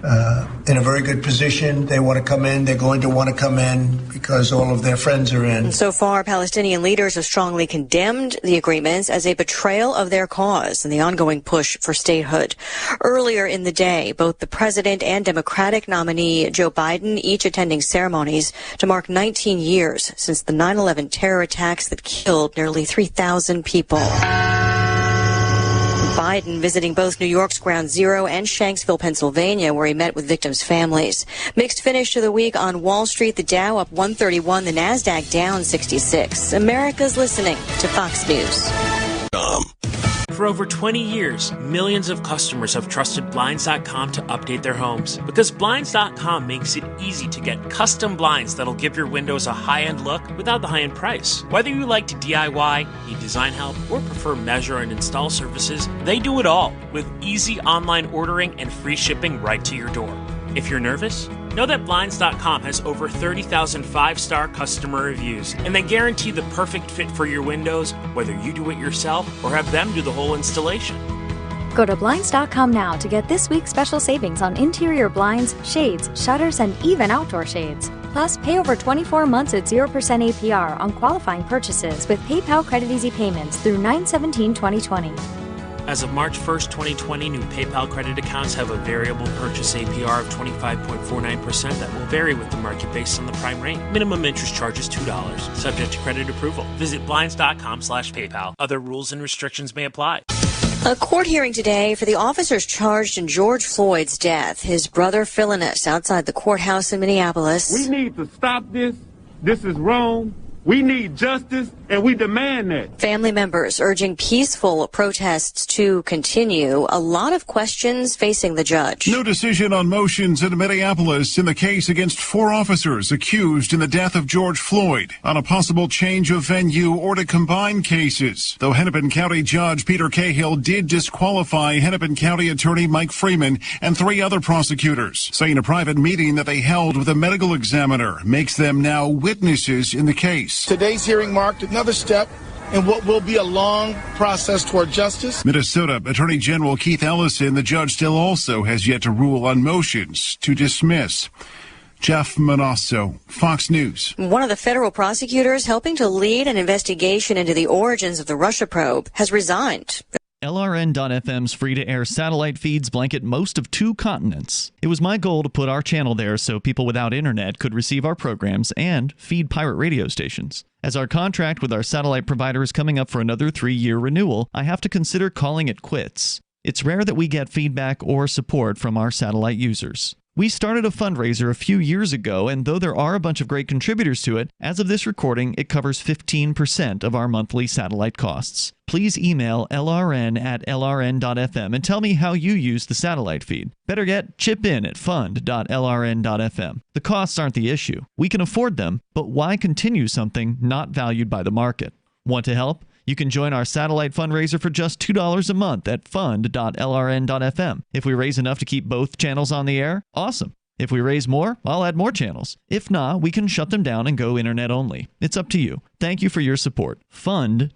in a very good position. They want to come in. They're going to want to come in because all of their friends are in. And so far, Palestinian leaders have strongly condemned the agreements as a betrayal of their cause and the ongoing push for statehood. Earlier in the day, both the president and Democratic nominee Joe Biden each attending ceremonies to mark 19 years since the 9/11 terror attacks that killed nearly 3,000 people. Biden visiting both New York's Ground Zero and Shanksville, Pennsylvania, where he met with victims' families. Mixed finish to the week on Wall Street. The Dow up 131, the NASDAQ down 66. America's listening to Fox News. For over 20 years, millions of customers have trusted Blinds.com to update their homes. Because Blinds.com makes it easy to get custom blinds that'll give your windows a high-end look without the high-end price. Whether you like to DIY, need design help, or prefer measure and install services, they do it all with easy online ordering and free shipping right to your door. If you're nervous, know that Blinds.com has over 30,000 5-star customer reviews, and they guarantee the perfect fit for your windows, whether you do it yourself or have them do the whole installation. Go to Blinds.com now to get this week's special savings on interior blinds, shades, shutters, and even outdoor shades. Plus, pay over 24 months at 0% APR on qualifying purchases with PayPal Credit Easy payments through 9/17/2020. As of March 1st, 2020, new PayPal credit accounts have a variable purchase APR of 25.49% that will vary with the market based on the prime rate. Minimum interest charge is $2, subject to credit approval. Visit Blinds.com/PayPal. Other rules and restrictions may apply. A court hearing today for the officers charged in George Floyd's death. His brother Philinus outside the courthouse in Minneapolis. We need to stop this. This is wrong. We need justice, and we demand that. Family members urging peaceful protests to continue. A lot of questions facing the judge. No decision on motions in Minneapolis in the case against 4 officers accused in the death of George Floyd on a possible change of venue or to combine cases. Though Hennepin County Judge Peter Cahill did disqualify Hennepin County Attorney Mike Freeman and 3 other prosecutors, saying a private meeting that they held with a medical examiner makes them now witnesses in the case. Today's hearing marked another step in what will be a long process toward justice. Minnesota Attorney General Keith Ellison, the judge still also has yet to rule on motions to dismiss. Jeff Manasso, Fox News. One of the federal prosecutors helping to lead an investigation into the origins of the Russia probe has resigned. LRN.FM's free-to-air satellite feeds blanket most of 2 continents. It was my goal to put our channel there so people without internet could receive our programs and feed pirate radio stations. As our contract with our satellite provider is coming up for another 3-year renewal, I have to consider calling it quits. It's rare that we get feedback or support from our satellite users. We started a fundraiser a few years ago, and though there are a bunch of great contributors to it, as of this recording, it covers 15% of our monthly satellite costs. Please email lrn@lrn.fm and tell me how you use the satellite feed. Better yet, chip in at fund.lrn.fm. The costs aren't the issue. We can afford them, but why continue something not valued by the market? Want to help? You can join our satellite fundraiser for just $2 a month at fund.lrn.fm. If we raise enough to keep both channels on the air, awesome. If we raise more, I'll add more channels. If not, we can shut them down and go internet only. It's up to you. Thank you for your support. Fund.lrn.fm.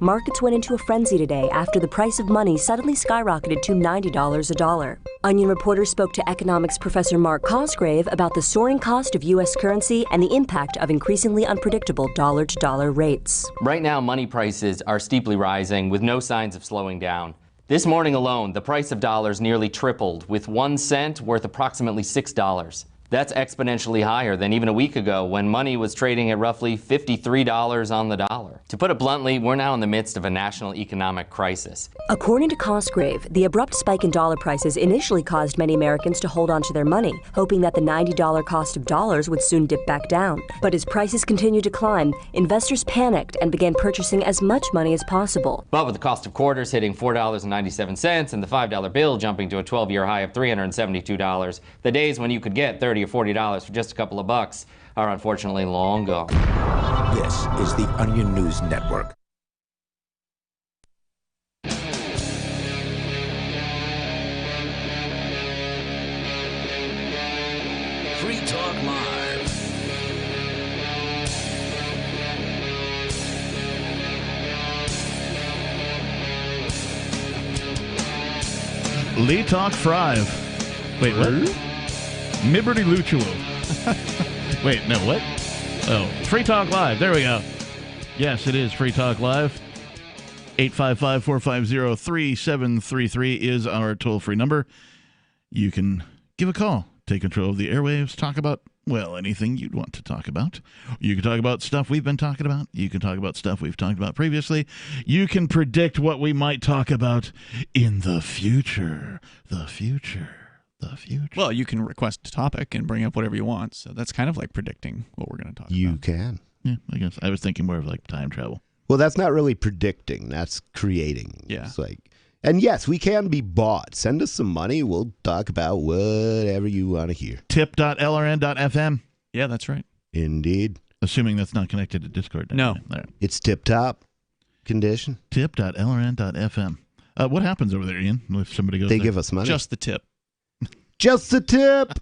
Markets went into a frenzy today after the price of money suddenly skyrocketed to $90 a dollar. Onion reporter spoke to economics professor Mark Cosgrave about the soaring cost of U.S. currency and the impact of increasingly unpredictable dollar-to-dollar rates. Right now, money prices are steeply rising with no signs of slowing down. This morning alone, the price of dollars nearly tripled, with 1 cent worth approximately $6. That's exponentially higher than even a week ago when money was trading at roughly $53 on the dollar. To put it bluntly, we're now in the midst of a national economic crisis. According to Cosgrave, the abrupt spike in dollar prices initially caused many Americans to hold on to their money, hoping that the $90 cost of dollars would soon dip back down. But as prices continued to climb, investors panicked and began purchasing as much money as possible. But with the cost of quarters hitting $4.97 and the $5 bill jumping to a 12-year high of $372, the days when you could get $30 or $40 for just a couple of bucks are unfortunately long gone. This is the Onion News Network. Free Talk Live. Lee Talk Fries. Wait, what? Liberty Luchuo. Wait, no, what? Oh, Free Talk Live. There we go. Yes, it is Free Talk Live. 855-450-3733 is our toll-free number. You can give a call, take control of the airwaves, talk about, well, anything you'd want to talk about. You can talk about stuff we've been talking about. You can talk about stuff we've talked about previously. You can predict what we might talk about in the future. The future. Well, you can request a topic and bring up whatever you want. So that's kind of like predicting what we're going to talk about. You can. Yeah, I guess. I was thinking more of like time travel. Well, that's not really predicting. That's creating. Yeah. It's like, and yes, we can be bought. Send us some money. We'll talk about whatever you want to hear. Tip.lrn.fm. Yeah, that's right. Indeed. Assuming that's not connected to Discord. No. Right. It's tip-top condition. Tip.lrn.fm. What happens over there, Ian, if somebody goes They there? give us money. Just the tip. Just the tip.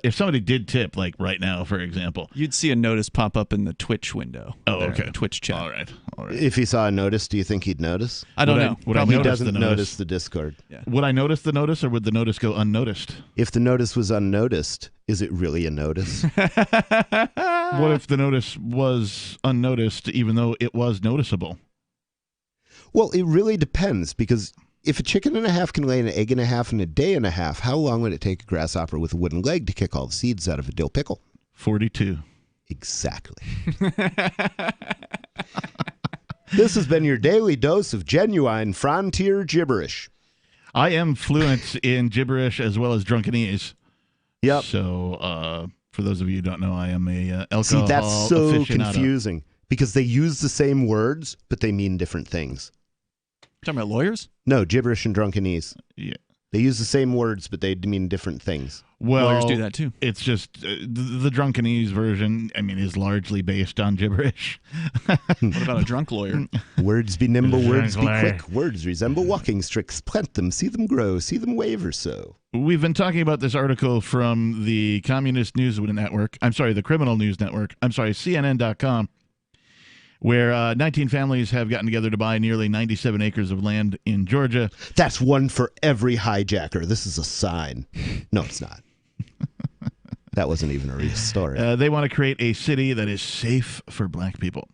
If somebody did tip, like right now, for example, you'd see a notice pop up in the Twitch window. Oh, there, okay. the Twitch chat. All right. If he saw a notice, do you think he'd notice? I don't know. Would I He notice doesn't the notice the Discord. Yeah. Would I notice the notice, or would the notice go unnoticed? If the notice was unnoticed, is it really a notice? What if the notice was unnoticed, even though it was noticeable? Well, it really depends, because if a chicken and a half can lay an egg and a half in a day and a half, how long would it take a grasshopper with a wooden leg to kick all the seeds out of a dill pickle? 42. Exactly. This has been your daily dose of genuine frontier gibberish. I am fluent in gibberish as well as drunkenese. Yep. So, for those of you who don't know, I am a alcohol See, that's so aficionado. confusing, because they use the same words, but they mean different things. Talking about lawyers? No, gibberish and drunkenese. Yeah. They use the same words, but they mean different things. Well, lawyers do that too. It's just the drunkenese version, I mean, is largely based on gibberish. What about a drunk lawyer? Words be nimble, words be Drunk lawyer. quick. Words resemble walking sticks. Plant them, see them grow, see them wave or so. We've been talking about this article from the Communist News Network. I'm sorry, the Criminal News Network. I'm sorry, CNN.com. Where 19 families have gotten together to buy nearly 97 acres of land in Georgia. That's one for every hijacker. This is a sign. No, it's not. That wasn't even a real story. They want to create a city that is safe for black people.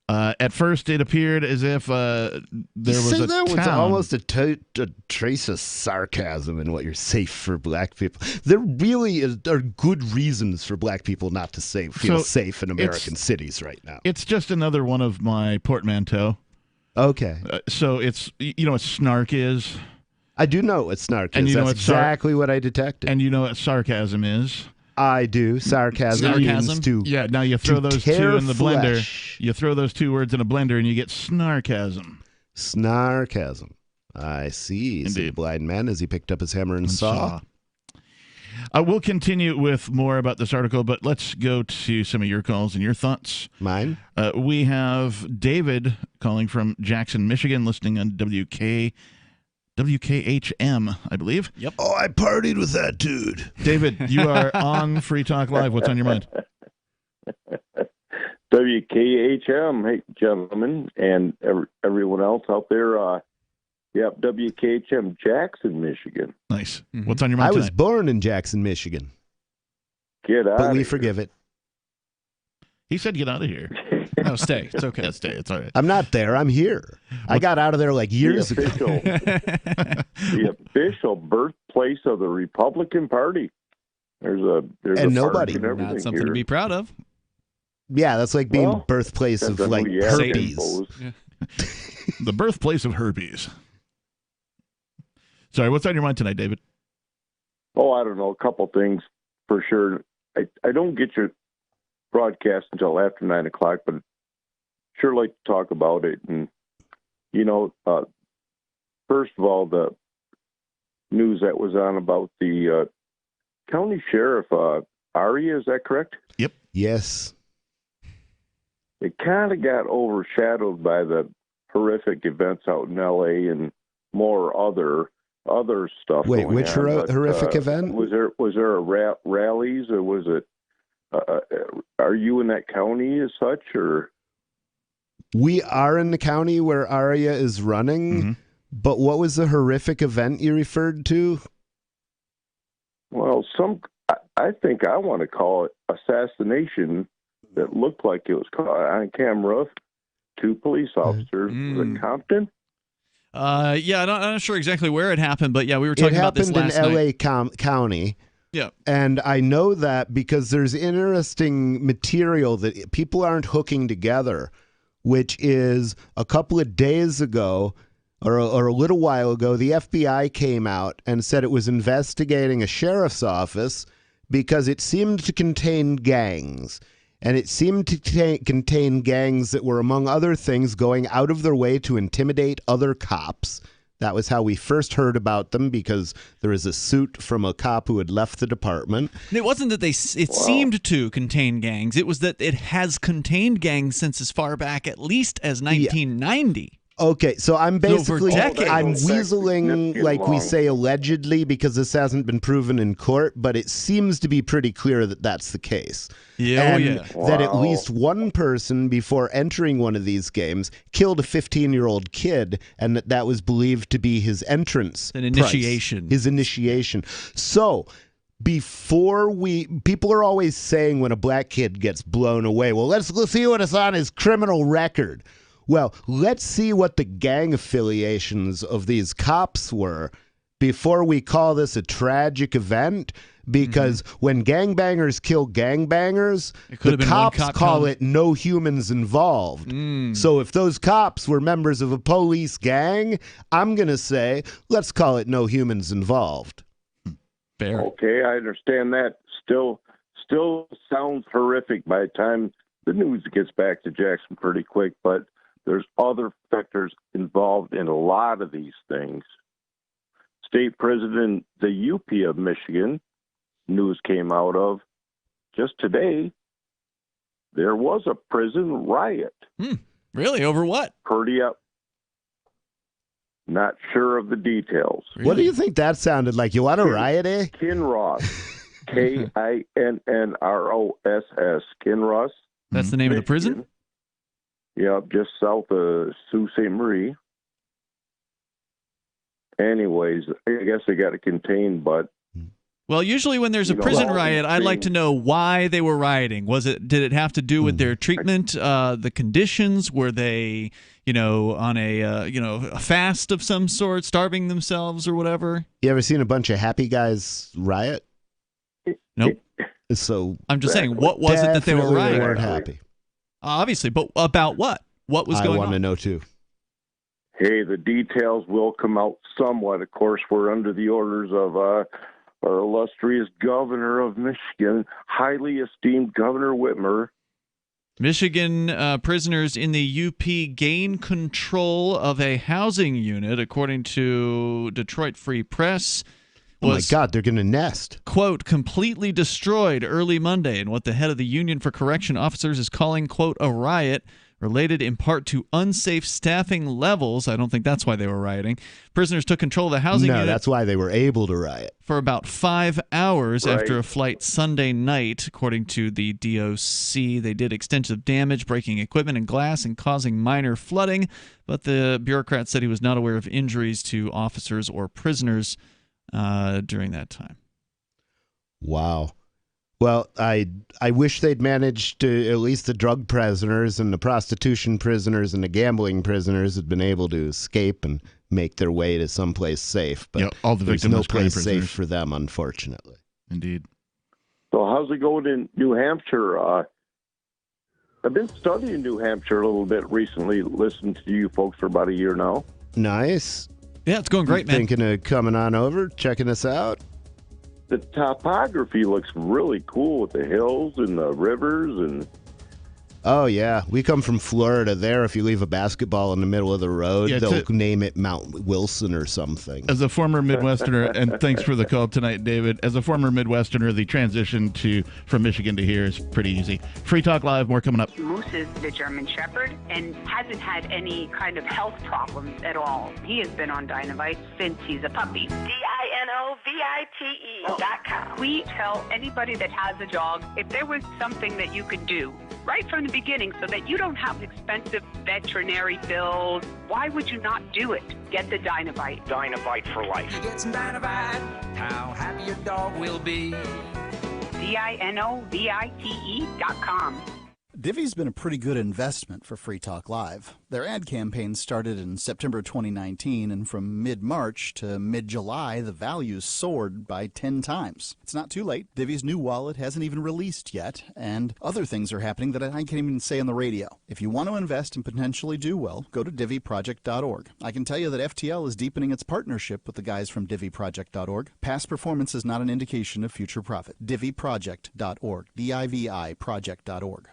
At first, it appeared as if there was a that was town. almost a trace of sarcasm in what you're safe for black people. There really are good reasons for black people not to feel safe in American cities right now. It's just another one of my portmanteau. Okay. So it's, you know what snark is? I do know what snark is. And you know That's what exactly what I detected. And you know what sarcasm is? I do. Sarcasm means to Yeah, now you throw those tear two in the blender. flesh. You throw those two words in a blender and you get snarkasm. Snarkasm. I see. Said the blind man as he picked up his hammer and saw. We'll continue with more about this article, but let's go to some of your calls and your thoughts. Mine? We have David calling from Jackson, Michigan, listening on WKHM, I believe. Yep. Oh, I partied with that dude. David, you are on Free Talk Live. What's on your mind? WKHM, hey, gentlemen, and everyone else out there. Yep, WKHM, Jackson, Michigan. Nice. What's on your mind I was tonight? born in Jackson, Michigan. Get out But of we here. forgive it. He said get out of here. No, stay. It's okay. Yeah, stay. It's all right. I'm not there. I'm here. I got out of there like years ago. The official birthplace of the Republican Party. There's And a nobody. park and everything Not something here. to be proud of. Yeah, that's like being Well, birthplace of depends on like who you ask, I herpes. suppose. The birthplace of herpes. Sorry, what's on your mind tonight, David? Oh, I don't know, a couple things for sure. I don't get your broadcast until after 9 o'clock, but sure like to talk about it. And, first of all, the news that was on about the county sheriff, Aria, is that correct? Yep. Yes. It kind of got overshadowed by the horrific events out in L.A. and more other stuff. Wait, going which on. But, horrific event? Was there a rallies, or was it? Are you in that county as such, or? We are in the county where Aria is running, but what was the horrific event you referred to? Well, I think I want to call it assassination that looked like it was caught on camera. 2 police officers. Was it Compton? Yeah, I'm not sure exactly where it happened, but yeah, we were talking about this last night. It happened in L.A. County. Yeah. And I know that because there's interesting material that people aren't hooking together, which is a couple of days ago or a little while ago, the FBI came out and said it was investigating a sheriff's office because it seemed to contain gangs. And it seemed to contain gangs that were, among other things, going out of their way to intimidate other cops. That was how we first heard about them, because there was a suit from a cop who had left the department. It wasn't that it seemed to contain gangs. It was that it has contained gangs since as far back at least as 1990. Yeah. Okay, so I'm basically, I'm decades. weaseling, like we say, allegedly, because this hasn't been proven in court, but it seems to be pretty clear that that's the case. Yeah, and that at least one person, before entering one of these games, killed a 15-year-old kid, and that was believed to be his entrance initiation. His initiation. So people are always saying when a black kid gets blown away, well, let's see what is on his criminal record. Well, let's see what the gang affiliations of these cops were before we call this a tragic event, because when gangbangers kill gangbangers, the cops call it no humans involved. So if those cops were members of a police gang, I'm going to say, let's call it no humans involved. Fair. Okay, I understand that. Still sounds horrific by the time the news gets back to Jackson pretty quick, but there's other factors involved in a lot of these things. State President, the UP of Michigan, news came out of just today, there was a prison riot. Really? Over what? Pretty up. Not sure of the details. Really? What do you think that sounded like? You want a riot, eh? Kinross. Kinnross. Kinross. That's the name of the prison? Yep, just south of Sault Ste. Marie. Anyways, I guess they got it contained, but... Well, usually when there's a prison riot, I'd like to know why they were rioting. Did it have to do with their treatment, the conditions? Were they, on a fast of some sort, starving themselves or whatever? You ever seen a bunch of happy guys riot? Nope. So I'm just saying, what was it that they were rioting? They weren't happy. Obviously, but about what? What was going on? I want to know, too. Hey, the details will come out somewhat. Of course, we're under the orders of our illustrious governor of Michigan, highly esteemed Governor Whitmer. Michigan prisoners in the UP gain control of a housing unit, according to Detroit Free Press. Oh my God, they're going to nest. Quote, completely destroyed early Monday in what the head of the Union for Correction Officers is calling, quote, a riot related in part to unsafe staffing levels. I don't think that's why they were rioting. Prisoners took control of the housing unit. No, that's why they were able to riot. For about 5 hours after a flight Sunday night, according to the DOC. They did extensive damage, breaking equipment and glass and causing minor flooding, but the bureaucrat said he was not aware of injuries to officers or prisoners during that time. Wow. Well, I wish they'd managed to, at least the drug prisoners and the prostitution prisoners and the gambling prisoners had been able to escape and make their way to someplace safe. But all the there's no place safe for them, unfortunately. Indeed. So how's it going in New Hampshire? I've been studying New Hampshire a little bit recently, listened to you folks for about a year now. Nice. Yeah, it's going great, man. Thinking of coming on over, checking us out? The topography looks really cool with the hills and the rivers and... Oh, yeah. We come from Florida. There, if you leave a basketball in the middle of the road, they'll name it Mount Wilson or something. As a former Midwesterner, and thanks for the call tonight, David. As a former Midwesterner, the transition from Michigan to here is pretty easy. Free Talk Live, more coming up. Moose is the German Shepherd and hasn't had any kind of health problems at all. He has been on Dinovite since he's a puppy. DINO DIANOVITE.com. We tell anybody that has a dog, if there was something that you could do right from the beginning so that you don't have expensive veterinary bills, why would you not do it? Get the Dinovite. Dinovite for life. You get some Dinovite, how happy your dog will be. DINOVITE.com. Divvy's been a pretty good investment for Free Talk Live. Their ad campaign started in September 2019, and from mid-March to mid-July, the values soared by 10 times. It's not too late. Divvy's new wallet hasn't even released yet, and other things are happening that I can't even say on the radio. If you want to invest and potentially do well, go to DivvyProject.org. I can tell you that FTL is deepening its partnership with the guys from DivvyProject.org. Past performance is not an indication of future profit. DivvyProject.org. DIVI Project.org.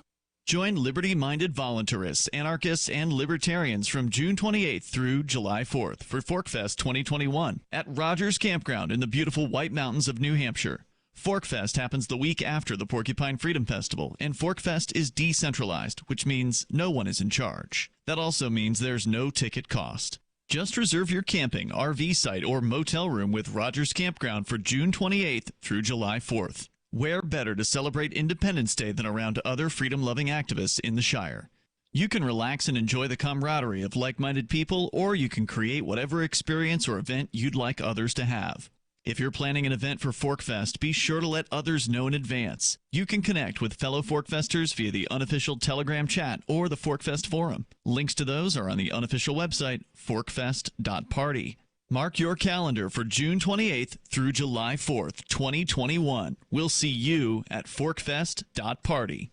Join liberty-minded voluntarists, anarchists, and libertarians from June 28th through July 4th for ForkFest 2021 at Rogers Campground in the beautiful White Mountains of New Hampshire. ForkFest happens the week after the Porcupine Freedom Festival, and ForkFest is decentralized, which means no one is in charge. That also means there's no ticket cost. Just reserve your camping, RV site, or motel room with Rogers Campground for June 28th through July 4th. Where better to celebrate Independence Day than around other freedom-loving activists in the Shire? You can relax and enjoy the camaraderie of like-minded people, or you can create whatever experience or event you'd like others to have. If you're planning an event for ForkFest, be sure to let others know in advance. You can connect with fellow ForkFesters via the unofficial Telegram chat or the ForkFest forum. Links to those are on the unofficial website, forkfest.party. Mark your calendar for June 28th through July 4th, 2021. We'll see you at forkfest.party.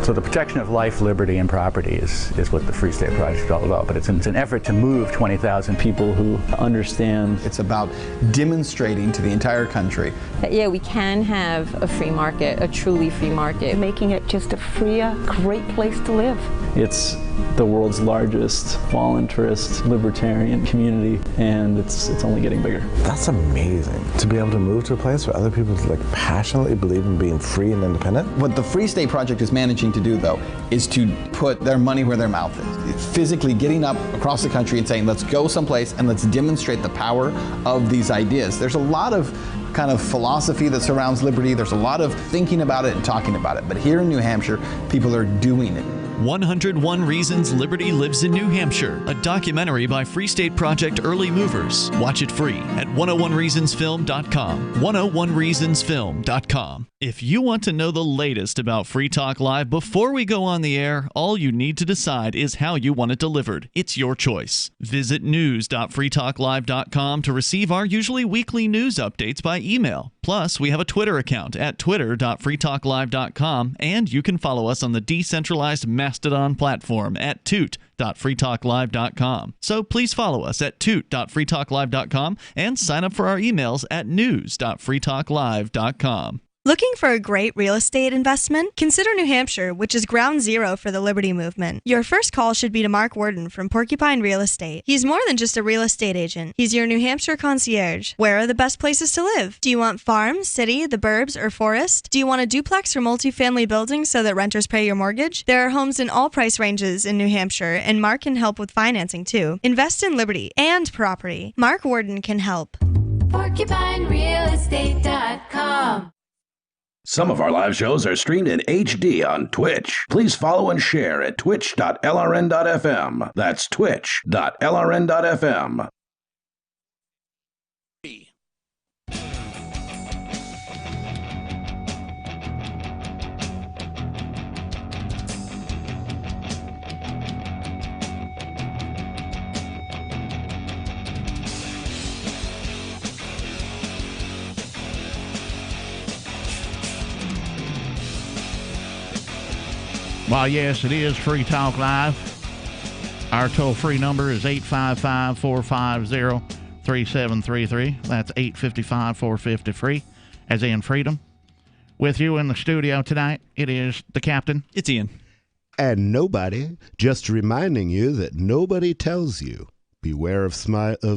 So the protection of life, liberty, and property is what the Free State Project is all about. But it's an effort to move 20,000 people who understand. It's about demonstrating to the entire country that, yeah, we can have a free market, a truly free market. Making it just a freer, great place to live. It's the world's largest voluntarist libertarian community, and it's only getting bigger. That's amazing, to be able to move to a place where other people passionately believe in being free and independent. What the Free State Project is managing to do, though, is to put their money where their mouth is. It's physically getting up across the country and saying, let's go someplace and let's demonstrate the power of these ideas. There's a lot of kind of philosophy that surrounds liberty. There's a lot of thinking about it and talking about it. But here in New Hampshire, people are doing it. 101 Reasons Liberty Lives in New Hampshire, a documentary by Free State Project Early Movers. Watch it free at 101reasonsfilm.com. 101reasonsfilm.com. If you want to know the latest about Free Talk Live before we go on the air, all you need to decide is how you want it delivered. It's your choice. Visit news.freetalklive.com to receive our usually weekly news updates by email. Plus, we have a Twitter account at twitter.freetalklive.com, and you can follow us on the decentralized Mastodon platform at toot.freetalklive.com. So please follow us at toot.freetalklive.com and sign up for our emails at news.freetalklive.com. Looking for a great real estate investment? Consider New Hampshire, which is ground zero for the Liberty Movement. Your first call should be to Mark Worden from Porcupine Real Estate. He's more than just a real estate agent. He's your New Hampshire concierge. Where are the best places to live? Do you want farm, city, the burbs, or forest? Do you want a duplex or multifamily building so that renters pay your mortgage? There are homes in all price ranges in New Hampshire, and Mark can help with financing too. Invest in liberty and property. Mark Worden can help. PorcupineRealEstate.com. Some of our live shows are streamed in HD on Twitch. Please follow and share at twitch.lrn.fm. That's twitch.lrn.fm. Well, yes, it is Free Talk Live. Our toll-free number is 855-450-3733. That's 855-450-FREE, as in freedom. With you in the studio tonight, it is the captain. It's Ian. And nobody, just reminding you that nobody tells you, beware of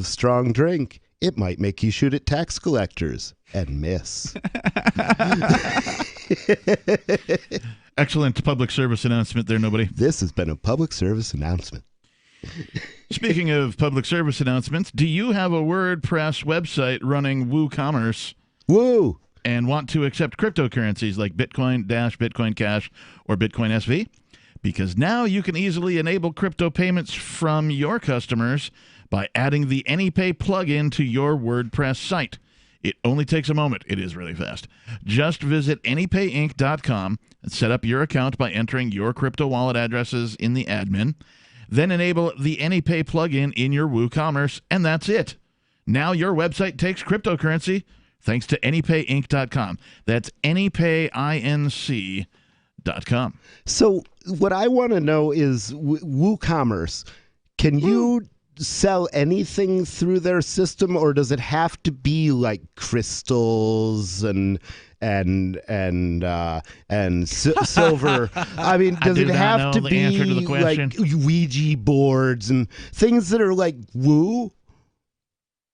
strong drink. It might make you shoot at tax collectors and miss. Excellent public service announcement there, nobody. This has been a public service announcement. Speaking of public service announcements, do you have a WordPress website running WooCommerce? Woo! And want to accept cryptocurrencies like Bitcoin, Dash, Bitcoin Cash, or Bitcoin SV? Because now you can easily enable crypto payments from your customers by adding the AnyPay plugin to your WordPress site. It only takes a moment. It is really fast. Just visit AnyPayInc.com and set up your account by entering your crypto wallet addresses in the admin. Then enable the AnyPay plugin in your WooCommerce, and that's it. Now your website takes cryptocurrency thanks to AnyPayInc.com. That's AnyPayInc.com. So what I want to know is WooCommerce. Can you sell anything through their system, or does it have to be like crystals and silver? I mean, does it have to be like Ouija boards and things that are like woo?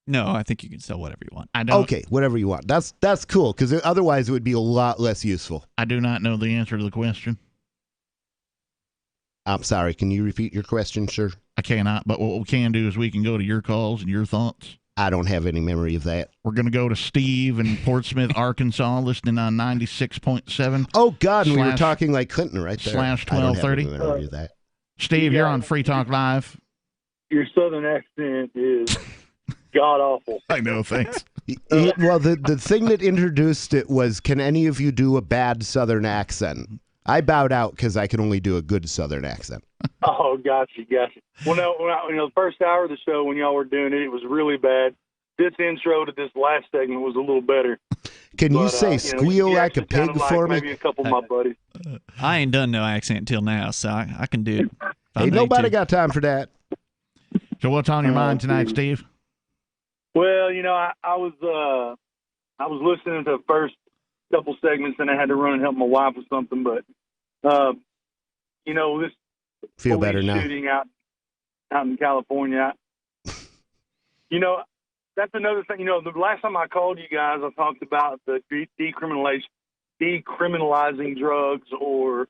No, I think you can sell whatever you want. Okay, whatever you want. That's cool, because otherwise it would be a lot less useful. I do not know the answer to the question. I'm sorry. Can you repeat your question, sir? I cannot, but what we can do is we can go to your calls and your thoughts. I don't have any memory of that. We're going to go to Steve in Portsmouth, Arkansas, listening on 96.7. Oh, God, and we were talking like Clinton right there. /1230. I don't have any memory of that. Steve, you're on Free Talk Live. Your southern accent is god-awful. I know, thanks. Well, the thing that introduced it was, can any of you do a bad southern accent? I bowed out because I can only do a good southern accent. Oh, gotcha. Well, no, the first hour of the show when y'all were doing it, it was really bad. This intro to this last segment was a little better. Can you say squeal like a pig for me? Maybe a couple of my buddies. I ain't done no accent until now, so I can do it. Ain't nobody got time for that. So what's on your mind tonight, Steve? Well, I was listening to the first couple segments, and I had to run and help my wife with something, but this feel better now. Shooting out in California. That's another thing. The last time I called you guys, I talked about the decriminalizing drugs, or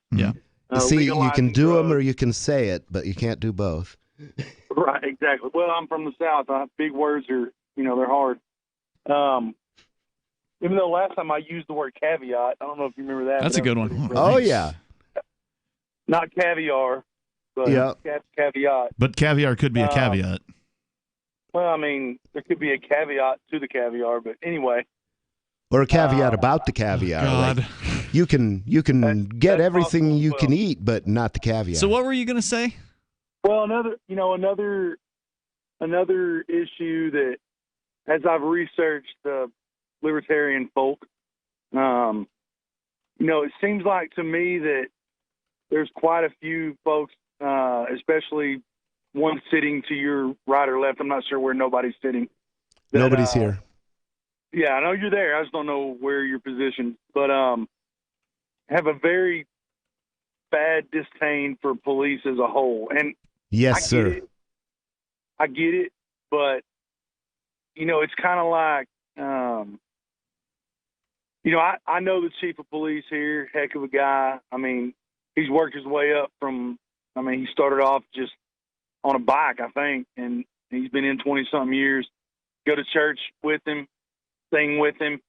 see, you can do them or you can say it, but you can't do both. Right, exactly. Well, I'm from the South. Big words are, they're hard. Even though last time I used the word caveat, I don't know if you remember that. That's a good one. Oh, yeah. Not caviar, but caveat. But caviar could be a caveat. Well, I mean, there could be a caveat to the caviar, but anyway. Or a caveat about the caviar. God. Like, you can get everything you can eat, but not the caviar. So what were you going to say? Well, another issue that, as I've researched the libertarian folk, it seems like to me that there's quite a few folks, especially one sitting to your right or left. I'm not sure where nobody's sitting. Nobody's here. Yeah, I know you're there. I just don't know where you're positioned. But have a very bad disdain for police as a whole. And yes, sir. I get it, but it's kind of like, I know the chief of police here, heck of a guy. I mean, he's worked his way up he started off just on a bike, I think, and he's been in 20-something years. Go to church with him, sing with him.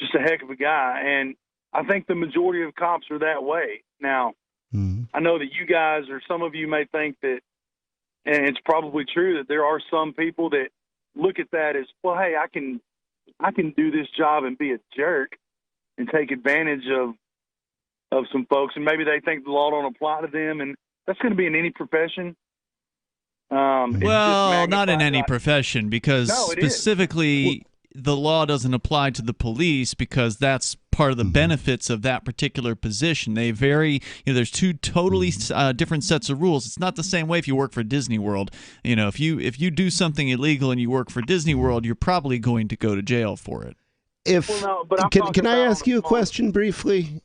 Just a heck of a guy. And I think the majority of cops are that way. Now, I know that you guys, or some of you may think that, and it's probably true, that there are some people that look at that as, well, hey, I can do this job and be a jerk and take advantage of some folks, and maybe they think the law don't apply to them, and that's going to be in any profession. Well, not in any profession, because specifically the law doesn't apply to the police, because that's part of the benefits of that particular position. They vary. There's two totally different sets of rules. It's not the same way if you work for Disney World. If you do something illegal and you work for Disney World, you're probably going to go to jail for it. Can I ask you a question briefly?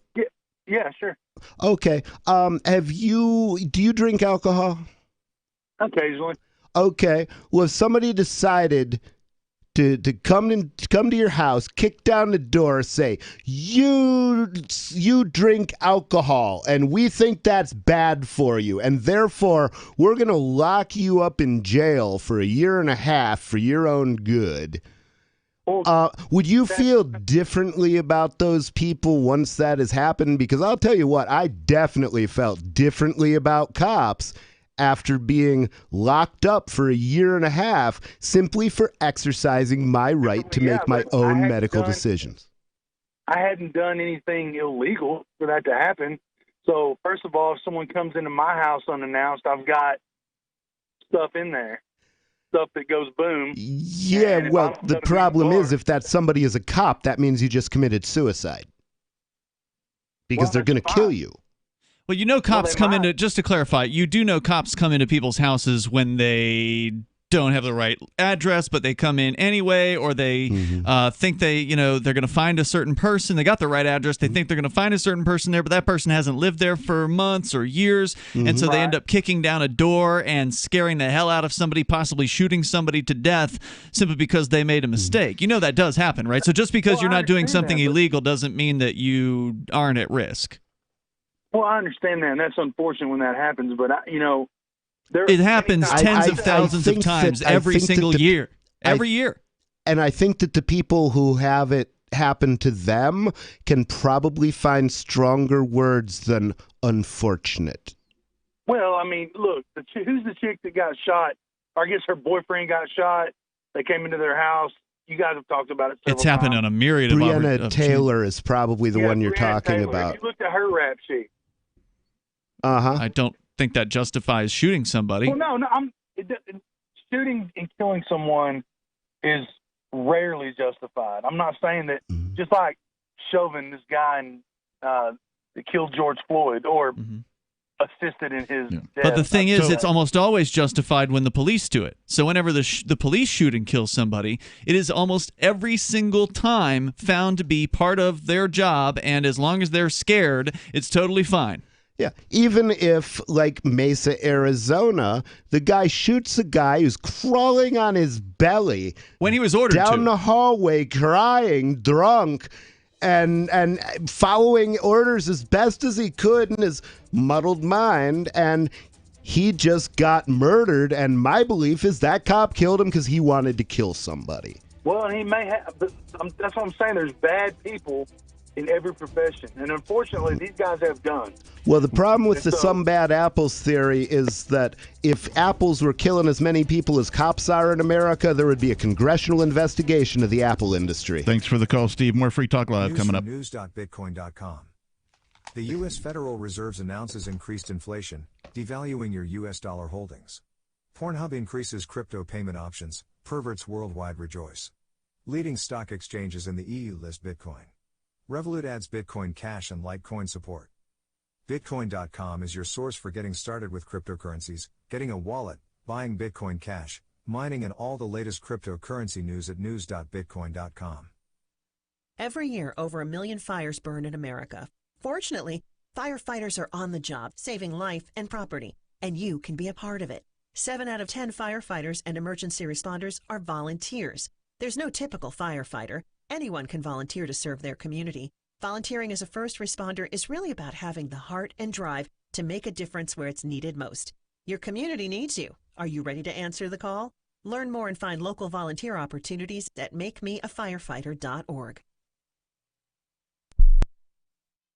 Yeah, sure. Okay. Do you drink alcohol? Occasionally. Okay. Well, if somebody decided to come to your house, kick down the door, say, you drink alcohol, and we think that's bad for you, and therefore we're going to lock you up in jail for 1.5 years for your own good. Would you feel differently about those people once that has happened? Because I'll tell you what, I definitely felt differently about cops after being locked up for 1.5 years simply for exercising my right to make my own medical decisions. I hadn't done anything illegal for that to happen. So first of all, if someone comes into my house unannounced, I've got stuff in there. Stuff that goes boom. Yeah, well, the problem is if that somebody is a cop, that means you just committed suicide. Because they're going to kill you. Well, cops come into, just to clarify, you do know cops come into people's houses when they don't have the right address, but they come in anyway, or they think they're going to find a certain person. They got the right address. They think they're going to find a certain person there, but that person hasn't lived there for months or years. And so they end up kicking down a door and scaring the hell out of somebody, possibly shooting somebody to death simply because they made a mistake. That does happen, right? So just because you're not doing something illegal doesn't mean that you aren't at risk. Well, I understand that, and that's unfortunate when that happens, but, it happens tens of thousands of times every single year. Every year. And I think that the people who have it happen to them can probably find stronger words than unfortunate. Well, I mean, look, who's the chick that got shot? Or I guess her boyfriend got shot. They came into their house. You guys have talked about it several times. It's happened on a myriad of Breonna Taylor is probably the one you're talking Taylor. about. If you looked at her rap sheet. I don't think that justifies shooting somebody. Well, no, shooting and killing someone is rarely justified. I'm not saying that just like Chauvin, this guy that killed George Floyd, or assisted in his death. But the thing is, it's almost always justified when the police do it. So whenever the police shoot and kill somebody, it is almost every single time found to be part of their job, and as long as they're scared, it's totally fine. Yeah, even if, like Mesa, Arizona, the guy shoots a guy who's crawling on his belly when he was ordered down the hallway, crying, drunk, and following orders as best as he could in his muddled mind, and he just got murdered. And my belief is that cop killed him because he wanted to kill somebody. Well, and he may have, but that's what I'm saying. There's bad people in every profession, and unfortunately, these guys have guns. Well, the problem with the some bad apples theory is that if apples were killing as many people as cops are in America, there would be a congressional investigation of the apple industry. Thanks for the call, Steve. More Free Talk Live coming up. News.bitcoin.com. The U.S. Federal Reserve announces increased inflation, devaluing your U.S. dollar holdings. Pornhub increases crypto payment options, perverts worldwide rejoice. Leading stock exchanges in the EU list Bitcoin. Revolut adds Bitcoin Cash and Litecoin support. Bitcoin.com is your source for getting started with cryptocurrencies, getting a wallet, buying Bitcoin Cash, mining, and all the latest cryptocurrency news at news.bitcoin.com. Every year, over 1 million fires burn in America. Fortunately, firefighters are on the job, saving life and property, and you can be a part of it. 7 out of 10 firefighters and emergency responders are volunteers. There's no typical firefighter. Anyone can volunteer to serve their community. Volunteering as a first responder is really about having the heart and drive to make a difference where it's needed most. Your community needs you. Are you ready to answer the call? Learn more and find local volunteer opportunities at makemeafirefighter.org.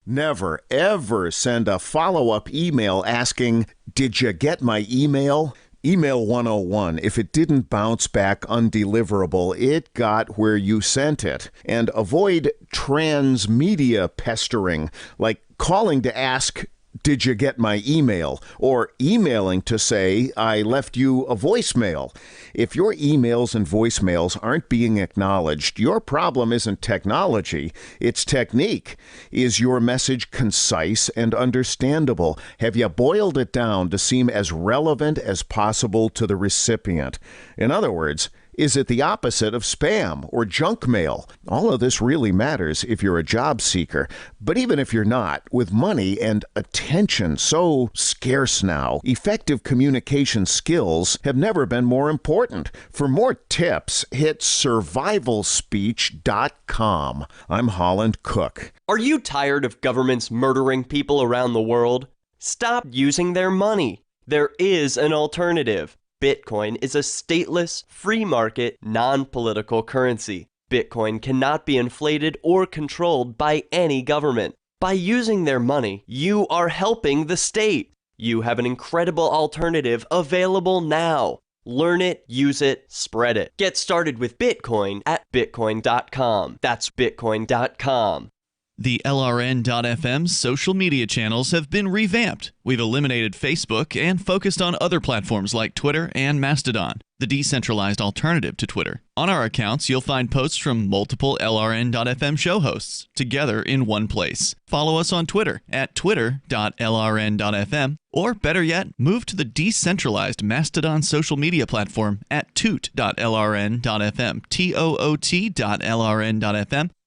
Never, ever send a follow-up email asking, "Did you get my email?" Email 101. If it didn't bounce back undeliverable, it got where you sent it. And avoid transmedia pestering, like calling to ask, "Did you get my email?" or emailing to say, "I left you a voicemail." If your emails and voicemails aren't being acknowledged, your problem isn't technology, it's technique. Is your message concise and understandable? Have you boiled it down to seem as relevant as possible to the recipient? In other words, Is it the opposite of spam or junk mail? All of this really matters if you're a job seeker. But even if you're not, with money and attention so scarce now, effective communication skills have never been more important. For more tips, hit survivalspeech.com. I'm Holland Cook. Are you tired of governments murdering people around the world? Stop using their money. There is an alternative. Bitcoin is a stateless, free market, non-political currency. Bitcoin cannot be inflated or controlled by any government. By using their money, you are helping the state. You have an incredible alternative available now. Learn it, use it, spread it. Get started with Bitcoin at Bitcoin.com. That's Bitcoin.com. The LRN.FM social media channels have been revamped. We've eliminated Facebook and focused on other platforms like Twitter and Mastodon, the decentralized alternative to Twitter. On our accounts, you'll find posts from multiple LRN.FM show hosts together in one place. Follow us on Twitter at twitter.lrn.fm, or better yet, move to the decentralized Mastodon social media platform at toot.lrn.fm, toot.lrn.fm.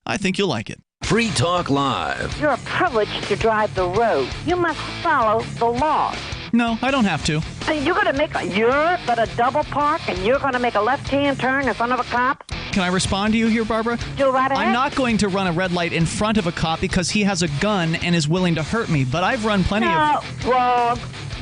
I think you'll like it. Free Talk Live. You're privileged to drive the road. You must follow the law. No, I don't have to. You're going to make you're going to double park and you're going to make a left-hand turn in front of a cop? Can I respond to you here, Barbara? Do right ahead. I'm not going to run a red light in front of a cop because he has a gun and is willing to hurt me, but I've run plenty of...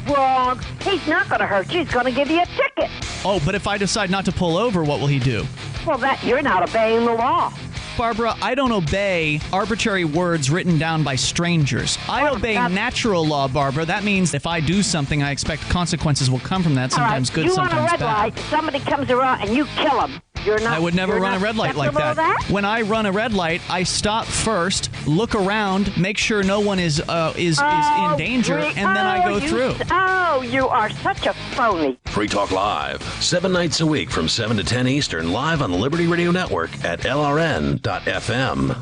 Wrong. He's not going to hurt you. He's going to give you a ticket. Oh, but if I decide not to pull over, what will he do? Well, you're not obeying the law. Barbara, I don't obey arbitrary words written down by strangers. I obey natural law, Barbara. That means if I do something, I expect consequences will come from that, sometimes good, sometimes bad. You want a red light, somebody comes around and you kill him. I would never run a red light like that. When I run a red light, I stop first, look around, make sure no one is in danger, and then I go through. Oh, you are such a phony. Free Talk Live, 7 nights a week from 7 to 10 Eastern, live on the Liberty Radio Network at LRN.FM.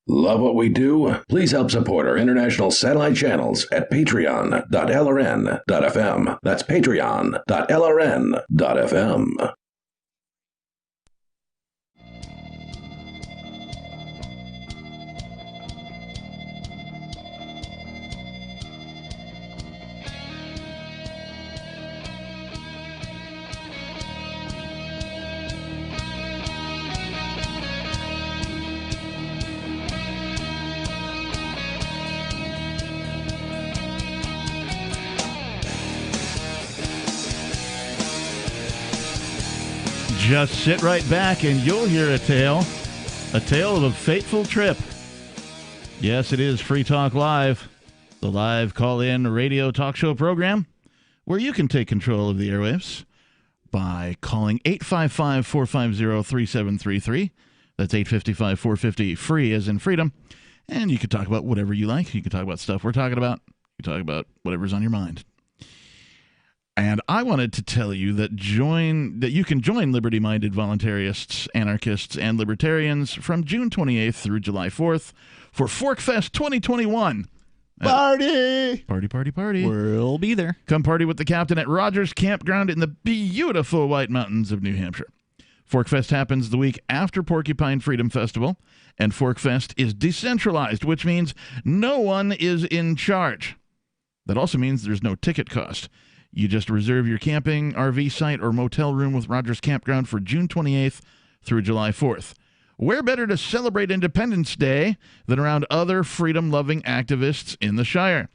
Love what we do? Please help support our international satellite channels at patreon.lrn.fm. That's patreon.lrn.fm. Just sit right back and you'll hear a tale of a fateful trip. Yes, it is Free Talk Live, the live call-in radio talk show program where you can take control of the airwaves by calling 855-450-3733. That's 855-450-FREE as in freedom. And you can talk about whatever you like. You can talk about stuff we're talking about. You can talk about whatever's on your mind. And I wanted to tell you that you can join liberty-minded voluntarists, anarchists, and libertarians from June 28th through July 4th for ForkFest 2021. Party! Party. We'll be there. Come party with the captain at Rogers Campground in the beautiful White Mountains of New Hampshire. ForkFest happens the week after Porcupine Freedom Festival, and ForkFest is decentralized, which means no one is in charge. That also means there's no ticket cost. You just reserve your camping, RV site, or motel room with Rogers Campground for June 28th through July 4th. Where better to celebrate Independence Day than around other freedom-loving activists in the Shire?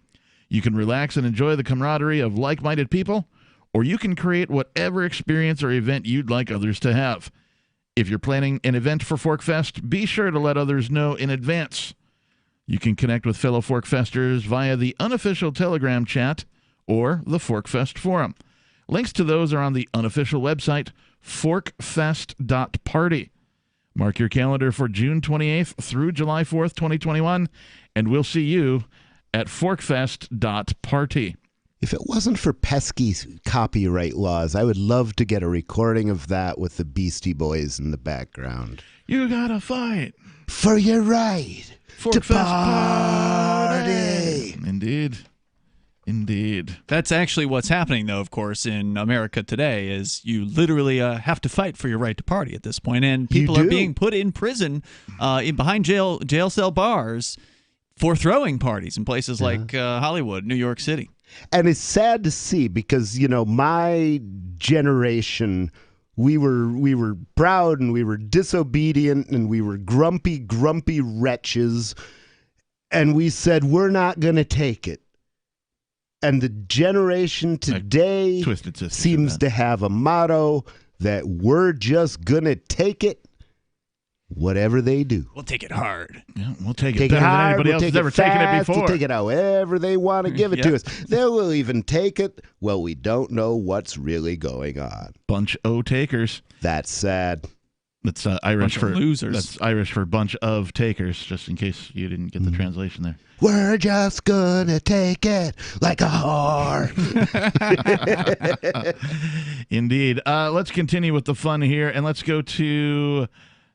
You can relax and enjoy the camaraderie of like-minded people, or you can create whatever experience or event you'd like others to have. If you're planning an event for ForkFest, be sure to let others know in advance. You can connect with fellow ForkFesters via the unofficial Telegram chat or the ForkFest forum. Links to those are on the unofficial website, forkfest.party. Mark your calendar for June 28th through July 4th, 2021, and we'll see you at forkfest.party. If it wasn't for pesky copyright laws, I would love to get a recording of that with the Beastie Boys in the background. You gotta fight for your right ForkFest to party. Indeed. Indeed. That's actually what's happening, though, of course, in America today, is you literally have to fight for your right to party at this point, and people are being put in prison behind jail cell bars for throwing parties in places like Hollywood, New York City. And it's sad to see because, my generation, we were proud and we were disobedient and we were grumpy wretches. And we said, we're not going to take it. And the generation today seems to have a motto that we're just going to take it, whatever they do. We'll take it hard. Yeah, we'll take it better than anybody else has ever taken it before. We'll take it however they want to give it to us. They will even take it. Well, we don't know what's really going on. Bunch o' takers. That's sad. That's Irish for losers. That's Irish for bunch of takers, just in case you didn't get the translation there. We're just gonna take it like a whore. Indeed. Let's continue with the fun here, and let's go to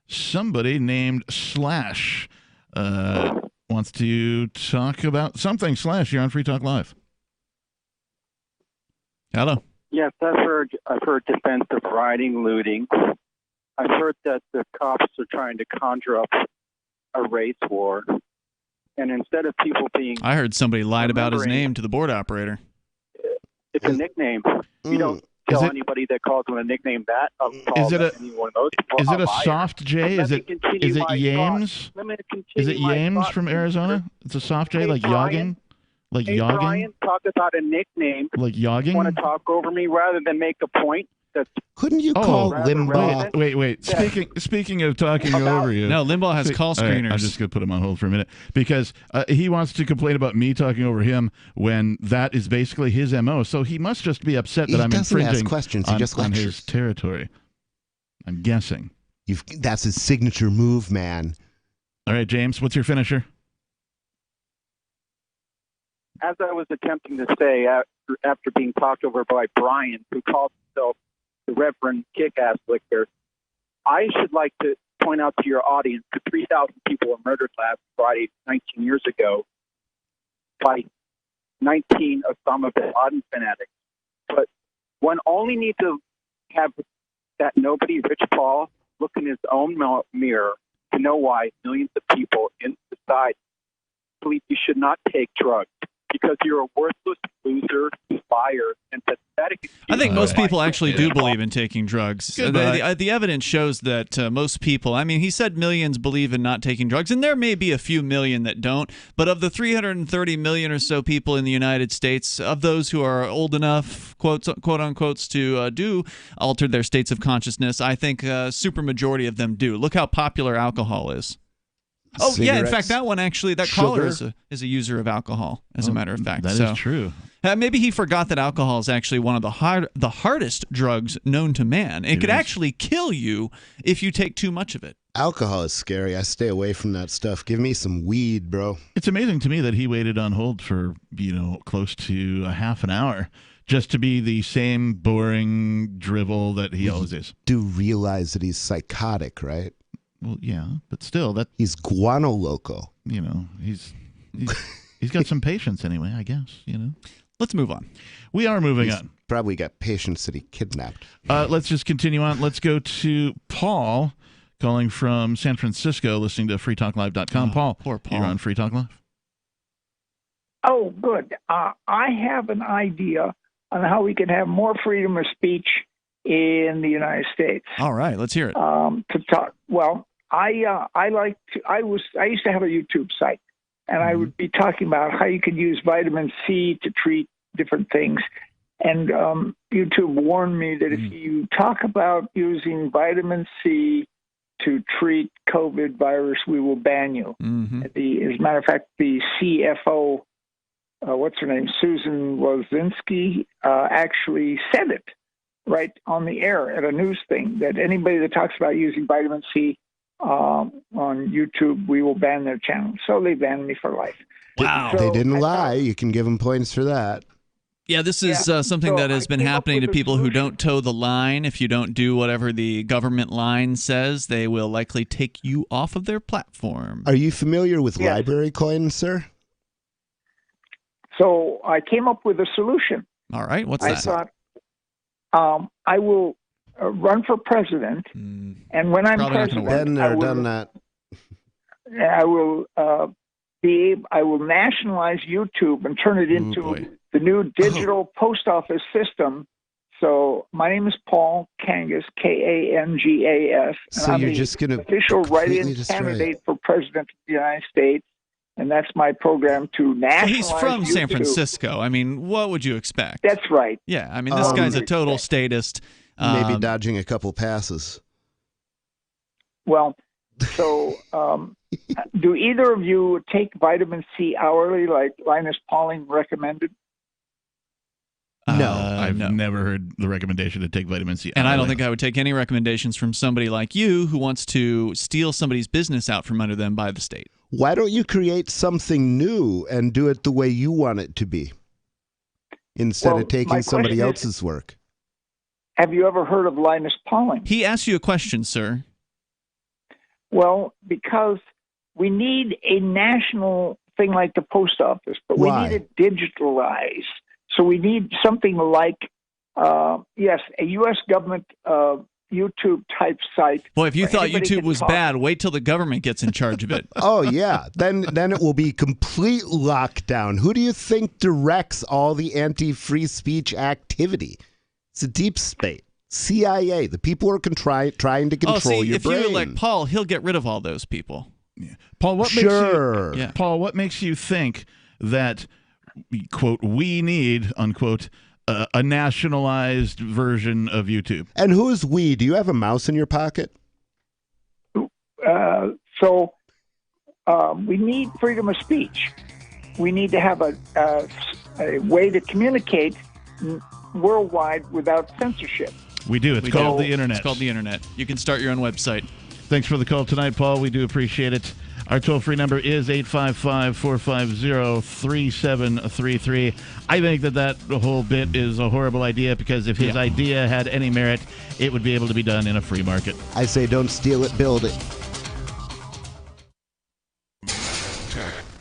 somebody named Slash. Wants to talk about something. Slash, you're on Free Talk Live. Hello. Yes, I've heard defensive rioting, looting. I've heard that the cops are trying to conjure up a race war. And instead of people being... I heard somebody lied about his name to the board operator. It's a nickname. You don't tell anybody that calls them a nickname that. Is it a soft J? Is it Yames? Is it Yames from Arizona? It's a soft J, like Yogging? Like Yogging? Brian, talk about a nickname. Like Yogging? You want to talk over me rather than make a point? Couldn't you call Limbaugh? Wait. Speaking of talking over you. No, Limbaugh has call screeners. Right, I'm just going to put him on hold for a minute because he wants to complain about me talking over him when that is basically his MO. So he must just be upset that I'm infringing questions. on his territory. I'm guessing. That's his signature move, man. All right, James, what's your finisher? As I was attempting to say after being talked over by Brian, who called himself the Reverend Kick-Ass Licker, I should like to point out to your audience that 3,000 people were murdered last Friday 19 years ago by 19 Osama bin Laden fanatics. But one only needs to have that nobody, Rich Paul, look in his own mirror to know why millions of people in society believe you should not take drugs. Because you're a worthless loser, liar, and pathetic. I think most people actually do believe in taking drugs. The evidence shows that most people, I mean, he said millions believe in not taking drugs, and there may be a few million that don't, but of the 330 million or so people in the United States, of those who are old enough, quote unquote, to do alter their states of consciousness, I think a super majority of them do. Look how popular alcohol is. Oh, cigarettes, yeah, in fact, that one actually, that caller is a user of alcohol, as a matter of fact. That is true. Maybe he forgot that alcohol is actually one of the hardest drugs known to man. It could actually kill you if you take too much of it. Alcohol is scary. I stay away from that stuff. Give me some weed, bro. It's amazing to me that he waited on hold for, close to a half an hour just to be the same boring drivel that he always is. Do realize that he's psychotic, right? Well, yeah, but still, he's guano loco. He's got some patience anyway, I guess. Let's move on. We are moving on. Probably got patience that he kidnapped. Let's just continue on. Let's go to Paul, calling from San Francisco, listening to freetalklive.com. Paul, poor Paul, you're on Free Talk Live. Oh, good. I have an idea on how we can have more freedom of speech in the United States. All right, let's hear it. To talk. Well, I used to have a YouTube site, and I would be talking about how you could use vitamin C to treat different things. And YouTube warned me that if you talk about using vitamin C to treat COVID virus, we will ban you. As a matter of fact, the CFO, what's her name, Susan Wojcicki, actually said it right on the air at a news thing, that anybody that talks about using vitamin C on YouTube, we will ban their channel. So they banned me for life. Wow. They didn't lie. You can give them points for that. Yeah, this is something that has been happening to people who don't toe the line. If you don't do whatever the government line says, they will likely take you off of their platform. Are you familiar with Library Coin, sir? So I came up with a solution. All right, what's I that? thought I will run for president, and when I'm president, done that. I will I will nationalize YouTube and turn it into the new digital post office system. So my name is Paul Kangas, Kangas. So I'm you're the just going to official write-in candidate for president of the United States, and that's my program to nationalize. He's from YouTube. San Francisco. I mean, what would you expect? That's right. Yeah, I mean, this guy's a total statist. Maybe dodging a couple passes. Well, so do either of you take vitamin C hourly like Linus Pauling recommended? No, I've never heard the recommendation to take vitamin C. And I don't think I would take any recommendations from somebody like you who wants to steal somebody's business out from under them by the state. Why don't you create something new and do it the way you want it to be instead of taking somebody else's work? Have you ever heard of Linus Pauling? He asked you a question, sir. Well, because we need a national thing like the post office, but we need it digitalized. So we need something like, a U.S. government YouTube type site. Boy, if you thought YouTube was bad, wait till the government gets in charge of it. Oh, yeah. Then it will be complete lockdown. Who do you think directs all the anti-free speech activity? It's a deep state. CIA. The people who are trying to control your brain. If you elect Paul, he'll get rid of all those people. Yeah. Paul, what makes you think that, quote, we need, unquote, a nationalized version of YouTube? And who is we? Do you have a mouse in your pocket? So we need freedom of speech. We need to have a way to communicate worldwide without censorship. We do. It's called the Internet. It's called the Internet. You can start your own website. Thanks for the call tonight, Paul. We do appreciate it. Our toll-free number is 855-450-3733. I think that whole bit is a horrible idea because if his idea had any merit, it would be able to be done in a free market. I say don't steal it, build it.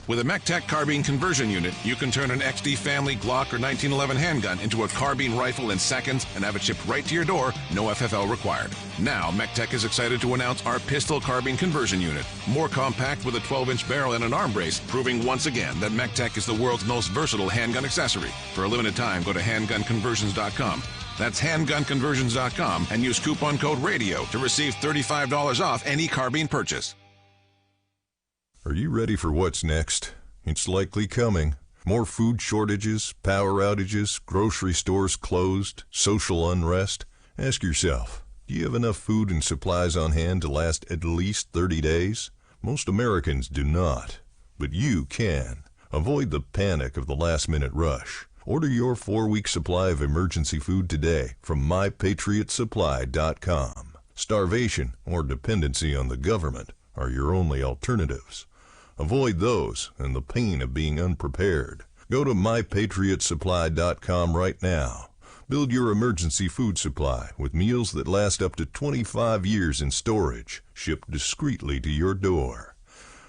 With a MECTEC carbine conversion unit, you can turn an XD Family Glock or 1911 handgun into a carbine rifle in seconds and have it shipped right to your door, no FFL required. Now, MECTEC is excited to announce our pistol carbine conversion unit. More compact with a 12-inch barrel and an arm brace, proving once again that MECTEC is the world's most versatile handgun accessory. For a limited time, go to handgunconversions.com. That's handgunconversions.com and use coupon code RADIO to receive $35 off any carbine purchase. Are you ready for what's next? It's likely coming. More food shortages, power outages, grocery stores closed, social unrest. Ask yourself, do you have enough food and supplies on hand to last at least 30 days? Most Americans do not, but you can. Avoid the panic of the last-minute rush. Order your 4-week supply of emergency food today from MyPatriotSupply.com. Starvation or dependency on the government are your only alternatives. Avoid those and the pain of being unprepared. Go to MyPatriotSupply.com right now. Build your emergency food supply with meals that last up to 25 years in storage, shipped discreetly to your door.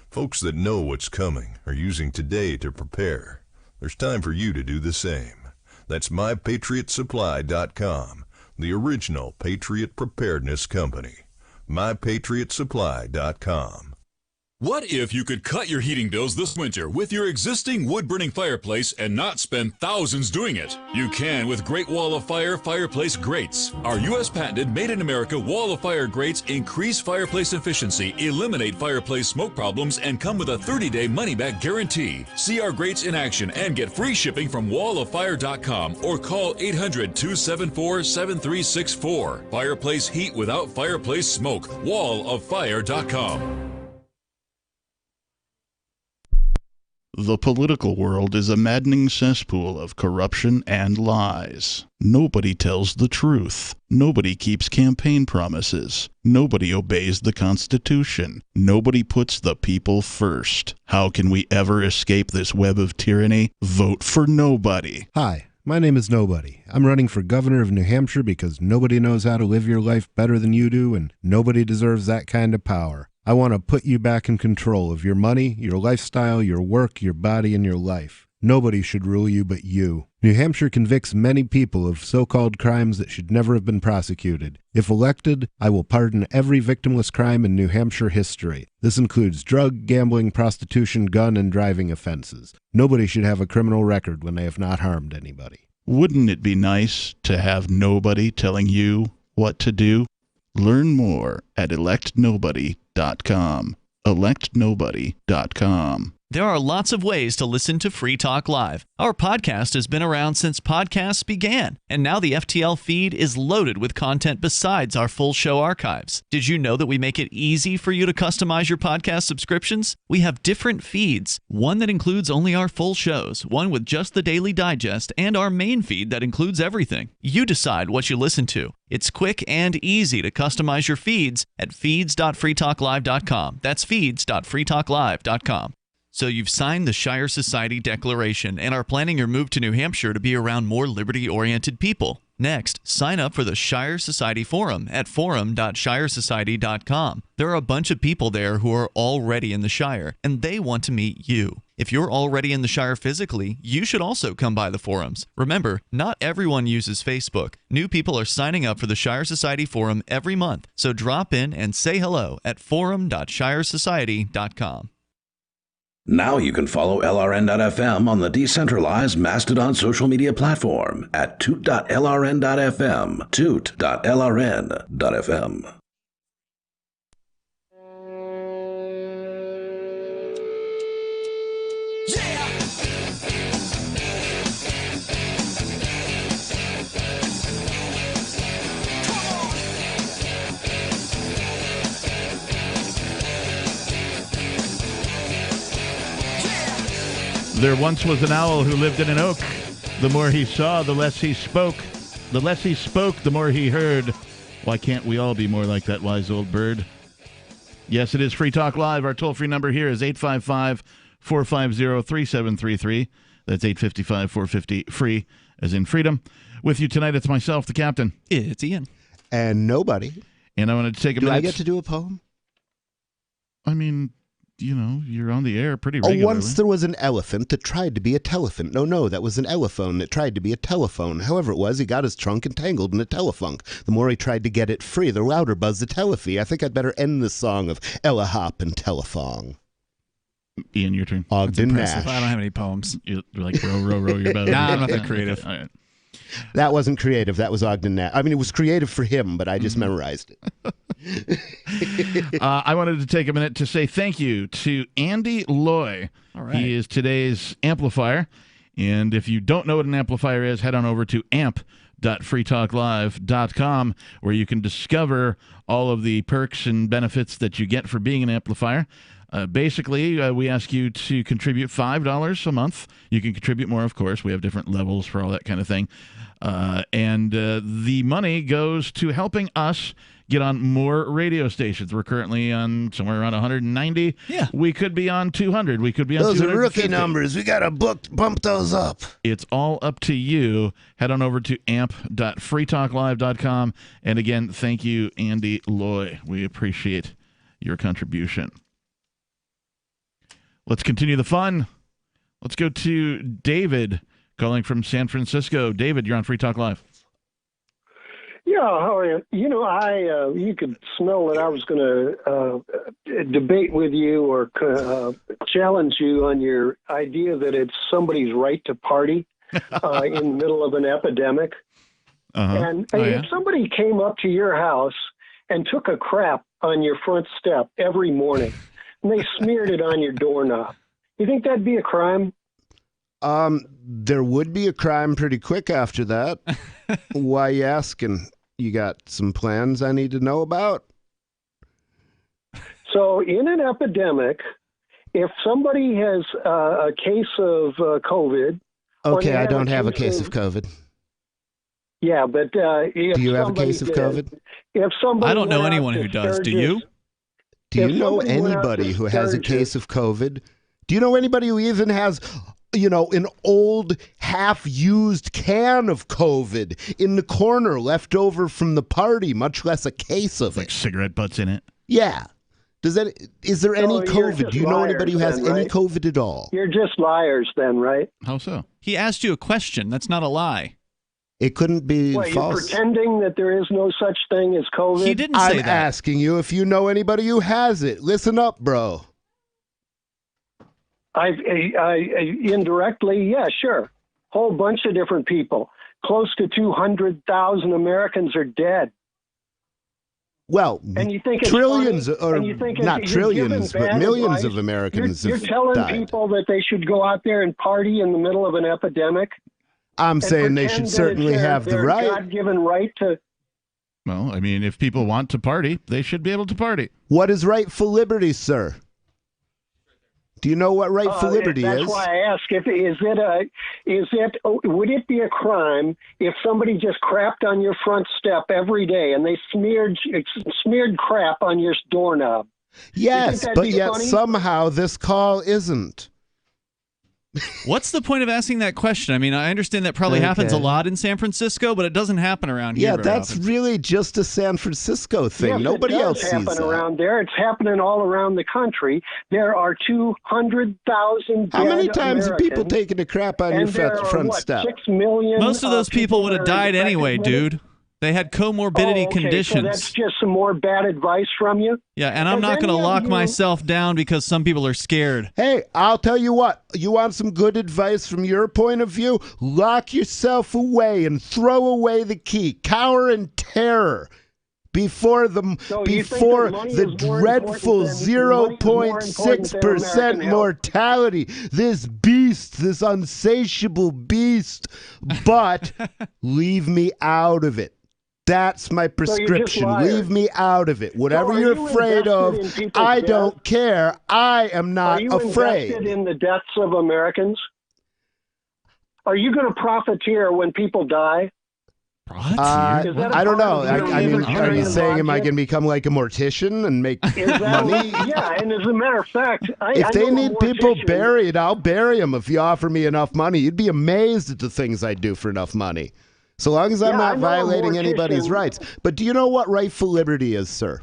Folks that know what's coming are using today to prepare. There's time for you to do the same. That's MyPatriotSupply.com, the original Patriot Preparedness Company. MyPatriotSupply.com. What if you could cut your heating bills this winter with your existing wood-burning fireplace and not spend thousands doing it? You can with Great Wall of Fire fireplace grates. Our U.S. patented made-in-America Wall of Fire grates increase fireplace efficiency, eliminate fireplace smoke problems, and come with a 30-day money-back guarantee. See our grates in action and get free shipping from walloffire.com or call 800-274-7364. Fireplace heat without fireplace smoke. walloffire.com. The political world is a maddening cesspool of corruption and lies. Nobody tells the truth. Nobody keeps campaign promises. Nobody obeys the Constitution. Nobody puts the people first. How can we ever escape this web of tyranny? Vote for nobody. Hi, my name is Nobody. I'm running for governor of New Hampshire because nobody knows how to live your life better than you do, and nobody deserves that kind of power. I want to put you back in control of your money, your lifestyle, your work, your body, and your life. Nobody should rule you but you. New Hampshire convicts many people of so-called crimes that should never have been prosecuted. If elected, I will pardon every victimless crime in New Hampshire history. This includes drug, gambling, prostitution, gun, and driving offenses. Nobody should have a criminal record when they have not harmed anybody. Wouldn't it be nice to have nobody telling you what to do? Learn more at electnobody.com. electnobody.com. There are lots of ways to listen to Free Talk Live. Our podcast has been around since podcasts began, and now the FTL feed is loaded with content besides our full show archives. Did you know that we make it easy for you to customize your podcast subscriptions? We have different feeds, one that includes only our full shows, one with just the Daily Digest, and our main feed that includes everything. You decide what you listen to. It's quick and easy to customize your feeds at feeds.freetalklive.com. That's feeds.freetalklive.com. So you've signed the Shire Society Declaration and are planning your move to New Hampshire to be around more liberty-oriented people. Next, sign up for the Shire Society Forum at forum.shiresociety.com. There are a bunch of people there who are already in the Shire, and they want to meet you. If you're already in the Shire physically, you should also come by the forums. Remember, not everyone uses Facebook. New people are signing up for the Shire Society Forum every month, so drop in and say hello at forum.shiresociety.com. Now you can follow LRN.FM on the decentralized Mastodon social media platform at toot.lrn.fm, toot.lrn.fm. There once was an owl who lived in an oak. The more he saw, the less he spoke. The less he spoke, the more he heard. Why can't we all be more like that wise old bird? Yes, it is Free Talk Live. Our toll-free number here is 855-450-3733. That's 855-450-FREE, as in freedom. With you tonight, it's myself, the captain. It's Ian. And nobody. And I wanted to take a minute. Do I get to do a poem? I mean, you know, you're on the air pretty regularly. Once there was an elephant that tried to be a telephant. No, that was an elephone that tried to be a telephone. However it was, he got his trunk entangled in a telefunk. The more he tried to get it free, the louder buzzed the telefee. I think I'd better end this song of Ella Hop and Telefong. Ian, your turn. Ogden Nash. I don't have any poems. You're like, row your boat. Nah, I'm not that creative. All right. That wasn't creative. That was Ogden Nash. I mean, it was creative for him, but I just memorized it. I wanted to take a minute to say thank you to Andy Loy. All right. He is today's amplifier. And if you don't know what an amplifier is, head on over to amp.freetalklive.com, where you can discover all of the perks and benefits that you get for being an amplifier. Basically, we ask you to contribute $5 a month. You can contribute more, of course. We have different levels for all that kind of thing. And the money goes to helping us get on more radio stations. We're currently on somewhere around 190. Yeah. We could be on 200. We could be on Those 250. are rookie numbers. We got to bump those up. It's all up to you. Head on over to amp.freetalklive.com. And again, thank you, Andy Loy. We appreciate your contribution. Let's continue the fun. Let's go to David calling from San Francisco. David, you're on Free Talk Live. Yeah, how are you? You know, you could smell that I was going to debate with you or challenge you on your idea that it's somebody's right to party in the middle of an epidemic. And if somebody came up to your house and took a crap on your front step every morning, and they smeared it on your doorknob, you think that'd be a crime? There would be a crime pretty quick after that. Why you asking? You got some plans I need to know about? So in an epidemic, if somebody has a case of COVID... Okay, I don't have a case of COVID. Yeah, but if do you have a case of COVID? If somebody I don't know anyone who does. Do you? Do you know anybody who has a case of COVID? Do you know anybody who even has, you know, an old half-used can of COVID in the corner left over from the party, much less a case of like it? Cigarette butts in it? Yeah. Is there any COVID? Do you know anybody who has any COVID at all? You're just liars then, right? How so? He asked you a question. That's not a lie. It couldn't be What, false. you're pretending that there is no such thing as COVID? He didn't say I'm that. asking you if you know anybody who has it. Listen up, bro. I indirectly, yeah, sure. Whole bunch of different people. Close to 200,000 Americans are dead. Well, and you think it's trillions, funny? or And you think not you're trillions, giving but bad millions advice? of Americans You're have telling died. people that they should go out there and party in the middle of an epidemic? I'm saying they should pretend that certainly it's have the their right. God-given right to. Well, I mean, if people want to party, they should be able to party. What is rightful liberty, sir? Do you know what rightful liberty That's is? why I ask. Would it be a crime if somebody just crapped on your front step every day and they smeared crap on your doorknob? Yes, that'd but be yet funny? somehow this call isn't. What's the point of asking that question? I mean, I understand that probably happens a Okay. lot in San Francisco, but it doesn't happen around here. Yeah, very that's often. really just a San Francisco thing. Yes, Nobody it else does sees happen that. around there. It's happening all around the country. There are 200,000 How many dead times have people Americans, taken a crap on your and there are, front what, step? 6 million. Most of those people would have died anyway, dude. They had comorbidity conditions. So that's just some more bad advice from you? Yeah, and I'm not going to lock myself down because some people are scared. Hey, I'll tell you what. You want some good advice from your point of view? Lock yourself away and throw away the key. Cower in terror before the dreadful 0.6% mortality. This beast, this unsatiable beast. But leave me out of it. That's my prescription. liars. Leave me out of it. Whatever are you're you afraid of, invested in people's I death? don't care. I am not Are you afraid. invested in the deaths of Americans? Are you going to profiteer when people die? I don't know. I mean, are you saying, am I going to become like a mortician and make money? Yeah, and as a matter of fact, If they need people buried, I'll bury them if you offer me enough money. You'd be amazed at the things I do for enough money. So long as I'm Yeah, not I know a violating anybody's mortician. rights. But do you know what rightful liberty is, sir?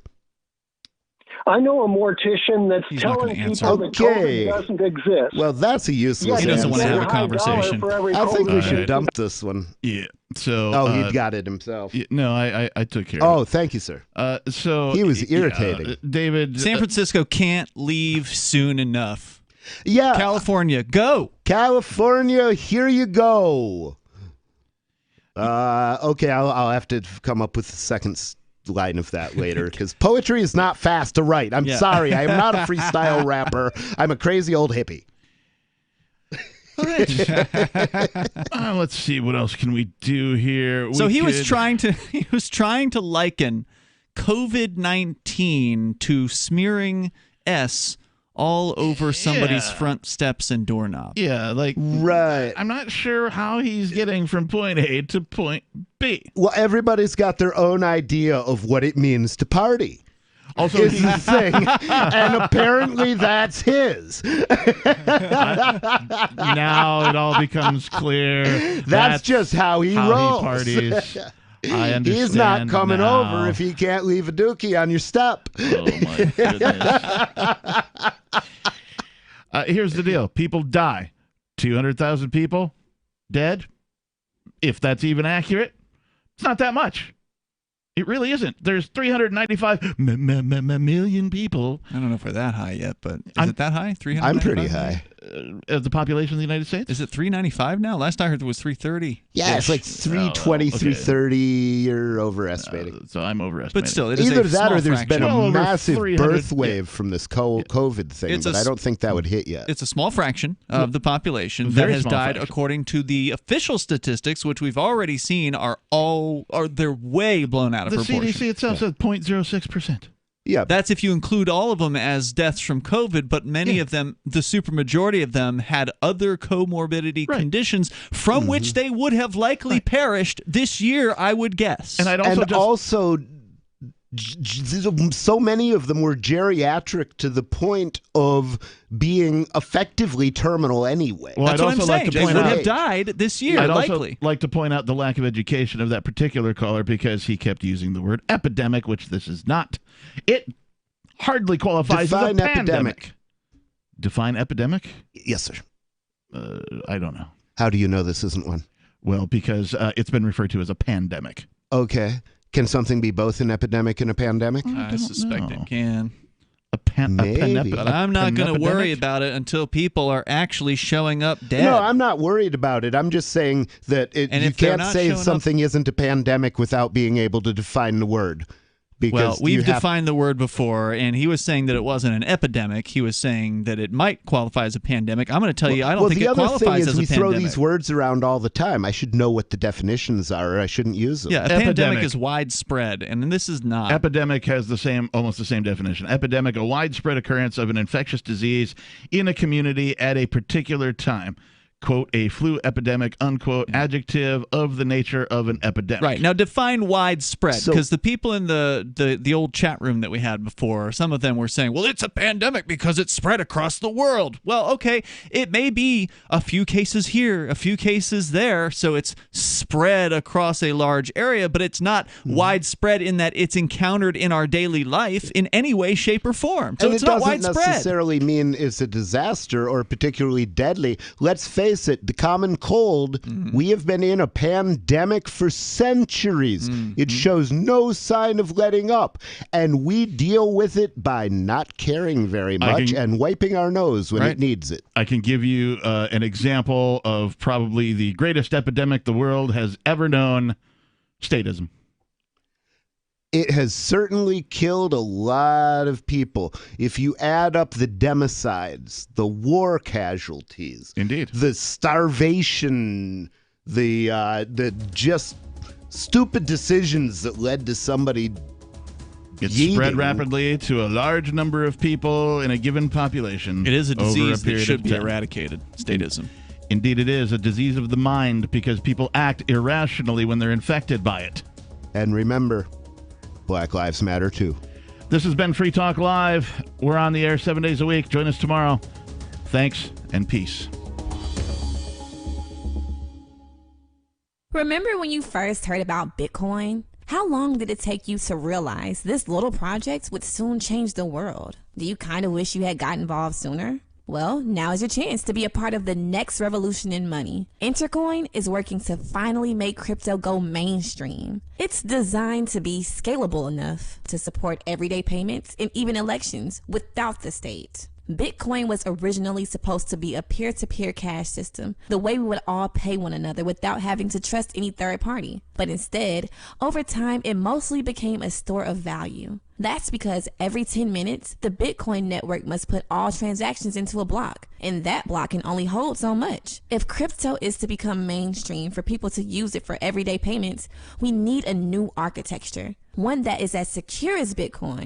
I know a mortician that's telling people that Okay. COVID doesn't exist. Well, that's a useless Yeah, He doesn't want to have a $1 conversation. for every I think we COVID should case. dump this one. Yeah. So. Oh, he got it himself. No, I took care of Oh, it. thank you, sir. So He was irritating. David. San Francisco can't leave soon enough. Yeah. California, go. California, here you go. Okay, I'll have to come up with the second line of that later because poetry is not fast to write. I'm sorry. I am not a freestyle rapper. I'm a crazy old hippie. All right. Let's see. What else can we do here? So he was could- trying to liken COVID-19 to smearing S all over somebody's front steps and doorknob. Yeah, like right. I'm not sure how he's getting from point A to point B. Well, everybody's got their own idea of what it means to party. Also, is the thing, and apparently that's his. Now it all becomes clear. That's just how he rolls. He parties. I understand. He's not coming now. over if he can't leave a dookie on your step. Oh my goodness. Here's the deal. People die. 200,000 people dead. If that's even accurate, it's not that much. It really isn't. There's 395 million people. I don't know if we're that high yet, but is it that high? 395? I'm pretty high. Of the population of the United States? Is it 395 now? Last I heard it was 330. Yeah, it's like 320, 330. You're overestimating. So I'm overestimating. But still, it is either a that small or there's fraction. been a Well over massive 300, birth wave from this COVID thing, It's a but I don't think that would hit yet. It's a small fraction of the population that Very has small died, fraction. according to the official statistics, which we've already seen they're way blown out of The proportion. CDC itself says 0.06%. Yeah, That's if you include all of them as deaths from COVID, but many of them, the supermajority of them, had other comorbidity conditions from which they would have likely perished this year, I would guess. And I'd also so many of them were geriatric to the point of being effectively terminal anyway. Well, That's I'd what I'm also like saying. to They point would out have died this year, I'd likely. also like to point out the lack of education of that particular caller because he kept using the word epidemic, which this is not. It hardly qualifies as a Define pandemic. epidemic. Define epidemic? Yes, sir. I don't know. How do you know this isn't one? Well, because it's been referred to as a pandemic. Okay. Can something be both an epidemic and a pandemic? I suspect it can. Maybe. But I'm not going to worry about it until people are actually showing up dead. No, I'm not worried about it. I'm just saying that you can't say something isn't a pandemic without being able to define the word. Well, we've defined the word before, and he was saying that it wasn't an epidemic. He was saying that it might qualify as a pandemic. I'm going to tell you, I don't think it qualifies as a pandemic. The other thing is we throw these words around all the time. I should know what the definitions are, or I shouldn't use them. Yeah, a pandemic is widespread, and this is not. Epidemic has almost the same definition. Epidemic, a widespread occurrence of an infectious disease in a community at a particular time. Quote, a flu epidemic, unquote, adjective of the nature of an epidemic. Right. Now define widespread, because the people in the old chat room that we had before, some of them were saying, well, it's a pandemic because it's spread across the world. Well, okay, it may be a few cases here, a few cases there, so it's spread across a large area, but it's not widespread in that it's encountered in our daily life in any way, shape, or form. So and it's it not doesn't widespread. necessarily mean it's a disaster or particularly deadly. Let's face it, the common cold, we have been in a pandemic for centuries. It shows no sign of letting up, and we deal with it by not caring very much and wiping our nose when it needs it. I can give you an example of probably the greatest epidemic the world has ever known, statism. It has certainly killed a lot of people. If you add up the democides, the war casualties, indeed, the starvation, the just stupid decisions that led to somebody spread rapidly to a large number of people in a given population. It is a disease that should be time. eradicated, statism. Indeed, it is a disease of the mind because people act irrationally when they're infected by it. And remember, Black Lives Matter, too. This has been Free Talk Live. We're on the air 7 days a week. Join us tomorrow. Thanks and peace. Remember when you first heard about Bitcoin? How long did it take you to realize this little project would soon change the world? Do you kind of wish you had got involved sooner? Well, now is your chance to be a part of the next revolution in money. Intercoin is working to finally make crypto go mainstream. It's designed to be scalable enough to support everyday payments and even elections without the state. Bitcoin was originally supposed to be a peer-to-peer cash system, the way we would all pay one another without having to trust any third party. But instead, over time, it mostly became a store of value. That's because every 10 minutes, the Bitcoin network must put all transactions into a block, and that block can only hold so much. If crypto is to become mainstream for people to use it for everyday payments, we need a new architecture, one that is as secure as Bitcoin,